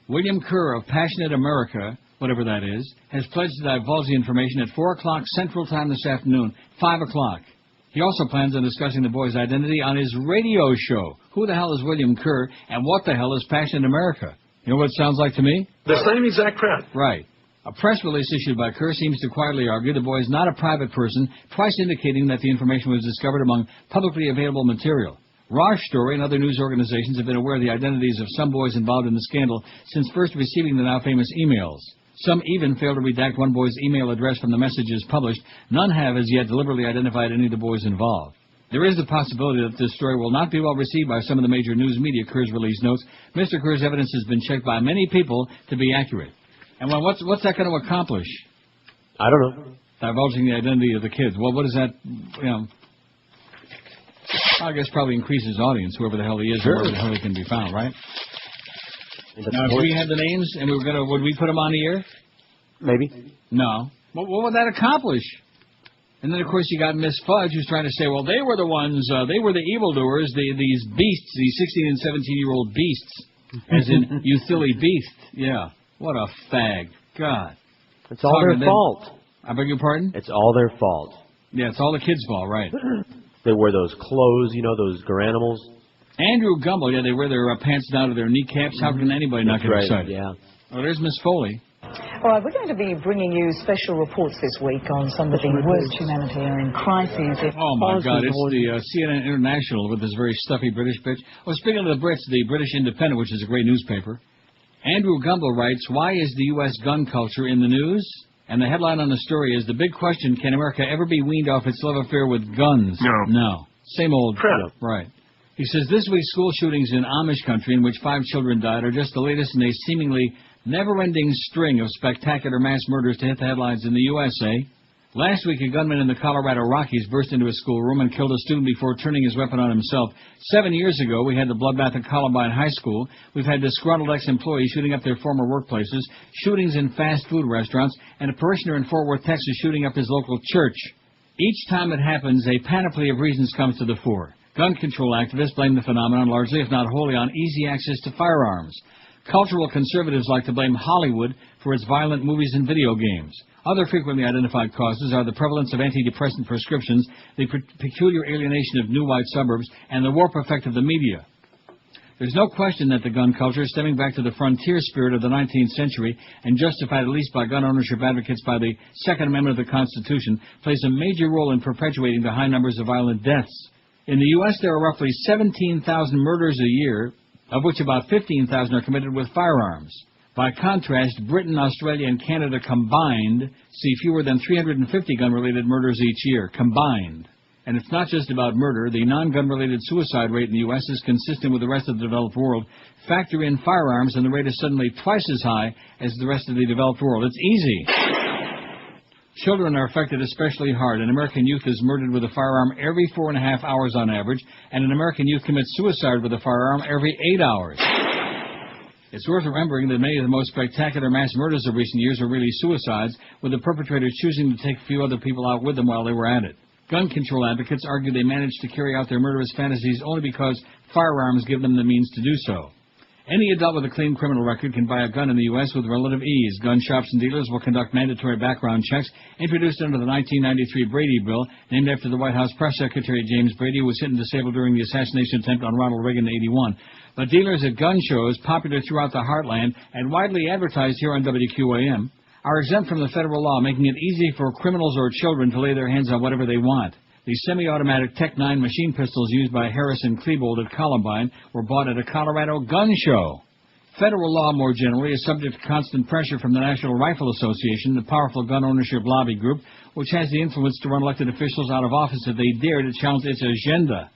William Kerr of Passionate America, whatever that is, has pledged to divulge the information at 4 o'clock Central Time this afternoon, 5 o'clock. He also plans on discussing the boy's identity on his radio show. Who the hell is William Kerr, and what the hell is Passionate America? You know what it sounds like to me? The same exact crap. Right. A press release issued by Kerr seems to quietly argue the boy is not a private person, twice indicating that the information was discovered among publicly available material. Raw's story and other news organizations have been aware of the identities of some boys involved in the scandal since first receiving the now famous emails. Some even failed to redact one boy's email address from the messages published. None have as yet deliberately identified any of the boys involved. There is the possibility that this story will not be well received by some of the major news media, Kerr's release notes. Mr. Kerr's evidence has been checked by many people to be accurate. And well, what's that going to accomplish? I don't know. Divulging the identity of the kids. Well, what does that, I guess probably increase his audience, whoever the hell he is, or wherever the hell he can be found, right? Now, if we had the names and would we put them on the air? Maybe. No. What would that accomplish? And then, of course, you got Miss Fudge, who's trying to say, well, they were the ones, they were the evildoers, these beasts, these 16 and 17-year-old beasts, as in, you silly beast. Yeah. What a fag. God. It's all their fault. I beg your pardon? It's all their fault. Yeah, it's all the kids' fault, right. They wear those clothes, those garanimals. Andrew Gumbel, yeah, they wear their pants down to their kneecaps. How can anybody not get excited? Yeah. Oh, there's Miss Foley. All right, we're going to be bringing you special reports this week on some of the worst humanitarian crises. Oh, my God, it's the CNN International with this very stuffy British bitch. Well, speaking of the Brits, the British Independent, which is a great newspaper, Andrew Gumbel writes, why is the U.S. gun culture in the news? And the headline on the story is, the big question, can America ever be weaned off its love affair with guns? No. Same old crap. Right. He says, this week's school shootings in Amish country, in which 5 children died, are just the latest in a seemingly never-ending string of spectacular mass murders to hit the headlines in the USA. Last week, a gunman in the Colorado Rockies burst into a schoolroom and killed a student before turning his weapon on himself. 7 years ago, we had the bloodbath at Columbine High School. We've had disgruntled ex-employees shooting up their former workplaces, shootings in fast food restaurants, and a parishioner in Fort Worth, Texas, shooting up his local church. Each time it happens, a panoply of reasons comes to the fore. Gun control activists blame the phenomenon largely, if not wholly, on easy access to firearms. Cultural conservatives like to blame Hollywood for its violent movies and video games. Other frequently identified causes are the prevalence of antidepressant prescriptions, the peculiar alienation of new white suburbs, and the warp effect of the media. There's no question that the gun culture, stemming back to the frontier spirit of the 19th century and justified at least by gun ownership advocates by the Second Amendment of the Constitution, plays a major role in perpetuating the high numbers of violent deaths. In the U.S., there are roughly 17,000 murders a year, of which about 15,000 are committed with firearms. By contrast, Britain, Australia, and Canada combined see fewer than 350 gun-related murders each year, combined. And it's not just about murder. The non-gun-related suicide rate in the U.S. is consistent with the rest of the developed world. Factor in firearms, and the rate is suddenly twice as high as the rest of the developed world. It's easy. Children are affected especially hard. An American youth is murdered with a firearm every 4.5 hours on average, and an American youth commits suicide with a firearm every 8 hours. It's worth remembering that many of the most spectacular mass murders of recent years were really suicides, with the perpetrators choosing to take a few other people out with them while they were at it. Gun control advocates argue they managed to carry out their murderous fantasies only because firearms give them the means to do so. Any adult with a clean criminal record can buy a gun in the U.S. with relative ease. Gun shops and dealers will conduct mandatory background checks introduced under the 1993 Brady Bill, named after the White House Press Secretary James Brady, who was hit and disabled during the assassination attempt on Ronald Reagan in '81. But dealers at gun shows, popular throughout the heartland and widely advertised here on WQAM, are exempt from the federal law, making it easy for criminals or children to lay their hands on whatever they want. The semi-automatic Tech-9 machine pistols used by Harris and Klebold at Columbine were bought at a Colorado gun show. Federal law, more generally, is subject to constant pressure from the National Rifle Association, the powerful gun ownership lobby group, which has the influence to run elected officials out of office if they dare to challenge its agenda.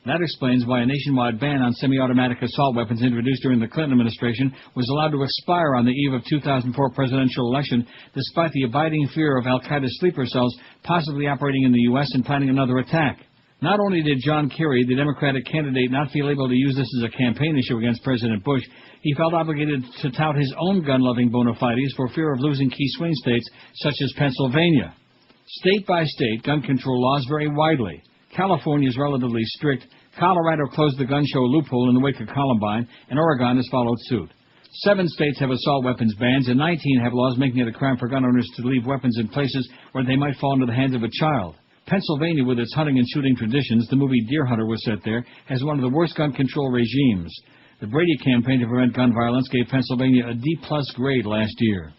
That explains why a nationwide ban on semi-automatic assault weapons introduced during the Clinton administration was allowed to expire on the eve of 2004 presidential election, despite the abiding fear of al-Qaeda sleeper cells possibly operating in the U.S. and planning another attack. Not only did John Kerry, the Democratic candidate, not feel able to use this as a campaign issue against President Bush, he felt obligated to tout his own gun-loving bona fides for fear of losing key swing states such as Pennsylvania. State by state, gun control laws vary widely. California is relatively strict. Colorado closed the gun show loophole in the wake of Columbine, and Oregon has followed suit. 7 states have assault weapons bans, and 19 have laws making it a crime for gun owners to leave weapons in places where they might fall into the hands of a child. Pennsylvania, with its hunting and shooting traditions, the movie Deer Hunter was set there, has one of the worst gun control regimes. The Brady campaign to prevent gun violence gave Pennsylvania a D-plus grade last year.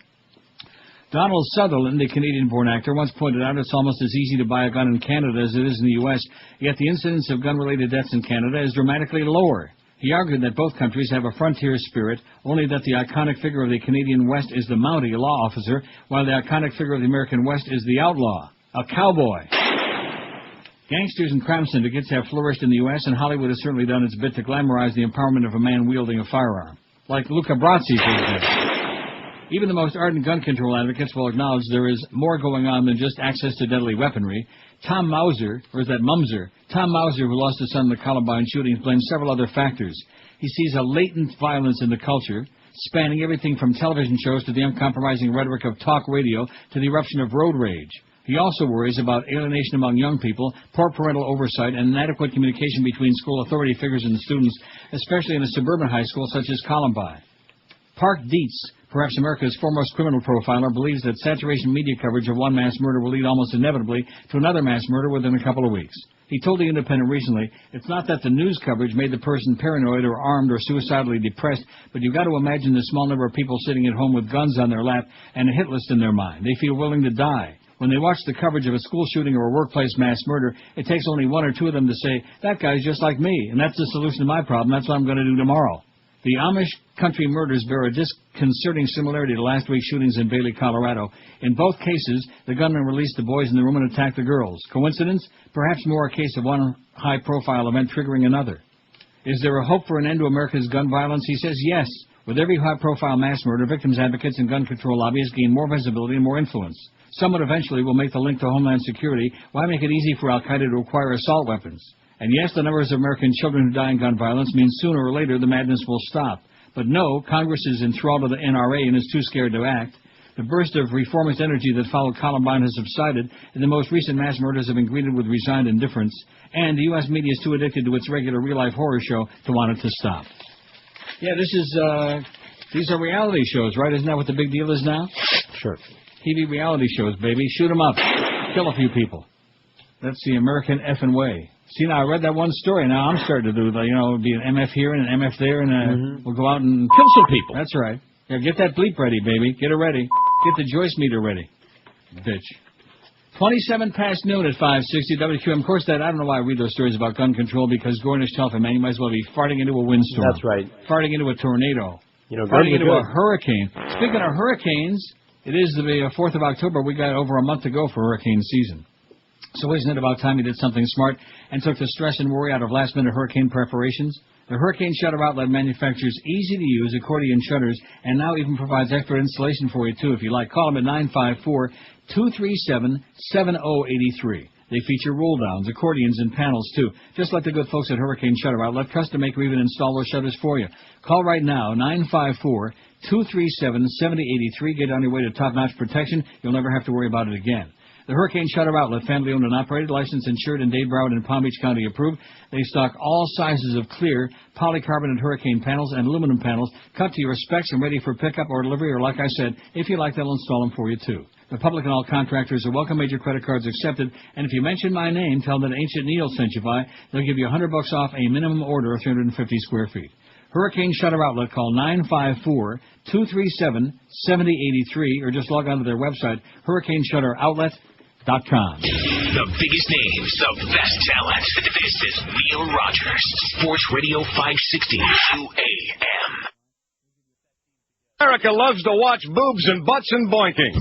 Donald Sutherland, the Canadian-born actor, once pointed out it's almost as easy to buy a gun in Canada as it is in the U.S., yet the incidence of gun-related deaths in Canada is dramatically lower. He argued that both countries have a frontier spirit, only that the iconic figure of the Canadian West is the Mountie, a law officer, while the iconic figure of the American West is the outlaw, a cowboy. Gangsters and crime syndicates have flourished in the U.S., and Hollywood has certainly done its bit to glamorize the empowerment of a man wielding a firearm. Like Luca Brasi, for example. Even the most ardent gun control advocates will acknowledge there is more going on than just access to deadly weaponry. Tom Mauser, or is that Mumser? Tom Mauser, who lost his son in the Columbine shootings, blames several other factors. He sees a latent violence in the culture, spanning everything from television shows to the uncompromising rhetoric of talk radio to the eruption of road rage. He also worries about alienation among young people, poor parental oversight, and inadequate communication between school authority figures and students, especially in a suburban high school such as Columbine. Park Dietz, perhaps America's foremost criminal profiler, believes that saturation media coverage of one mass murder will lead almost inevitably to another mass murder within a couple of weeks. He told The Independent recently, it's not that the news coverage made the person paranoid or armed or suicidally depressed, but you've got to imagine the small number of people sitting at home with guns on their lap and a hit list in their mind. They feel willing to die. When they watch the coverage of a school shooting or a workplace mass murder, it takes only 1 or 2 of them to say, that guy's just like me, and that's the solution to my problem. That's what I'm going to do tomorrow. The Amish country murders bear a disconcerting similarity to last week's shootings in Bailey, Colorado. In both cases, the gunman released the boys in the room and attacked the girls. Coincidence? Perhaps more a case of one high-profile event triggering another. Is there a hope for an end to America's gun violence? He says yes. With every high-profile mass murder, victims advocates and gun control lobbyists gain more visibility and more influence. Someone eventually will make the link to Homeland Security. Why make it easy for al-Qaeda to acquire assault weapons? And yes, the numbers of American children who die in gun violence means sooner or later the madness will stop. But no, Congress is enthralled to the NRA and is too scared to act. The burst of reformist energy that followed Columbine has subsided, and the most recent mass murders have been greeted with resigned indifference. And the U.S. media is too addicted to its regular real-life horror show to want it to stop. Yeah, these are reality shows, right? Isn't that what the big deal is now? Sure. TV reality shows, baby. Shoot 'em up. Kill a few people. That's the American effing way. See, now, I read that one story. Now I'm starting to do, it'll be an MF here and an MF there, and we'll go out and kill some people. That's right. Yeah, get that bleep ready, baby. Get it ready. Get the Joyce meter ready. Bitch. 27 past noon at 560 WQM. Of course, I don't know why I read those stories about gun control, because Gornish Telford, man, you might as well be farting into a windstorm. That's right. Farting into a tornado. Running into a hurricane. Speaking of hurricanes, it is the 4th of October. We got over a month to go for hurricane season. So isn't it about time you did something smart and took the stress and worry out of last-minute hurricane preparations? The Hurricane Shutter Outlet manufactures easy-to-use accordion shutters and now even provides extra installation for you, too, if you like. Call them at 954-237-7083. They feature roll-downs, accordions, and panels, too. Just like the good folks at Hurricane Shutter Outlet, custom make or even install those shutters for you. Call right now, 954-237-7083. Get on your way to top-notch protection. You'll never have to worry about it again. The Hurricane Shutter Outlet, family-owned and operated, licensed, insured, and Dade, Broward, and Palm Beach County approved. They stock all sizes of clear, polycarbonate hurricane panels and aluminum panels, cut to your specs and ready for pickup or delivery, or like I said, if you like, they'll install them for you, too. The public and all contractors are welcome, major credit cards accepted, and if you mention my name, tell them that Ancient Neil sent you by. They'll give you $100 off a minimum order of 350 square feet. Hurricane Shutter Outlet, call 954-237-7083, or just log on to their website, hurricaneshutteroutlet.com. The biggest names, the best talent. This is Neil Rogers, Sports Radio 560 QAM. America loves to watch boobs and butts and boinking.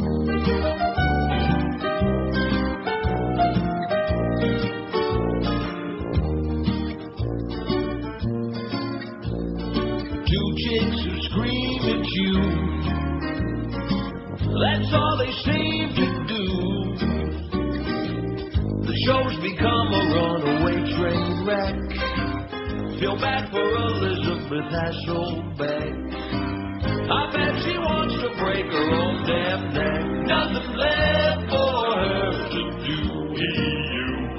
Two chicks who scream at you. That's all they seem to do. The show's become a runaway train wreck. Feel bad for Elizabeth Hasselbeck. I bet she wants to break her own damn neck. Nothing left for her to do.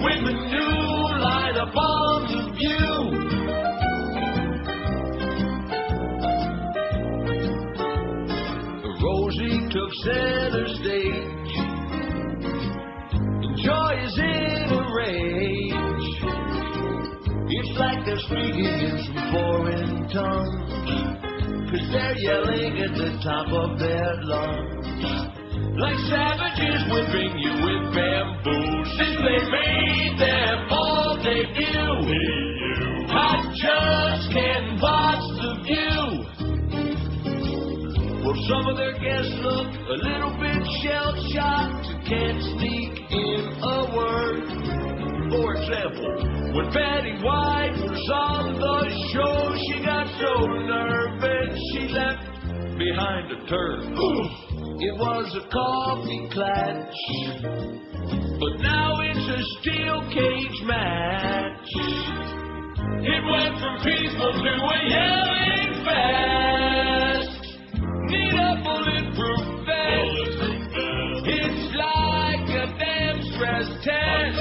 Women new light up on the view. Rosie took center stage. Joy is in a rage. It's like they're speaking in some foreign tongues, 'cause they're yelling at the top of their lungs. Like savages whipping you with bamboo. Since they made their fall debut, I just can't watch the view. Well, some of their guests look a little bit shell-shocked, can't sneak in a word. For example, when Betty White was on the show, she got so nervous she left behind a turd. It was a coffee clutch, but now it's a steel cage match. It went from peaceful to a yelling fest. Need a bulletproof vest. It's like a damn stress test.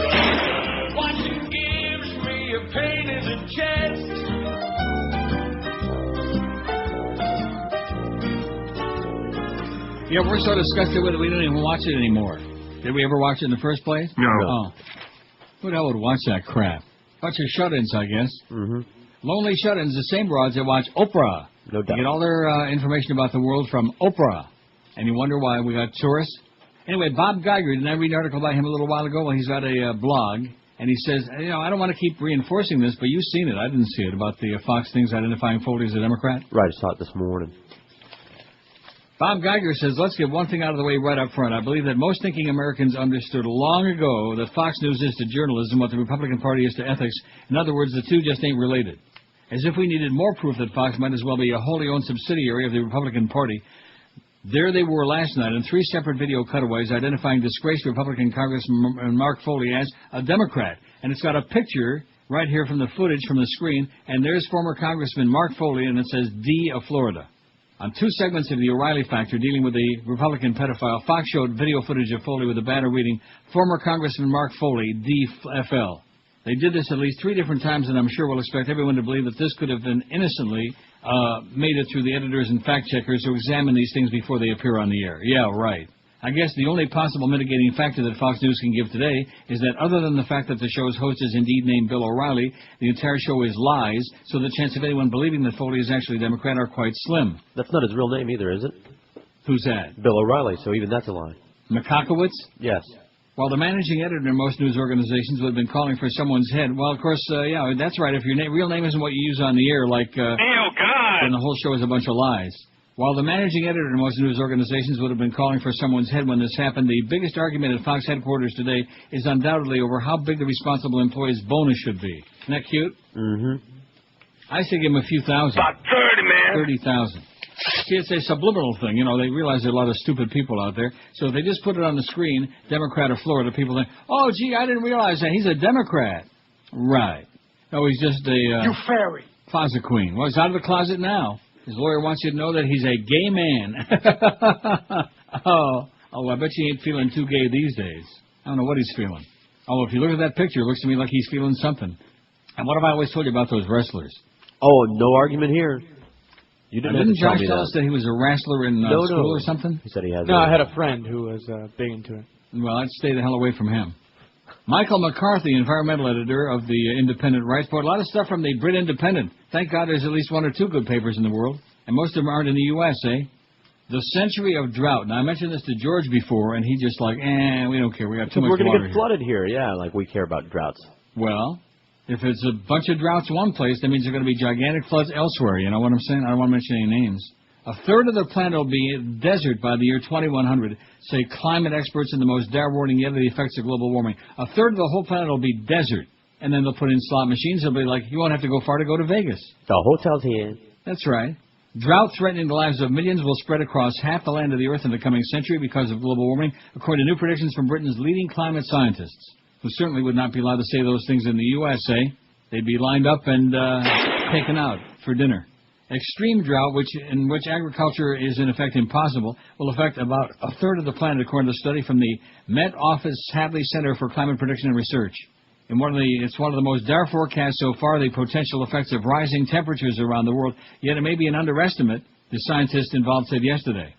Watching gives me a pain in the chest. Yeah, we're so disgusted with it, we don't even watch it anymore. Did we ever watch it in the first place? No. Oh. Who the hell would watch that crap? Bunch of shut-ins, I guess. Mm-hmm. Lonely shut-ins, the same broads that watch Oprah. No doubt. They get all their information about the world from Oprah. And you wonder why we got tourists. Anyway, Bob Geiger, didn't I read an article about him a little while ago? Well, he's got a blog, and he says, I don't want to keep reinforcing this, but you've seen it. I didn't see it, about the Fox things identifying Foley as a Democrat. Right, I saw it this morning. Bob Geiger says, let's get one thing out of the way right up front. I believe that most thinking Americans understood long ago that Fox News is to journalism what the Republican Party is to ethics. In other words, the two just ain't related. As if we needed more proof that Fox might as well be a wholly owned subsidiary of the Republican Party. There they were last night in 3 separate video cutaways identifying disgraced Republican Congressman Mark Foley as a Democrat. And it's got a picture right here from the footage from the screen, and there's former Congressman Mark Foley, and it says D of Florida. On 2 segments of the O'Reilly Factor dealing with the Republican pedophile, Fox showed video footage of Foley with a banner reading, former Congressman Mark Foley, DFL. They did this at least 3 different times, and I'm sure we'll expect everyone to believe that this could have been innocently made it through the editors and fact-checkers who examine these things before they appear on the air. Yeah, right. I guess the only possible mitigating factor that Fox News can give today is that other than the fact that the show's host is indeed named Bill O'Reilly, the entire show is lies, so the chance of anyone believing that Foley is actually a Democrat are quite slim. That's not his real name either, is it? Who's that? Bill O'Reilly, so even that's a lie. Makakowicz? Yes. While the managing editor in most news organizations would have been calling for someone's head, well, of course, yeah, that's right. If your real name isn't what you use on the air, like... Neil, God! then the whole show is a bunch of lies. While the managing editor in most news organizations would have been calling for someone's head when this happened, the biggest argument at Fox headquarters today is undoubtedly over how big the responsible employee's bonus should be. Isn't that cute? Mm-hmm. I say give him a few thousand. About 30, man. 30,000. See, it's a subliminal thing. You know, they realize there are a lot of stupid people out there. So if they just put it on the screen, Democrat of Florida, people think, oh, gee, I didn't realize that. He's a Democrat. Right. No, he's just a... you fairy. Closet queen. Well, he's out of the closet now. His lawyer wants you to know that he's a gay man. Oh, I bet you ain't feeling too gay these days. I don't know what he's feeling. Oh, if you look at that picture, it looks to me like he's feeling something. And what have I always told you about those wrestlers? Oh, no argument here. You didn't Josh tell us that he was a wrestler in school or something? He said he had. No, I had a friend who was big into it. Well, I'd stay the hell away from him. Michael McCarthy, environmental editor of the Independent, writes, a lot of stuff from the Brit Independent. Thank God there's at least one or two good papers in the world, and most of them aren't in the U.S., eh? The century of drought. Now, I mentioned this to George before, and he just like, we don't care. We got too much water. We're going to get flooded here. Yeah, like we care about droughts. Well, if it's a bunch of droughts one place, that means there are going to be gigantic floods elsewhere. You know what I'm saying? I don't want to mention any names. A third of the planet will be desert by the year 2100, say climate experts in the most dire warning yet of the effects of global warming. A third of the whole planet will be desert. And then they'll put in slot machines. They'll be like, you won't have to go far to go to Vegas. The hotel's here. That's right. Drought threatening the lives of millions will spread across half the land of the Earth in the coming century because of global warming, according to new predictions from Britain's leading climate scientists, who certainly would not be allowed to say those things in the USA. They'd be lined up and taken out for dinner. Extreme drought, in which agriculture is in effect impossible, will affect about a third of the planet, according to a study from the Met Office Hadley Center for Climate Prediction and Research. It's one of the most dire forecasts so far, the potential effects of rising temperatures around the world, yet it may be an underestimate, the scientists involved said yesterday.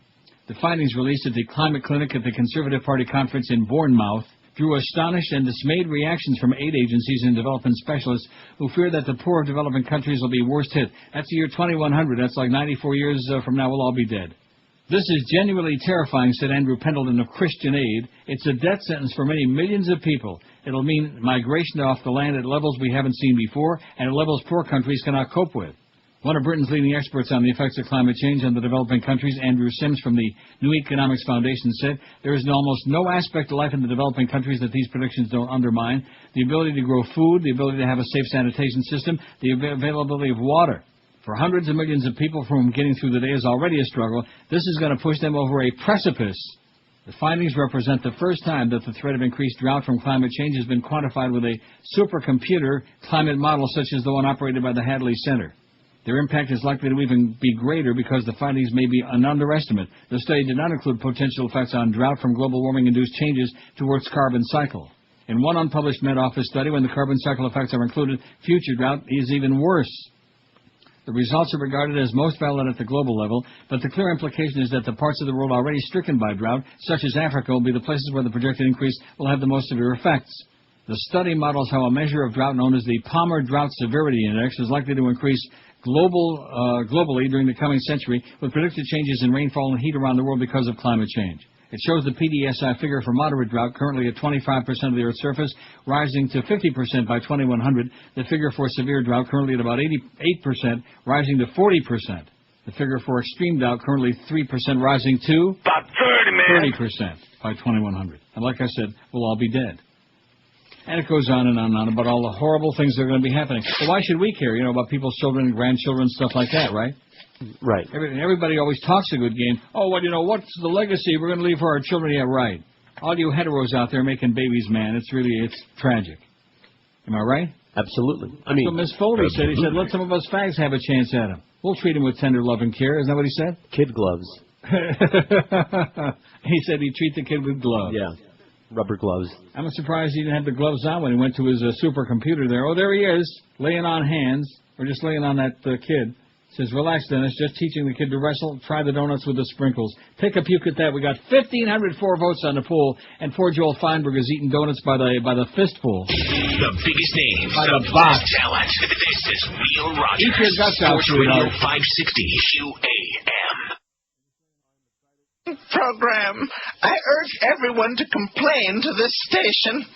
The findings released at the Climate Clinic at the Conservative Party conference in Bournemouth drew astonished and dismayed reactions from aid agencies and development specialists who fear that the poor of developing countries will be worst hit. That's the year 2100. That's like 94 years from now we'll all be dead. This is genuinely terrifying, said Andrew Pendleton of Christian Aid. It's a death sentence for many millions of people. It'll mean migration off the land at levels we haven't seen before and at levels poor countries cannot cope with. One of Britain's leading experts on the effects of climate change on the developing countries, Andrew Sims from the New Economics Foundation, said there is almost no aspect of life in the developing countries that these predictions don't undermine. The ability to grow food, the ability to have a safe sanitation system, the availability of water. For hundreds of millions of people for whom getting through the day is already a struggle, this is going to push them over a precipice. The findings represent the first time that the threat of increased drought from climate change has been quantified with a supercomputer climate model such as the one operated by the Hadley Center. Their impact is likely to even be greater because the findings may be an underestimate. The study did not include potential effects on drought from global warming-induced changes to Earth's carbon cycle. In one unpublished Met Office study, when the carbon cycle effects are included, future drought is even worse. The results are regarded as most valid at the global level, but the clear implication is that the parts of the world already stricken by drought, such as Africa, will be the places where the projected increase will have the most severe effects. The study models how a measure of drought known as the Palmer Drought Severity Index is likely to increase globally during the coming century, with predicted changes in rainfall and heat around the world because of climate change. It shows the PDSI figure for moderate drought, currently at 25% of the Earth's surface, rising to 50% by 2100. The figure for severe drought, currently at about 88%, rising to 40%. The figure for extreme drought, currently 3%, rising to about 30% by 2100. And like I said, we'll all be dead. And it goes on and on and on about all the horrible things that are going to be happening. But why should we care, about people's children and grandchildren and stuff like that, right? Right. Everybody always talks a good game. Oh, well, what's the legacy we're going to leave for our children? Yeah, right. All you heteros out there making babies, man, it's tragic. Am I right? Absolutely. So Miss Foley said, he said, let some of us fags have a chance at him. We'll treat him with tender love and care. Isn't that what he said? Kid gloves. He said he'd treat the kid with gloves. Yeah. Rubber gloves. I'm surprised he didn't have the gloves on when he went to his supercomputer there. Oh, there he is, laying on hands, or just laying on that kid. Says, relax, Dennis, just teaching the kid to wrestle. Try the donuts with the sprinkles. Take a puke at that. We got 1,504 votes on the poll, and poor Joel Feinberg is eating donuts by the fistful. The biggest names, by the the box. best talent. This is Neil Rogers. Eat your guts out, Sports Radio sweetheart. 560 QAM. program. I urge everyone to complain to this station.